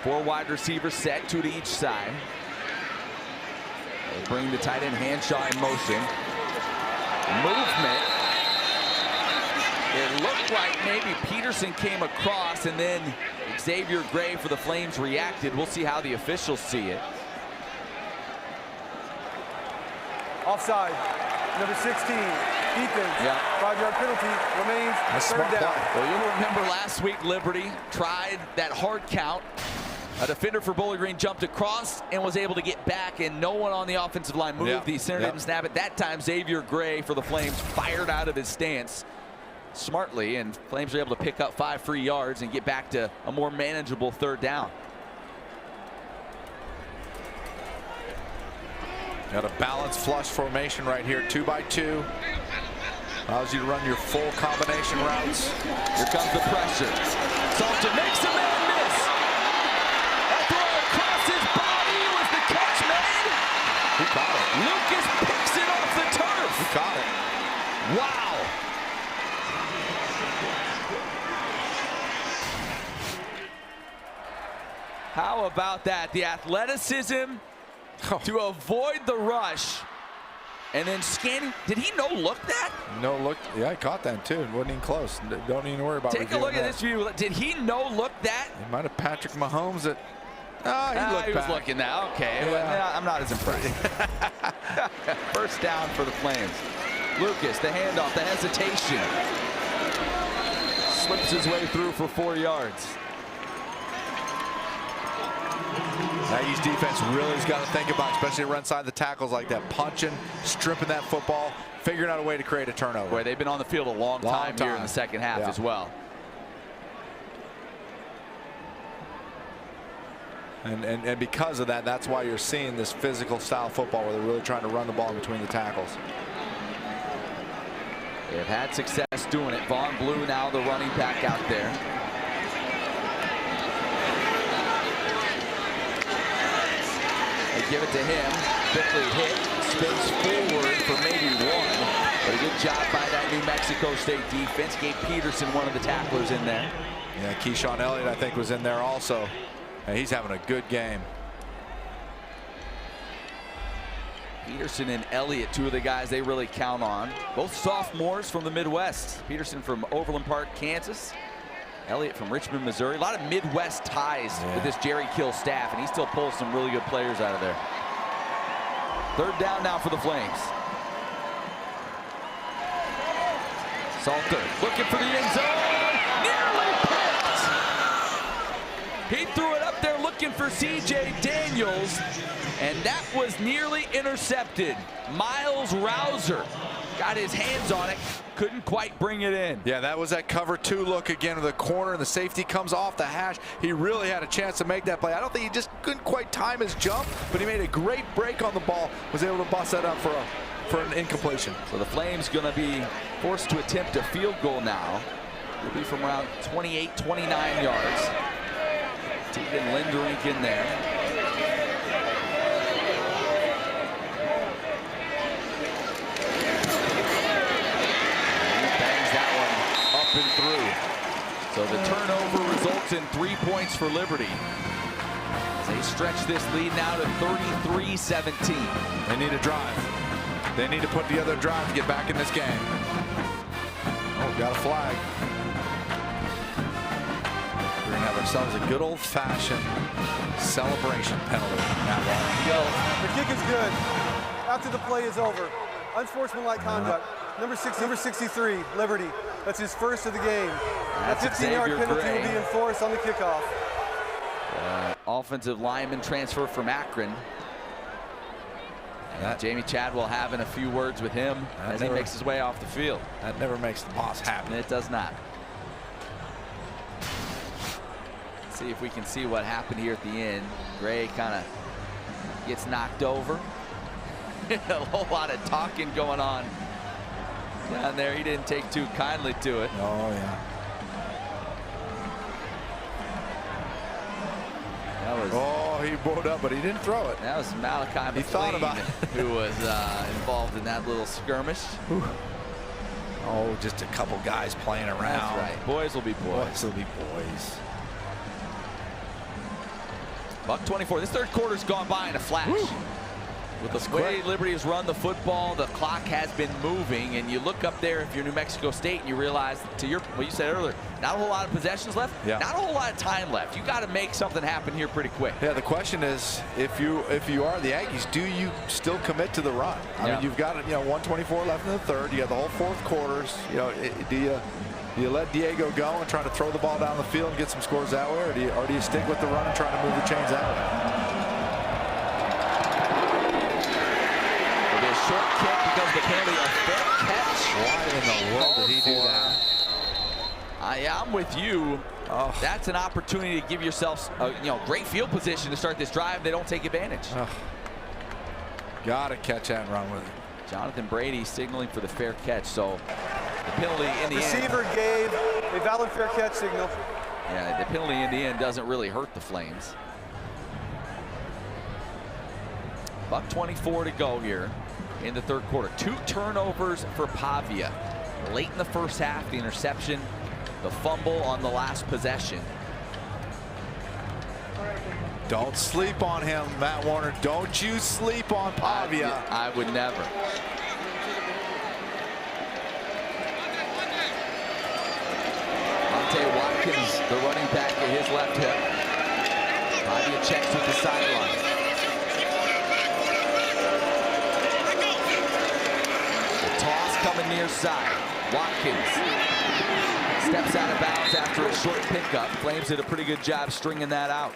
[SPEAKER 1] 4 wide receivers set, 2 to each side. They bring the tight end Hanshaw in motion. Movement. It looked like maybe Peterson came across and then Xavier Gray for the Flames reacted. We'll see how the officials see it.
[SPEAKER 3] Offside. Number 16. Defense.
[SPEAKER 1] Yeah.
[SPEAKER 3] 5-yard penalty remains third down.
[SPEAKER 1] Well, you'll remember last week Liberty tried that hard count. A defender for Bowling Green jumped across and was able to get back, and no one on the offensive line moved.
[SPEAKER 2] Yeah.
[SPEAKER 1] The center didn't snap it. That time Xavier Gray for the Flames fired out of his stance smartly, and Flames were able to pick up 5 free yards and get back to a more manageable third down.
[SPEAKER 2] Got a balanced flush formation right here, 2 by 2. Allows you to run your full combination routes.
[SPEAKER 1] Here comes the pressure. Salter makes a man miss. A throw across his body. Was the catch made?
[SPEAKER 2] He caught it.
[SPEAKER 1] Lucas picks it off the turf.
[SPEAKER 2] He caught it.
[SPEAKER 1] Wow. How about that? The athleticism to avoid the rush. And then scanning. Did he no-look that?
[SPEAKER 2] No look. Yeah, he caught that too. It wasn't even close. Don't even worry about it.
[SPEAKER 1] Take a look at this view. Did he no-look that?
[SPEAKER 2] He might have Patrick Mahomes it. Oh, he looked
[SPEAKER 1] he was
[SPEAKER 2] back.
[SPEAKER 1] looking now. Okay.
[SPEAKER 2] Yeah.
[SPEAKER 1] Well, I'm not as impressed. First down for the Flames. Lucas, the handoff, the hesitation. Slips his way through for 4 yards.
[SPEAKER 2] Aggies defense really has got to think about, especially run side the tackles like that, punching, stripping that football, figuring out a way to create a turnover.
[SPEAKER 1] Boy, they've been on the field a long time here in the second half as well.
[SPEAKER 2] And because of that, that's why you're seeing this physical style football where they're really trying to run the ball between the tackles.
[SPEAKER 1] They've had success doing it. Vaughn Blue now the running back out there. They give it to him. Quickly hit. Spins forward for maybe 1. But a good job by that New Mexico State defense. Gave Peterson one of the tacklers in there.
[SPEAKER 2] Yeah, Keyshawn Elliott, I think, was in there also. And he's having a good game.
[SPEAKER 1] Peterson and Elliott, 2 of the guys they really count on. Both sophomores from the Midwest. Peterson from Overland Park, Kansas. Elliott from Richmond, Missouri. A lot of Midwest ties with this Jerry Kill staff, and he still pulls some really good players out of there. Third down now for the Flames. Salter looking for the end zone. Nearly picked. He threw it up there looking for C.J. Daniels, and that was nearly intercepted. Miles Rouser got his hands on it, couldn't quite bring it in.
[SPEAKER 2] Yeah, that was that cover 2 look again to the corner, and the safety comes off the hash. He really had a chance to make that play. I don't think he just couldn't quite time his jump, but he made a great break on the ball, was able to bust that up for an incompletion.
[SPEAKER 1] So the Flames going to be forced to attempt a field goal now. It'll be from around 28, 29 yards. Tegan Linderink in there. And through. So the turnover results in 3 points for Liberty. As they stretch this lead now to 33-17.
[SPEAKER 2] They need a drive. They need to put together a drive to get back in this game. Oh, got a flag. We're going to have ourselves a good old-fashioned celebration penalty.
[SPEAKER 3] The kick is good. After the play is over. Unsportsmanlike conduct. Number 63, Liberty. That's his first of the game. A 15-yard penalty will be enforced on the kickoff.
[SPEAKER 1] Offensive lineman transfer from Akron. Jamie Chadwell having a few words with him as he makes his way off the field.
[SPEAKER 2] That never makes the boss happy.
[SPEAKER 1] It does not. Let's see if we can see what happened here at the end. Gray kind of gets knocked over. A whole lot of talking going on down there. He didn't take too kindly to it.
[SPEAKER 2] Oh, yeah.
[SPEAKER 1] That was,
[SPEAKER 2] oh, he bowed up, but he didn't throw it.
[SPEAKER 1] That was Malachi
[SPEAKER 2] He thought about it.
[SPEAKER 1] who was involved in that little skirmish.
[SPEAKER 2] Whew. Oh, just a couple guys playing around.
[SPEAKER 1] That's right. Boys will be boys.
[SPEAKER 2] Boys will be boys.
[SPEAKER 1] Buck 24. This third quarter's gone by in a flash.
[SPEAKER 2] Woo.
[SPEAKER 1] With the way Liberty has run the football, the clock has been moving, and you look up there if you're New Mexico State and you realize, to your what you said earlier, not a whole lot of possessions left, not a whole lot of time left. You got to make something happen here pretty quick.
[SPEAKER 2] Yeah, the question is, if you are the Aggies, do you still commit to the run? I mean, you've got 124 left in the third. You got the whole fourth quarters. Do you let Diego go and try to throw the ball down the field and get some scores that way, or do you stick with the run and try to move the chains that way?
[SPEAKER 1] Short kick because the penalty, a fair catch.
[SPEAKER 2] Why in the world did he do that?
[SPEAKER 1] I'm with you. Oh. That's an opportunity to give yourself great field position to start this drive. They don't take advantage.
[SPEAKER 2] Gotta catch that and run with it.
[SPEAKER 1] Jonathan Brady signaling for the fair catch. So the penalty in the
[SPEAKER 3] receiver
[SPEAKER 1] end.
[SPEAKER 3] gave a valid fair catch signal.
[SPEAKER 1] Yeah, the penalty in the end doesn't really hurt the Flames. $1:24 to go here in the third quarter. 2 turnovers for Pavia. Late in the first half, the interception, the fumble on the last possession.
[SPEAKER 2] Don't sleep on him, Matt Warner. Don't you sleep on Pavia.
[SPEAKER 1] I would never. Monte Watkins, the running back at his left hip. Pavia checks with the sideline. Coming near side. Watkins steps out of bounds after a short pickup. Flames did a pretty good job stringing that out.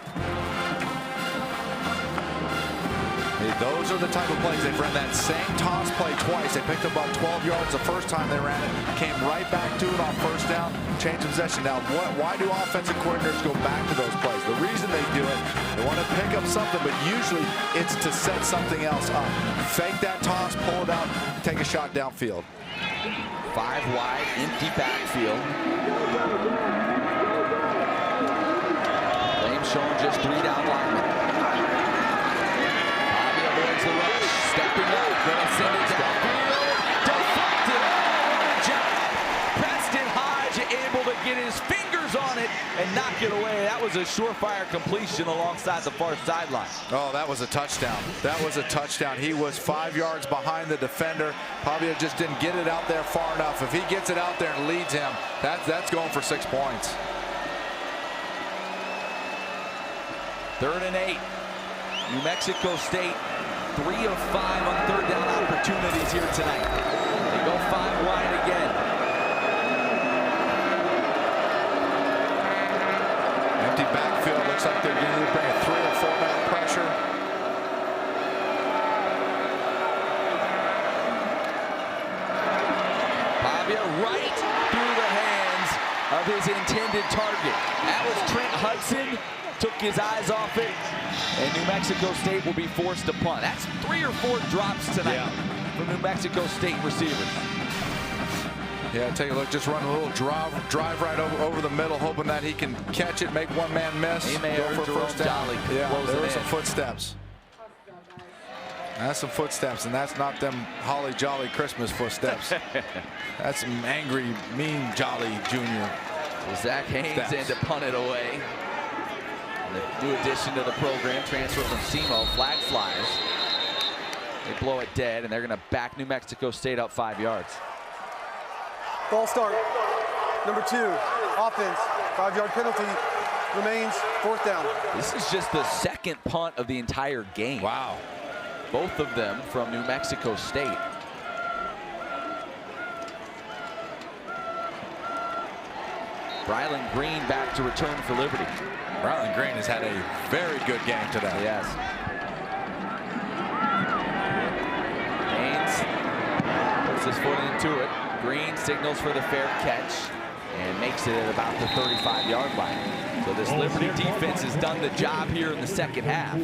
[SPEAKER 2] Those are the type of plays. They've run that same toss play twice. They picked up about 12 yards the first time they ran it. Came right back to it on first down. Change of possession. Now, why do offensive coordinators go back to those plays? The reason they do it, they want to pick up something, but usually it's to set something else up. Fake that toss, pull it out, take a shot downfield.
[SPEAKER 1] 5 wide, empty backfield. Flames showing just 3 down linemen. Pavia avoids the rush, stepping up, gonna send it downfield. Deflected. Good job. Preston Hodge able to get his fingers on it and knock it away. That was a surefire completion alongside the far sideline.
[SPEAKER 2] Oh, that was a touchdown. That was a touchdown. He was 5 yards behind the defender. Pavia just didn't get it out there far enough. If he gets it out there and leads him, that's going for 6 points.
[SPEAKER 1] 3rd and 8. New Mexico State 3 of 5 on third down opportunities here tonight. They go 5 wide again.
[SPEAKER 2] Empty backfield. Looks like they're going to bring a 3 or 4 man pressure.
[SPEAKER 1] Pavia right through the hands of his intended target. That was Trent Hudson. Took his eyes off it, and New Mexico State will be forced to punt. That's 3 or 4 drops tonight from New Mexico State receivers.
[SPEAKER 2] Yeah, take a look. Just run a little drive right over the middle, hoping that he can catch it, make one man miss.
[SPEAKER 1] He may have first down.
[SPEAKER 2] Yeah, there were some footsteps. That's some footsteps, and that's not them holly jolly Christmas footsteps. That's some angry, mean, jolly junior.
[SPEAKER 1] Well, Zach Haynes in to punt it away. The new addition to the program, transfer from SEMO, flag flies. They blow it dead, and they're going to back New Mexico State up 5 yards.
[SPEAKER 3] Ball start. Number 2, offense. 5-yard penalty. Remains 4th down.
[SPEAKER 1] This is just the 2nd punt of the entire game.
[SPEAKER 2] Wow.
[SPEAKER 1] Both of them from New Mexico State. Brylan Green back to return for Liberty.
[SPEAKER 2] Brylan Green has had a very good game today.
[SPEAKER 1] Yes. Haynes puts his foot into it. Green signals for the fair catch and makes it at about the 35-yard line. So this Liberty defense has done the job here in the second half.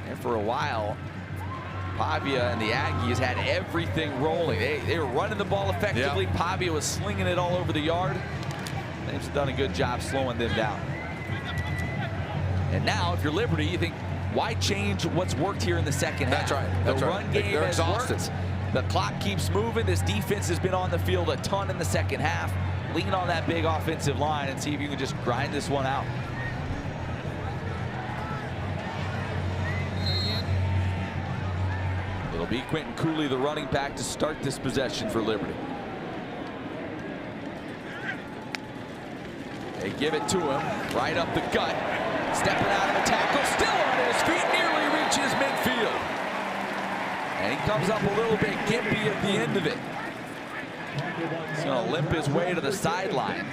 [SPEAKER 1] And for a while, Pavia and the Aggies had everything rolling. They were running the ball effectively. Yep. Pavia was slinging it all over the yard. They've done a good job slowing them down. And now, if you're Liberty, you think, why change what's worked here in the second half?
[SPEAKER 2] That's right. That's
[SPEAKER 1] the run game has worked. The clock keeps moving. This defense has been on the field a ton in the second half. Lean on that big offensive line and see if you can just grind this one out. It'll be Quentin Cooley, the running back, to start this possession for Liberty. They give it to him right up the gut. Stepping out of the tackle, still on his feet, nearly reaches midfield. And he comes up a little bit gimpy at the end of it. He's going to limp his way to the sideline.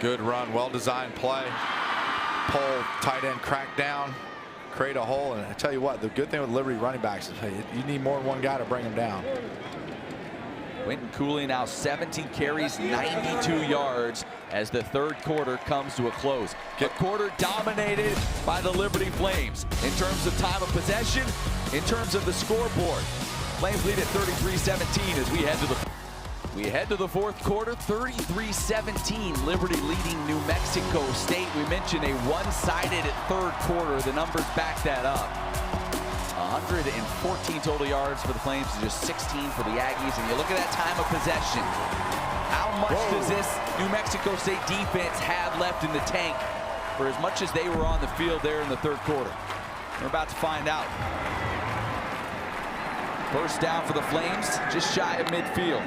[SPEAKER 2] Good run, well-designed play. Pull, tight end, crack down, create a hole. And I tell you what, the good thing with Liberty running backs is you need more than one guy to bring them down.
[SPEAKER 1] Quentin Cooley now 17 carries, 92 yards as the third quarter comes to a close. The quarter dominated by the Liberty Flames in terms of time of possession, in terms of the scoreboard. Flames lead at 33-17 as we head to the fourth quarter. 33-17, Liberty leading New Mexico State. We mentioned a one-sided third quarter. The numbers back that up. 114 total yards for the Flames to just 16 for the Aggies. And you look at that time of possession. How much does this New Mexico State defense have left in the tank for as much as they were on the field there in the third quarter? We're about to find out. First down for the Flames, just shy of midfield.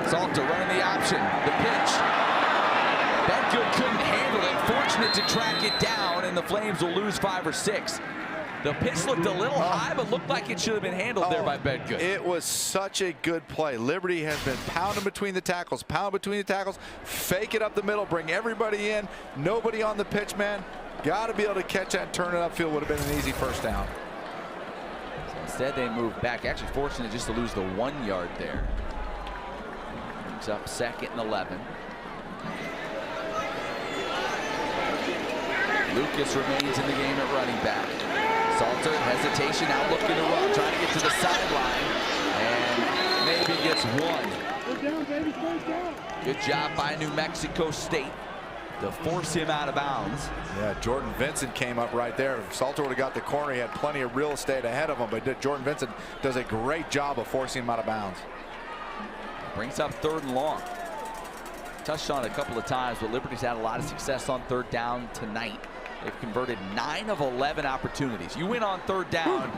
[SPEAKER 1] Salter running the option, the pitch. Bedgood couldn't handle it. Fortunate to track it down, and the Flames will lose 5 or 6. The pitch looked a little high, but looked like it should have been handled there by Bedgood.
[SPEAKER 2] It was such a good play. Liberty has been pounding between the tackles, fake it up the middle, bring everybody in, nobody on the pitch, man. Got to be able to catch that and turn it upfield. Would have been an easy first down.
[SPEAKER 1] So instead, they moved back. Actually, fortunate just to lose the 1 yard there. Brings up 2nd and 11. Lucas remains in the game at running back. Salter, hesitation, now looking to run, trying to get to the sideline, and maybe gets one. Good job by New Mexico State to force him out of bounds.
[SPEAKER 2] Yeah, Jordan Vincent came up right there. If Salter would have got the corner, he had plenty of real estate ahead of him, but Jordan Vincent does a great job of forcing him out of bounds.
[SPEAKER 1] Brings up 3rd and long. Touched on it a couple of times, but Liberty's had a lot of success on 3rd down tonight. They've converted 9 of 11 opportunities. You win on 3rd down,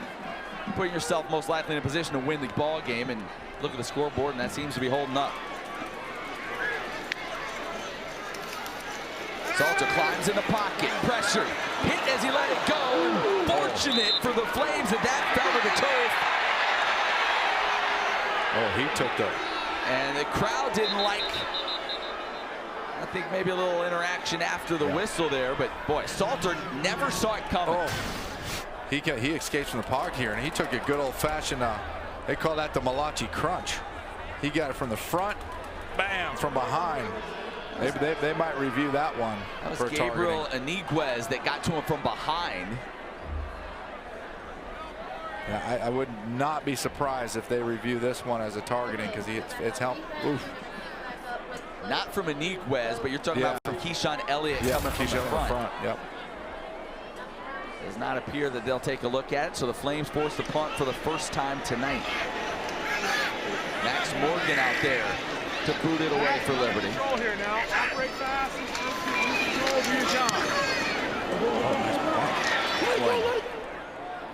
[SPEAKER 1] you're putting yourself most likely in a position to win the ball game, and look at the scoreboard, and that seems to be holding up. Salter climbs in the pocket, pressure, hit as he let it go. Fortunate for the Flames that that fell to the turf.
[SPEAKER 2] Oh, he took the...
[SPEAKER 1] And the crowd didn't like, I think maybe a little interaction after the whistle there, but boy, Salter never saw it coming.
[SPEAKER 2] Oh. He escapes from the pocket here, and he took a good old-fashioned, they call that the Malachi crunch. He got it from the front, bam, from behind. They might review that one.
[SPEAKER 1] That was Gabriel Iniguez that got to him from behind.
[SPEAKER 2] Yeah, I would not be surprised if they review this one as a targeting, because it's helped. Oof.
[SPEAKER 1] Not from Iniguez, but you're talking about from Keyshawn Elliott coming from the front.
[SPEAKER 2] Yep.
[SPEAKER 1] Does not appear that they'll take a look at it, so the Flames force the punt for the first time tonight. Max Morgan out there to boot it away for Liberty.
[SPEAKER 6] Control here now. Operate fast and control over your job.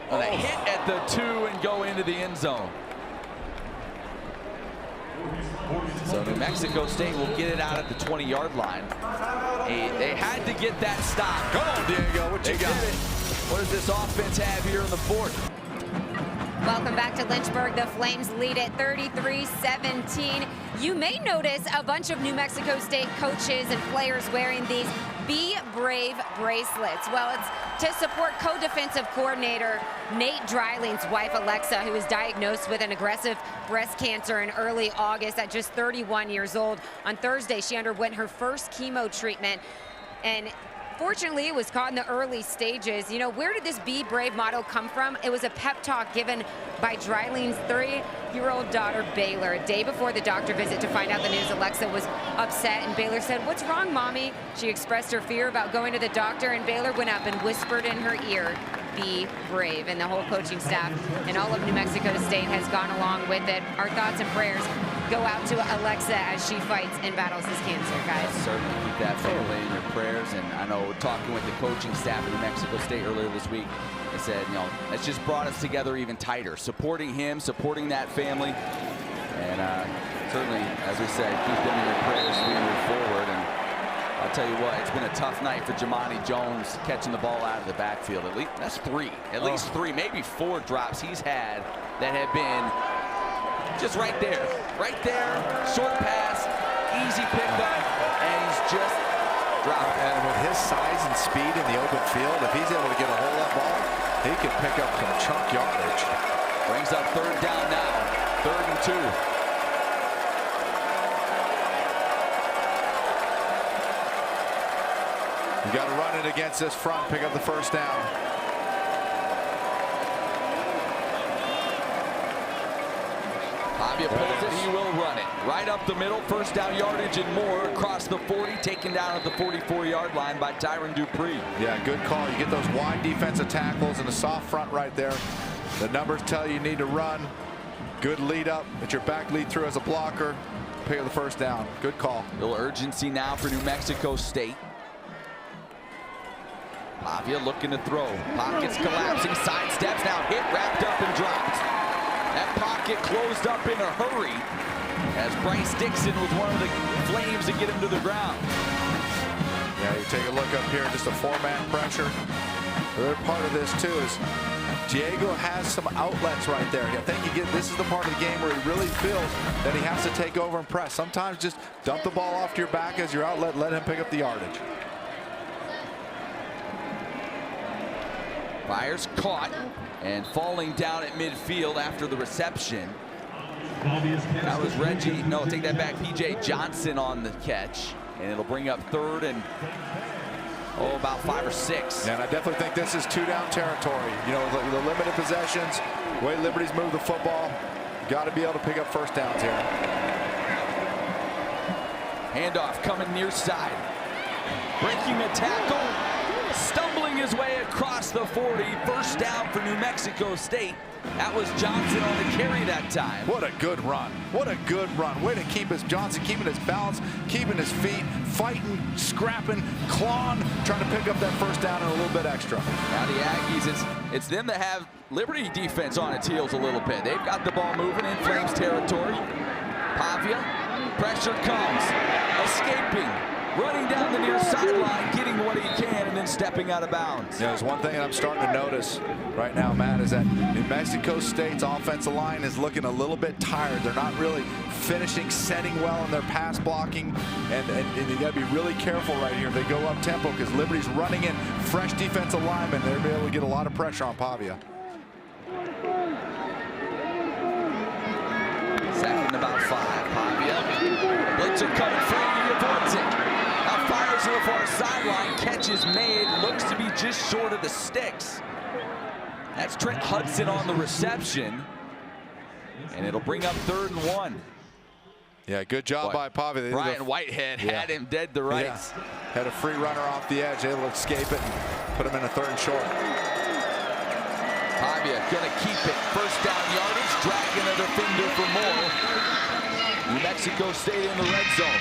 [SPEAKER 1] Well, they hit at the 2 and go into the end zone. So New Mexico State will get it out at the 20-yard line. They had to get that stop.
[SPEAKER 2] Come on, Diego, what you got?
[SPEAKER 1] What does this offense have here in the 4th?
[SPEAKER 4] Welcome back to Lynchburg. The Flames lead at 33-17. You may notice a bunch of New Mexico State coaches and players wearing these Be Brave bracelets. Well, it's to support co-defensive coordinator Nate Dryling's wife, Alexa, who was diagnosed with an aggressive breast cancer in early August at just 31 years old. On Thursday, she underwent her first chemo treatment, and fortunately, it was caught in the early stages. You know, where did this Be Brave motto come from? It was a pep talk given by Dryling's 3-year-old daughter, Baylor, a day before the doctor visit to find out the news. Alexa was upset, and Baylor said, "What's wrong, Mommy?" She expressed her fear about going to the doctor, and Baylor went up and whispered in her ear, "Be brave." And the whole coaching staff and all of New Mexico State has gone along with it. Our thoughts and prayers go out to Alexa as she fights and battles this cancer, guys.
[SPEAKER 1] Certainly keep that family in your prayers. And I know talking with the coaching staff of New Mexico State earlier this week, they said, you know, it's just brought us together even tighter, supporting him, supporting that family. And certainly, as we said, keep them in your prayers as we move forward. And I'll tell you what, it's been a tough night for Jamani Jones catching the ball out of the backfield. At least that's three, at least three, maybe four drops he's had that have been just right there, short pass, easy pickup, and he's just dropped.
[SPEAKER 2] And with his size and speed in the open field, if he's able to get a hold of that ball, he can pick up some chunk yardage.
[SPEAKER 1] Brings up 3rd down now, 3rd and 2.
[SPEAKER 2] You got to run it against this front, pick up the 1st down.
[SPEAKER 1] Pavia pulls it, he will run it. Right up the middle, 1st down yardage and more across the 40, taken down at the 44-yard line by Tyron Dupree.
[SPEAKER 2] Yeah, good call. You get those wide defensive tackles and a soft front right there. The numbers tell you need to run. Good lead up, but your back lead through as a blocker. Pick up the 1st down. Good call.
[SPEAKER 1] A little urgency now for New Mexico State. Pavia looking to throw. Pockets collapsing, sidesteps, now hit, wrapped up and dropped. That pocket closed up in a hurry as Bryce Dixon was one of the flames to get him to the ground.
[SPEAKER 2] Yeah, you take a look up here, just a 4-man pressure. The other part of this too is Diego has some outlets right there. I think this is the part of the game where he really feels that he has to take over and press. Sometimes just dump the ball off to your back as your outlet, let him pick up the yardage.
[SPEAKER 1] Byers caught and falling down at midfield after the reception. That was Reggie, no, take that back, PJ Johnson on the catch. And it'll bring up 3rd and, about 5 or 6.
[SPEAKER 2] And I definitely think this is 2-down territory. You know, the limited possessions, the way Liberty's move the football, got to be able to pick up 1st downs here.
[SPEAKER 1] Handoff coming near side. Breaking the tackle. Stumbling his way across the 40. 1st down for New Mexico State. That was Johnson on the carry that time.
[SPEAKER 2] What a good run. What a good run. Way to keep his Johnson, keeping his balance, keeping his feet, fighting, scrapping, clawing, trying to pick up that 1st down and a little bit extra.
[SPEAKER 1] Now the Aggies, it's them that have Liberty defense on its heels a little bit. They've got the ball moving in Flames territory. Pavia, pressure comes, escaping. Running down the near sideline, getting what he can, and then stepping out of bounds.
[SPEAKER 2] Yeah, there's one thing that I'm starting to notice right now, Matt, is that New Mexico State's offensive line is looking a little bit tired. They're not really finishing, setting well in their pass blocking, and you got to be really careful right here. They go up tempo because Liberty's running in fresh defensive linemen. They'll be able to get a lot of pressure on Pavia.
[SPEAKER 1] 2nd and about 5. Pavia, blitzer coming free, he avoids it. Now fires to the far sideline, catch is made, looks to be just short of the sticks. That's Trent Hudson on the reception, and it'll bring up 3rd and 1.
[SPEAKER 2] Yeah, good job by Pavia.
[SPEAKER 1] Brian Whitehead had him dead to rights.
[SPEAKER 2] Yeah. Had a free runner off the edge, able to escape it and put him in a 3rd and short.
[SPEAKER 1] Pavia gonna keep it. 1st down yardage, dragging a defender for more. New Mexico State in the red zone.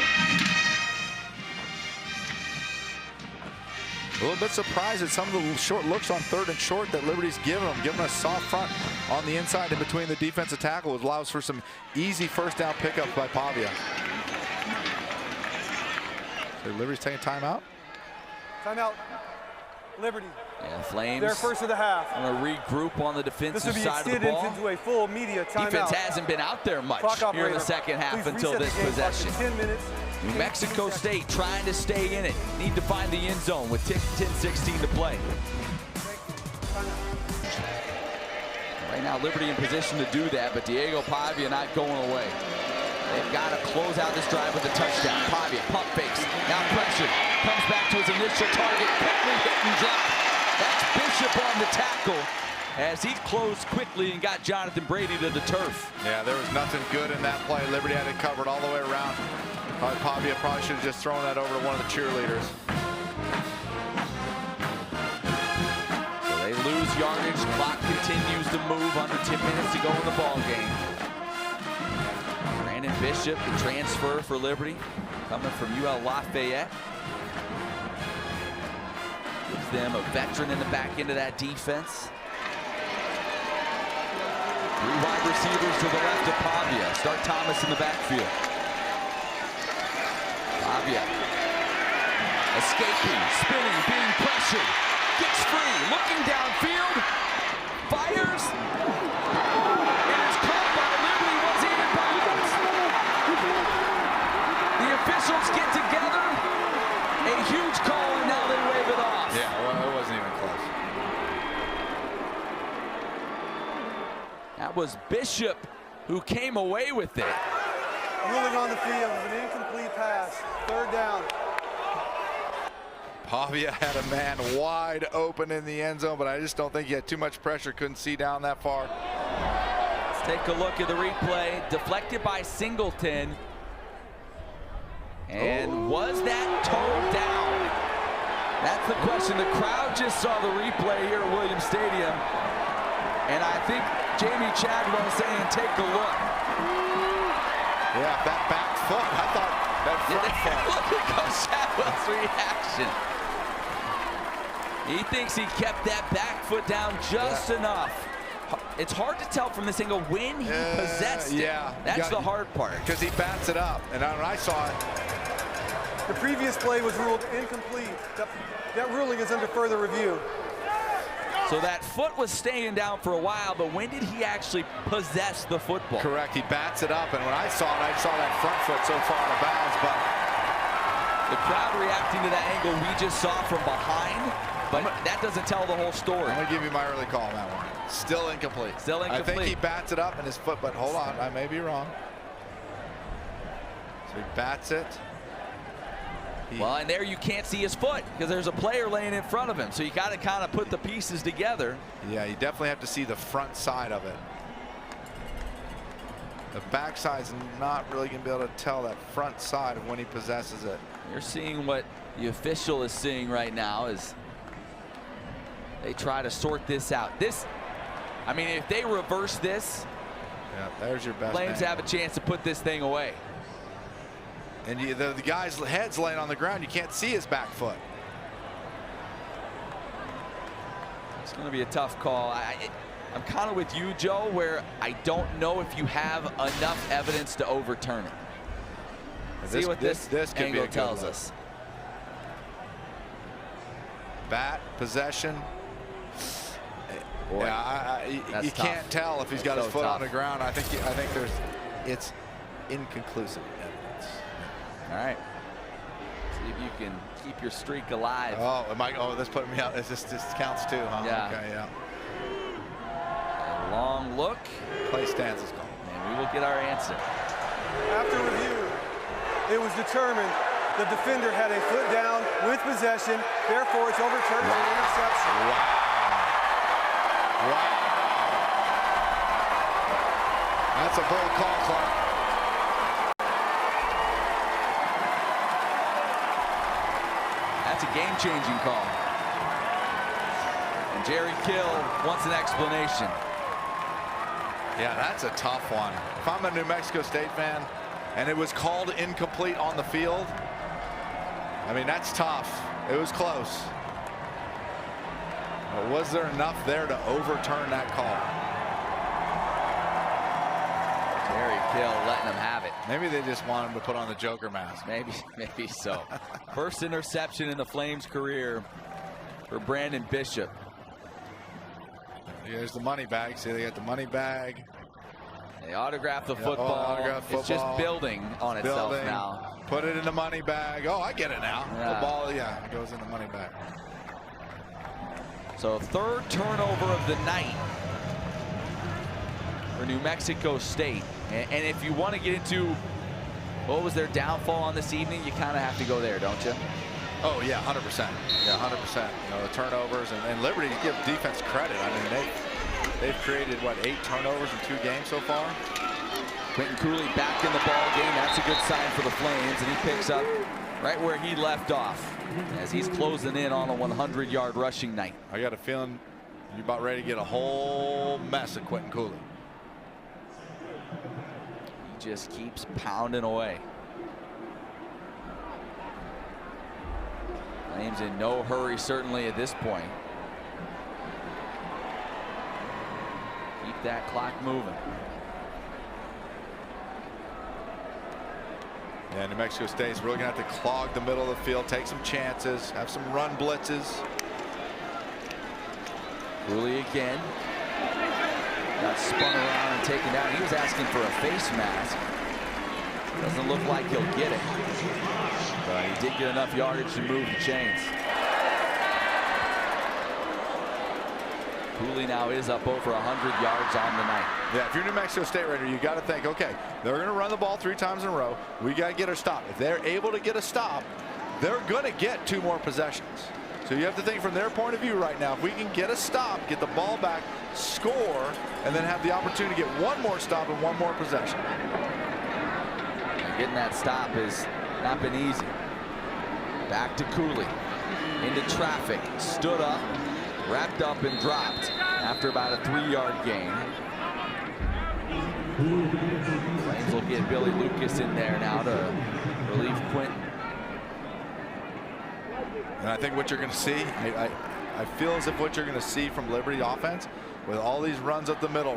[SPEAKER 2] A little bit surprised at some of the short looks on 3rd and short that Liberty's giving a soft front on the inside in between the defensive tackle. It allows for some easy 1st down pickups by Pavia. So Liberty's taking timeout.
[SPEAKER 3] Timeout. Liberty.
[SPEAKER 1] Yeah, Flames.
[SPEAKER 3] Their 1st of the half.
[SPEAKER 1] Gonna regroup on the defensive side of the ball.
[SPEAKER 3] Into a full media timeout.
[SPEAKER 1] Defense hasn't been out there much here in the 2nd half until this possession.
[SPEAKER 3] 10 minutes.
[SPEAKER 1] New Mexico State trying to stay in it. Need to find the end zone with 10:16 to play. Right now, Liberty in position to do that, but Diego Pavia not going away. They've got to close out this drive with a touchdown. Pavia, pump fakes, now pressure. Comes back to his initial target, quickly hit and drop. That's Bishop on the tackle as he closed quickly and got Jonathan Brady to the turf.
[SPEAKER 2] Yeah, there was nothing good in that play. Liberty had it covered all the way around. Pavia probably should have just thrown that over to one of the cheerleaders.
[SPEAKER 1] So they lose yardage. Clock continues to move. Under 10 minutes to go in the ball game. Brandon Bishop, the transfer for Liberty, coming from UL Lafayette. Gives them a veteran in the back end of that defense. 3 wide receivers to the left of Pavia. Start Thomas in the backfield. Pavia escaping, spinning, being pressured. Gets free, looking downfield. Fires. It is caught by Liberty. Was he in bounds? The officials get together. A huge call, and now they wave it off.
[SPEAKER 2] Yeah, well, it wasn't even close.
[SPEAKER 1] That was Bishop who came away with it.
[SPEAKER 3] Ruling on the field is an incomplete pass. 3rd down.
[SPEAKER 2] Pavia had a man wide open in the end zone, but I just don't think he had too much pressure. Couldn't see down that far.
[SPEAKER 1] Let's take a look at the replay. Deflected by Singleton. And was that toe down? That's the question. The crowd just saw the replay here at Williams Stadium. And I think Jamie Chadwell is saying, take a look.
[SPEAKER 2] Yeah, that back foot. I thought that front foot.
[SPEAKER 1] Look at Coach Chadwell's reaction. He thinks he kept that back foot down just enough. It's hard to tell from this angle when he possessed it.
[SPEAKER 2] Yeah.
[SPEAKER 1] That's the hard part.
[SPEAKER 2] Because he bats it up. And when I saw it.
[SPEAKER 3] The previous play was ruled incomplete. That ruling is under further review.
[SPEAKER 1] So that foot was staying down for a while, but when did he actually possess the football?
[SPEAKER 2] Correct. He bats it up. And when I saw it, I saw that front foot so far out of bounds. But
[SPEAKER 1] the crowd reacting to that angle we just saw from behind. But that doesn't tell the whole story.
[SPEAKER 2] I'm going to give you my early call on that one. Still incomplete.
[SPEAKER 1] Still incomplete.
[SPEAKER 2] I think he bats it up in his foot, but hold on. I may be wrong. So he bats it.
[SPEAKER 1] Well, and there you can't see his foot because there's a player laying in front of him. So you got to kind of put the pieces together.
[SPEAKER 2] Yeah, you definitely have to see the front side of it. The back side's not really going to be able to tell that front side of when he possesses it.
[SPEAKER 1] You're seeing what the official is seeing right now is they try to sort this out. I mean, if they reverse this,
[SPEAKER 2] yeah, there's your best
[SPEAKER 1] Flames
[SPEAKER 2] man.
[SPEAKER 1] have a chance to put this thing away.
[SPEAKER 2] And the guy's head's laying on the ground. You can't see his back foot.
[SPEAKER 1] It's going to be a tough call. I'm kind of with you, Joe, where I don't know if you have enough evidence to overturn it. See what this angle tells us.
[SPEAKER 2] Bat, possession.
[SPEAKER 1] Boy,
[SPEAKER 2] yeah, you can't tell if he's got his foot on the ground. I think it's inconclusive evidence.
[SPEAKER 1] All right. See if you can keep your streak alive.
[SPEAKER 2] Oh, this put me out. This counts too, huh?
[SPEAKER 1] Yeah.
[SPEAKER 2] Okay, yeah.
[SPEAKER 1] A long look.
[SPEAKER 2] Play stance is called.
[SPEAKER 1] And we will get our answer.
[SPEAKER 3] After review, it was determined the defender had a foot down with possession. Therefore, it's overturned as an interception.
[SPEAKER 2] Wow. Wow. That's a bold call, Clark.
[SPEAKER 1] That's a game-changing call. And Jerry Kill wants an explanation.
[SPEAKER 2] Yeah, that's a tough one. If I'm a New Mexico State fan and it was called incomplete on the field, I mean, that's tough. It was close. But was there enough there to overturn that call?
[SPEAKER 1] Jerry Kill letting them have it.
[SPEAKER 2] Maybe they just want him to put on the Joker mask.
[SPEAKER 1] Maybe so. First interception in the Flames' career for Brandon Bishop.
[SPEAKER 2] Here's the money bag. See, they got the money bag.
[SPEAKER 1] They autographed the football. It's just building on itself now.
[SPEAKER 2] Put it in the money bag. Oh, I get it now.
[SPEAKER 1] Yeah.
[SPEAKER 2] The ball, yeah, it goes in the money bag.
[SPEAKER 1] So third turnover of the night for New Mexico State. And if you want to get into what was their downfall on this evening, you kind of have to go there, don't you?
[SPEAKER 2] Oh, yeah, 100%. Yeah, 100%. You know, the turnovers and Liberty give defense credit. I mean, they've created, what, 8 turnovers in 2 games so far?
[SPEAKER 1] Quentin Cooley back in the ball game. That's a good sign for the Flames, and he picks up right where he left off as he's closing in on a 100-yard rushing night.
[SPEAKER 2] I got a feeling you're about ready to get a whole mess of Quentin Cooley.
[SPEAKER 1] just keeps pounding away. Flames in no hurry, certainly at this point. Keep that clock moving.
[SPEAKER 2] Yeah, New Mexico State's really going to have to clog the middle of the field, take some chances, have some run blitzes.
[SPEAKER 1] Cooley again. Got spun around and taken down. He was asking for a face mask. Doesn't look like he'll get it. But he did get enough yardage to move the chains. Cooley now is up over 100 yards on the night.
[SPEAKER 2] Yeah, if you're New Mexico State Raider, you got to think, okay, they're going to run the ball 3 times in a row. We got to get a stop. If they're able to get a stop, they're going to get 2 more possessions. So you have to think from their point of view right now, if we can get a stop, get the ball back, score, and then have the opportunity to get 1 more stop and 1 more possession.
[SPEAKER 1] And getting that stop has not been easy. Back to Cooley. Into traffic. Stood up. Wrapped up and dropped after about a 3-yard gain. Flames will get Billy Lucas in there now to relieve Quentin.
[SPEAKER 2] And I think what you're going to see, I feel as if what you're going to see from Liberty offense, with all these runs up the middle,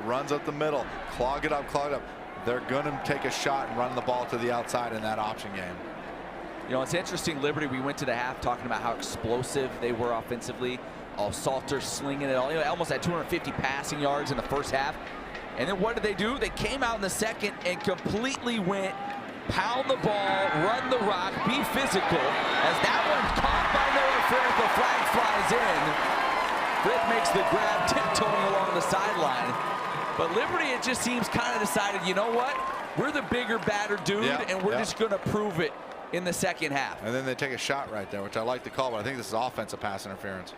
[SPEAKER 2] clog it up, they're going to take a shot and run the ball to the outside in that option game.
[SPEAKER 1] You know, it's interesting, Liberty, we went to the half talking about how explosive they were offensively. All Salter slinging it all. You know, almost had 250 passing yards in the first half. And then what did they do? They came out in the second and completely went pound the ball, run the rock, be physical. As that one caught by Noah Frith, the flag flies in. Frith makes the grab, tiptoeing along the sideline. But Liberty, it just seems kind of decided, you know what? We're the bigger, badder dude, and we're just going to prove it in the second half.
[SPEAKER 2] And then they take a shot right there, which I like the call, but I think this is offensive pass interference.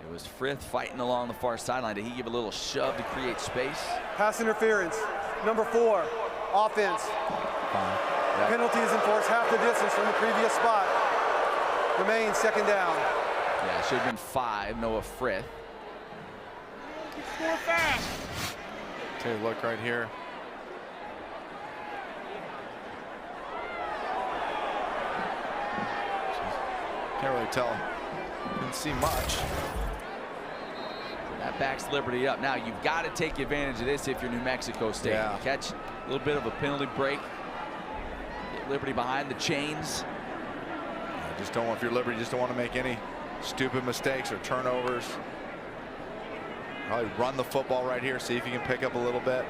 [SPEAKER 1] It was Frith fighting along the far sideline. Did he give a little shove to create space?
[SPEAKER 3] Pass interference. Number 4, offense. Penalty is enforced half the distance from the previous spot. Remains 2nd down.
[SPEAKER 1] Yeah, it should have been 5, Noah Frith.
[SPEAKER 6] Score fast.
[SPEAKER 2] Take a look right here. Can't really tell. Didn't see much.
[SPEAKER 1] That backs Liberty up. Now you've got to take advantage of this if you're New Mexico State.
[SPEAKER 2] Yeah.
[SPEAKER 1] You catch a little bit of a penalty break. Get Liberty behind the chains.
[SPEAKER 2] Just don't want, if you're Liberty, just don't want to make any stupid mistakes or turnovers. Probably run the football right here, see if you can pick up a little bit.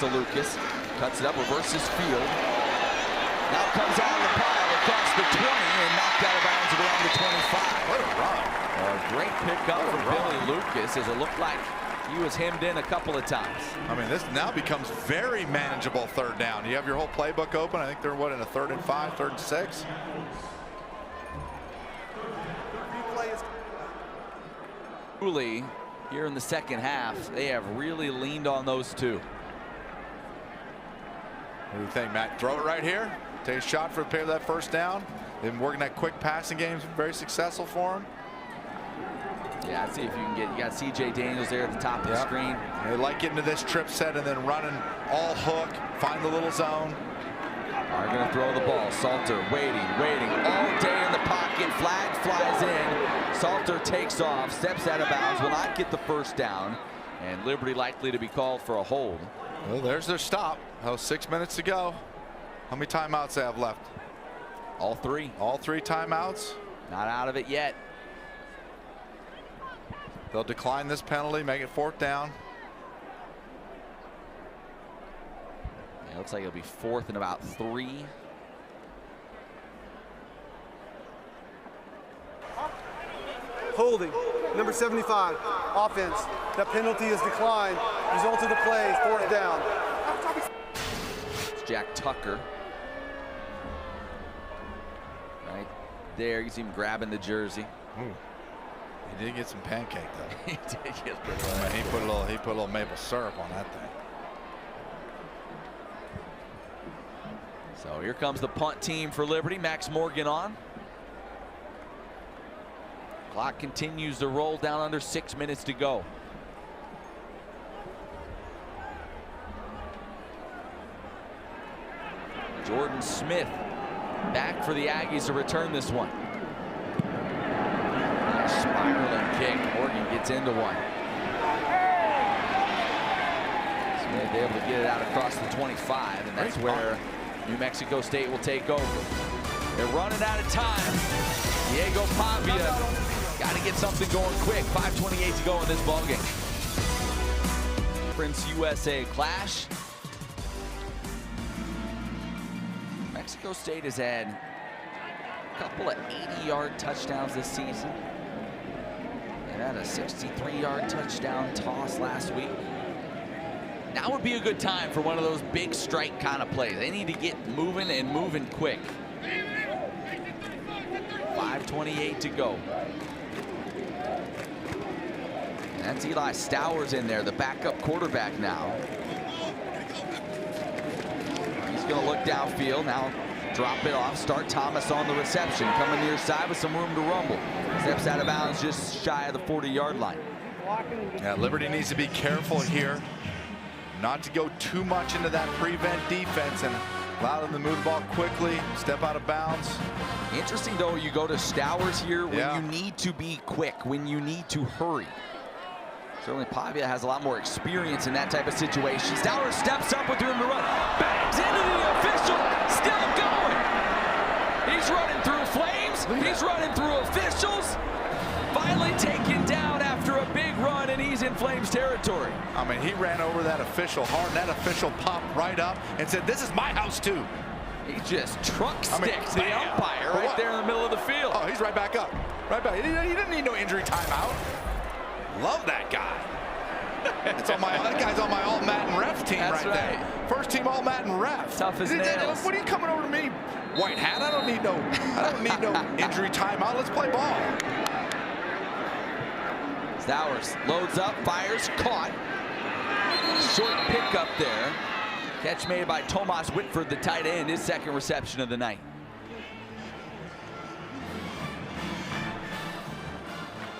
[SPEAKER 1] To Lucas, cuts it up, reverses field. Now comes out of the pile across the 20 and knocked out of bounds at around the 25.
[SPEAKER 2] What a run.
[SPEAKER 1] A great pickup from Billy Lucas, as it looked like he was hemmed in a couple of times.
[SPEAKER 2] I mean, this now becomes very manageable 3rd down. You have your whole playbook open. I think they're what, in a 3rd and 5, 3rd and 6.
[SPEAKER 1] Cooley here in the second half, they have really leaned on those 2.
[SPEAKER 2] What do you think, Matt? Throw it right here. Take a shot for that 1st down. They've been working that quick passing game, very successful for him.
[SPEAKER 1] Yeah, let's see if you can get. You got C.J. Daniels there at the top of the screen.
[SPEAKER 2] They like getting to this trip set and then running all hook, find the little zone.
[SPEAKER 1] Are going to throw the ball. Salter waiting all day in the pocket. Flag flies in. Salter takes off, steps out of bounds, will not get the 1st down, and Liberty likely to be called for a hold.
[SPEAKER 2] Well, there's their stop. 6 minutes to go. How many timeouts they have left?
[SPEAKER 1] All 3.
[SPEAKER 2] All 3 timeouts.
[SPEAKER 1] Not out of it yet.
[SPEAKER 2] They'll decline this penalty, make it 4th down.
[SPEAKER 1] Yeah, looks like it'll be 4th and about 3.
[SPEAKER 3] Holding. Number 75, offense. That penalty is declined. Result of the play, 4th down.
[SPEAKER 1] It's Jack Tucker. Right there, you see him grabbing the jersey.
[SPEAKER 2] Ooh. He did get some pancake though.
[SPEAKER 1] He did get
[SPEAKER 2] he put a little maple syrup on that thing.
[SPEAKER 1] So here comes the punt team for Liberty. Max Morgan on. Clock continues to roll down under 6 minutes to go. Jordan Smith back for the Aggies to return this one. Spiraling kick. Morgan gets into one. Smith able to get it out across the 25, and that's where New Mexico State will take over. They're running out of time. Diego Pavia got to get something going quick. 5:28 to go in this ballgame. Conference USA clash. Mexico State has had a couple of 80-yard touchdowns this season. They had a 63-yard touchdown toss last week. Now would be a good time for one of those big strike kind of plays. They need to get moving and moving quick. 5:28 to go. That's Eli Stowers in there, the backup quarterback now. He's going to look downfield now, drop it off, start Thomas on the reception, coming near side with some room to rumble. Steps out of bounds just shy of the 40-yard line.
[SPEAKER 2] Yeah, Liberty needs to be careful here not to go too much into that prevent defense and allow them to move the ball quickly, step out of bounds.
[SPEAKER 1] Interesting, though, you go to Stowers here when you need to be quick, when you need to hurry. Certainly Pavia has a lot more experience in that type of situation. Stowers steps up with room to run, bangs into the official, still going. He's running through flames, he's running through officials. Finally taken down after a big run, and he's in Flames territory.
[SPEAKER 2] I mean, he ran over that official hard, and that official popped right up and said, "This is my house too."
[SPEAKER 1] He just truck sticks the umpire right there in the middle of the field.
[SPEAKER 2] Oh, he's right back up. Right back. He didn't need no injury timeout. Love that guy. That guy's on my all-Matin ref team. That's right there. First team all-Matin ref.
[SPEAKER 1] Tough as nails.
[SPEAKER 2] What are you coming over to me, white hat? I don't need no injury timeout. Let's play ball.
[SPEAKER 1] Stowers loads up, fires, caught. Short pickup there. Catch made by Tomas Whitford, the tight end, his second reception of the night.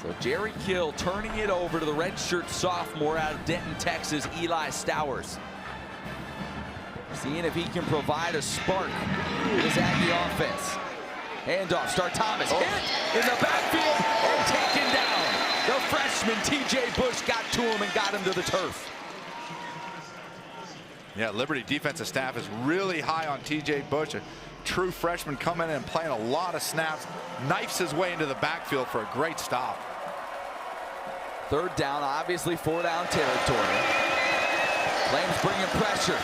[SPEAKER 1] So Jerry Kill turning it over to the redshirt sophomore out of Denton, Texas, Eli Stowers. Seeing if he can provide a spark in his Aggie offense. Handoff, start Thomas, hit in the backfield and taken down. The freshman TJ Bush got to him and got him to the turf.
[SPEAKER 2] Yeah, Liberty defensive staff is really high on TJ Bush, a true freshman coming in and playing a lot of snaps, knifes his way into the backfield for a great stop.
[SPEAKER 1] Third down, obviously 4-down territory. Flames bringing pressure.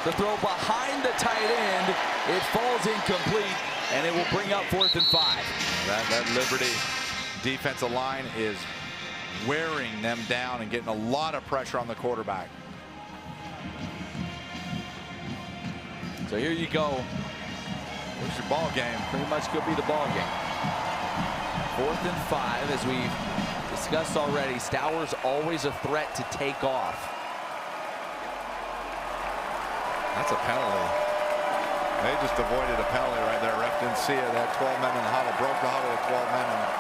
[SPEAKER 1] The throw behind the tight end, it falls incomplete, and it will bring up 4th and 5.
[SPEAKER 2] That Liberty defensive line is wearing them down and getting a lot of pressure on the quarterback.
[SPEAKER 1] So here you go.
[SPEAKER 2] Where's your ball game?
[SPEAKER 1] Pretty much could be the ball game. 4th and 5, as we've discussed already. Stowers always a threat to take off.
[SPEAKER 2] That's a penalty. They just avoided a penalty right there. Ref didn't see it. They had 12 men in the huddle. Broke the huddle with 12 men in it.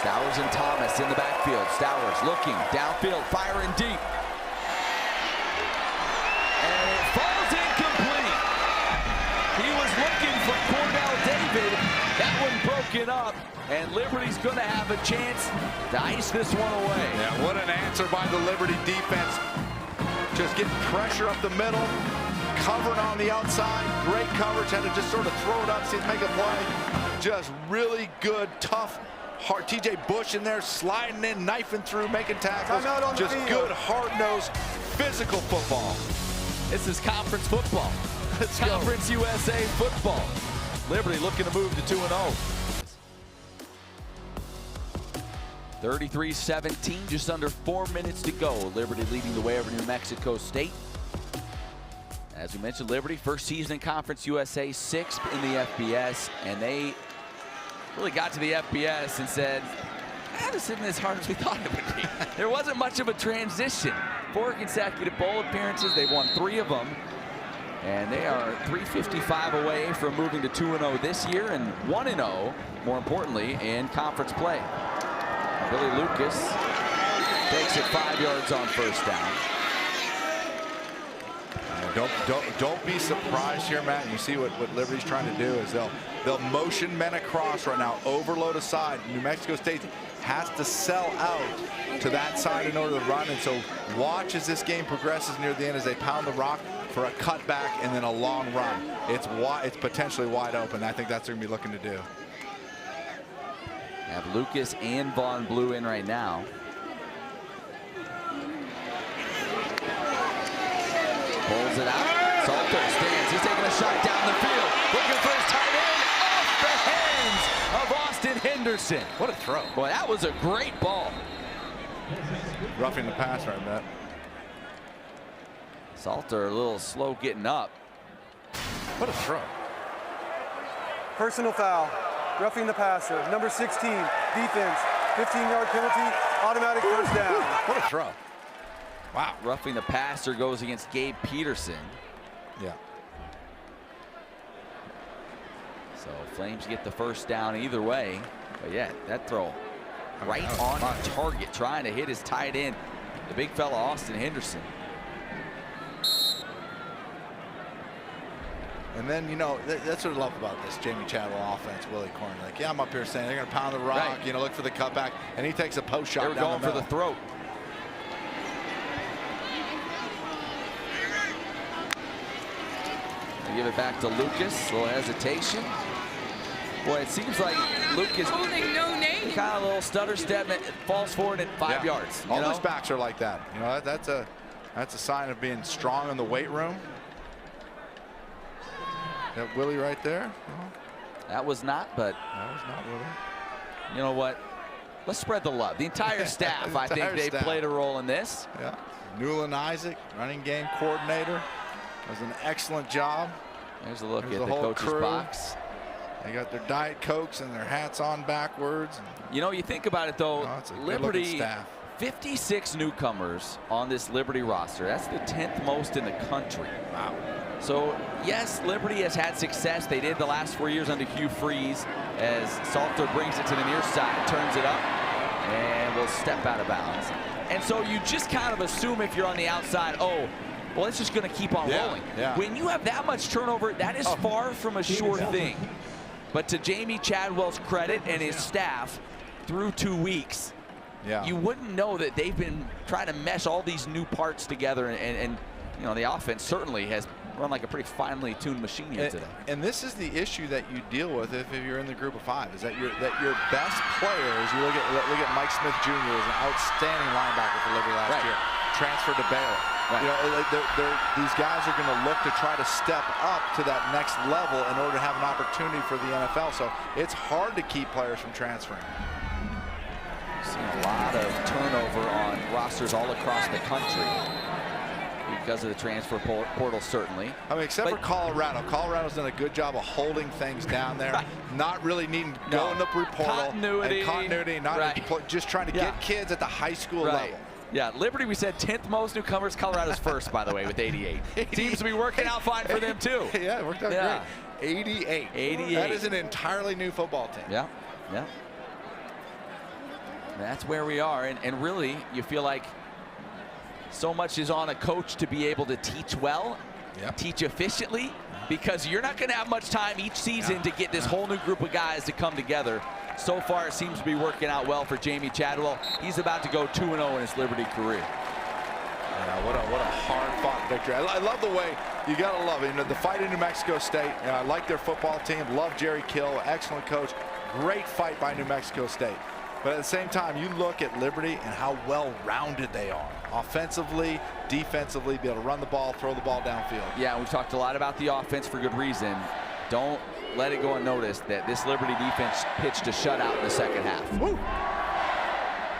[SPEAKER 1] Stowers and Thomas in the backfield. Stowers looking downfield, firing deep. And it falls incomplete. He was looking for Cordell David. That one broken up, and Liberty's going to have a chance to ice this one away.
[SPEAKER 2] Yeah, what an answer by the Liberty defense. Just getting pressure up the middle, covering on the outside. Great coverage, had to just sort of throw it up, see it make a play. Just really good, tough, hard. TJ Bush in there, sliding in, knifing through, making tackles. Just good, hard-nosed, physical football.
[SPEAKER 1] This is conference football. It's Conference USA football. Liberty looking to move to 2-0. 33-17, just under 4 minutes to go. Liberty leading the way over New Mexico State. As we mentioned, Liberty, first season in Conference USA, 6th in the FBS, and they really got to the FBS and said, That wasn't as hard as we thought it would be. There wasn't much of a transition. 4 consecutive bowl appearances. They've won 3 of them. And they are 355 away from moving to 2-0 this year and 1-0, more importantly, in conference play. Billy Lucas takes it 5 yards on first down.
[SPEAKER 2] Don't be surprised here, Matt. You see what Liberty's trying to do is they'll motion men across right now, overload a side. New Mexico State has to sell out to that side in order to run, and so watch as this game progresses near the end as they pound the rock for a cutback and then a long run. It's potentially wide open. I think that's what they're going to be looking to do.
[SPEAKER 1] Have Lucas and Vaughn Blue in right now. Pulls it out. Salter stands. He's taking a shot down the field. Looking for his tight end off the hands of Austin Henderson.
[SPEAKER 2] What a throw.
[SPEAKER 1] Boy, that was a great ball.
[SPEAKER 2] Roughing the passer, I bet.
[SPEAKER 1] Salter a little slow getting up.
[SPEAKER 2] What a throw.
[SPEAKER 3] Personal foul. Roughing the passer. Number 16. Defense. 15-yard penalty. Automatic first down.
[SPEAKER 2] What a throw. Wow.
[SPEAKER 1] Roughing the passer goes against Gabe Peterson.
[SPEAKER 2] Yeah.
[SPEAKER 1] So Flames get the first down either way. But yeah, that throw right on target, trying to hit his tight end, the big fella Austin Henderson.
[SPEAKER 2] And then, you know, that's what I love about this Jamie Chadwell offense, Willie Corn. Like, yeah, I'm up here saying they're going to pound the rock, right, you know, look for the cutback, and he takes a post shot.
[SPEAKER 1] They were
[SPEAKER 2] down
[SPEAKER 1] going for the throat. They give it back to Lucas. A little hesitation. Boy, it seems like Lucas
[SPEAKER 7] holding no name.
[SPEAKER 1] Kind of a little stutter step, and falls forward at 5 yards.
[SPEAKER 2] All those backs are like that. You know, that's a sign of being strong in the weight room. That Willie right there.
[SPEAKER 1] That was not, but
[SPEAKER 2] that was not Willie.
[SPEAKER 1] You know what? Let's spread the love. The entire staff, I think they played a role in this.
[SPEAKER 2] Yeah. Newland Isaac, running game coordinator, does an excellent job.
[SPEAKER 1] There's a look at the coach's
[SPEAKER 2] crew.
[SPEAKER 1] Box.
[SPEAKER 2] They got their Diet Cokes and their hats on backwards.
[SPEAKER 1] You know, you think about it though, Liberty,
[SPEAKER 2] staff.
[SPEAKER 1] 56 newcomers on this Liberty roster. That's the 10th most in the country.
[SPEAKER 2] Wow.
[SPEAKER 1] So, yes, Liberty has had success. They did the last 4 years under Hugh Freeze as Salter brings it to the near side, turns it up, and will step out of bounds. And so you just kind of assume if you're on the outside, oh, well, it's just going to keep on rolling.
[SPEAKER 2] Yeah.
[SPEAKER 1] When you have that much turnover, that is far from a sure thing. But to Jamie Chadwell's credit and his staff, through 2 weeks, you wouldn't know that they've been trying to mesh all these new parts together, and you know, the offense certainly has run like a pretty finely tuned machine here today.
[SPEAKER 2] And this is the issue that you deal with if you're in the group of 5, is that your best players, you look at Mike Smith Jr. as an outstanding linebacker for Liberty last year, transferred to Baylor. You know, these guys are going to look to try to step up to that next level in order to have an opportunity for the NFL. So it's hard to keep players from transferring.
[SPEAKER 1] We've seen a lot of turnover on rosters all across the country because of the transfer portal, certainly.
[SPEAKER 2] I mean, except for Colorado. Colorado's done a good job of holding things down there, not really needing to go in the portal. Continuity, not just trying to get kids at the high school level.
[SPEAKER 1] Yeah, Liberty, we said 10th most newcomers. Colorado's first, by the way, with 88. Seems to be working out fine for them, too.
[SPEAKER 2] Yeah, it worked out great. 88.
[SPEAKER 1] 88.
[SPEAKER 2] That is an entirely new football team.
[SPEAKER 1] Yeah, yeah. That's where we are. And really, you feel like so much is on a coach to be able to teach well, teach efficiently, because you're not going to have much time each season to get this whole new group of guys to come together. So far, it seems to be working out well for Jamie Chadwell. He's about to go 2-0 in his Liberty career.
[SPEAKER 2] Yeah, what a hard-fought victory. I love the way, you got to love it. You know, the fight in New Mexico State, I like their football team, love Jerry Kill, excellent coach. Great fight by New Mexico State. But at the same time, you look at Liberty and how well-rounded they are. Offensively, defensively, be able to run the ball, throw the ball downfield.
[SPEAKER 1] Yeah, we've talked a lot about the offense for good reason. Don't let it go unnoticed that this Liberty defense pitched a shutout in the second half.
[SPEAKER 2] Woo.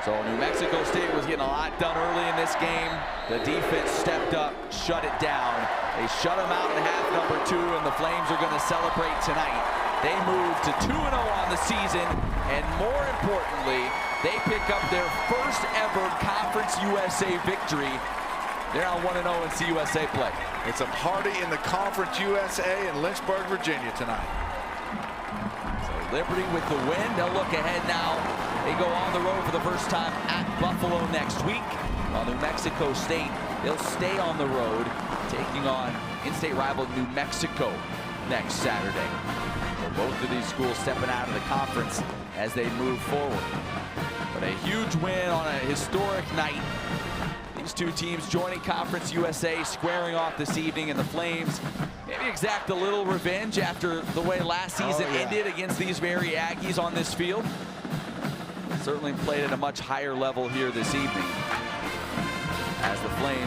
[SPEAKER 1] So New Mexico State was getting a lot done early in this game. The defense stepped up, shut it down. They shut them out in half number 2, and the Flames are going to celebrate tonight. They moved to 2-0 on the season, and more importantly, They pick up their first ever Conference USA victory. They're now 1-0 in CUSA play.
[SPEAKER 2] It's a party in the Conference USA in Lynchburg, Virginia tonight.
[SPEAKER 1] So Liberty with the win. They'll look ahead now. They go on the road for the first time at Buffalo next week. While New Mexico State, they'll stay on the road, taking on in-state rival New Mexico next Saturday. So both of these schools stepping out of the conference as they move forward. But a huge win on a historic night. These two teams joining Conference USA, squaring off this evening, and the Flames maybe exact a little revenge after the way last season ended against these very Aggies on this field. Certainly played at a much higher level here this evening as the Flames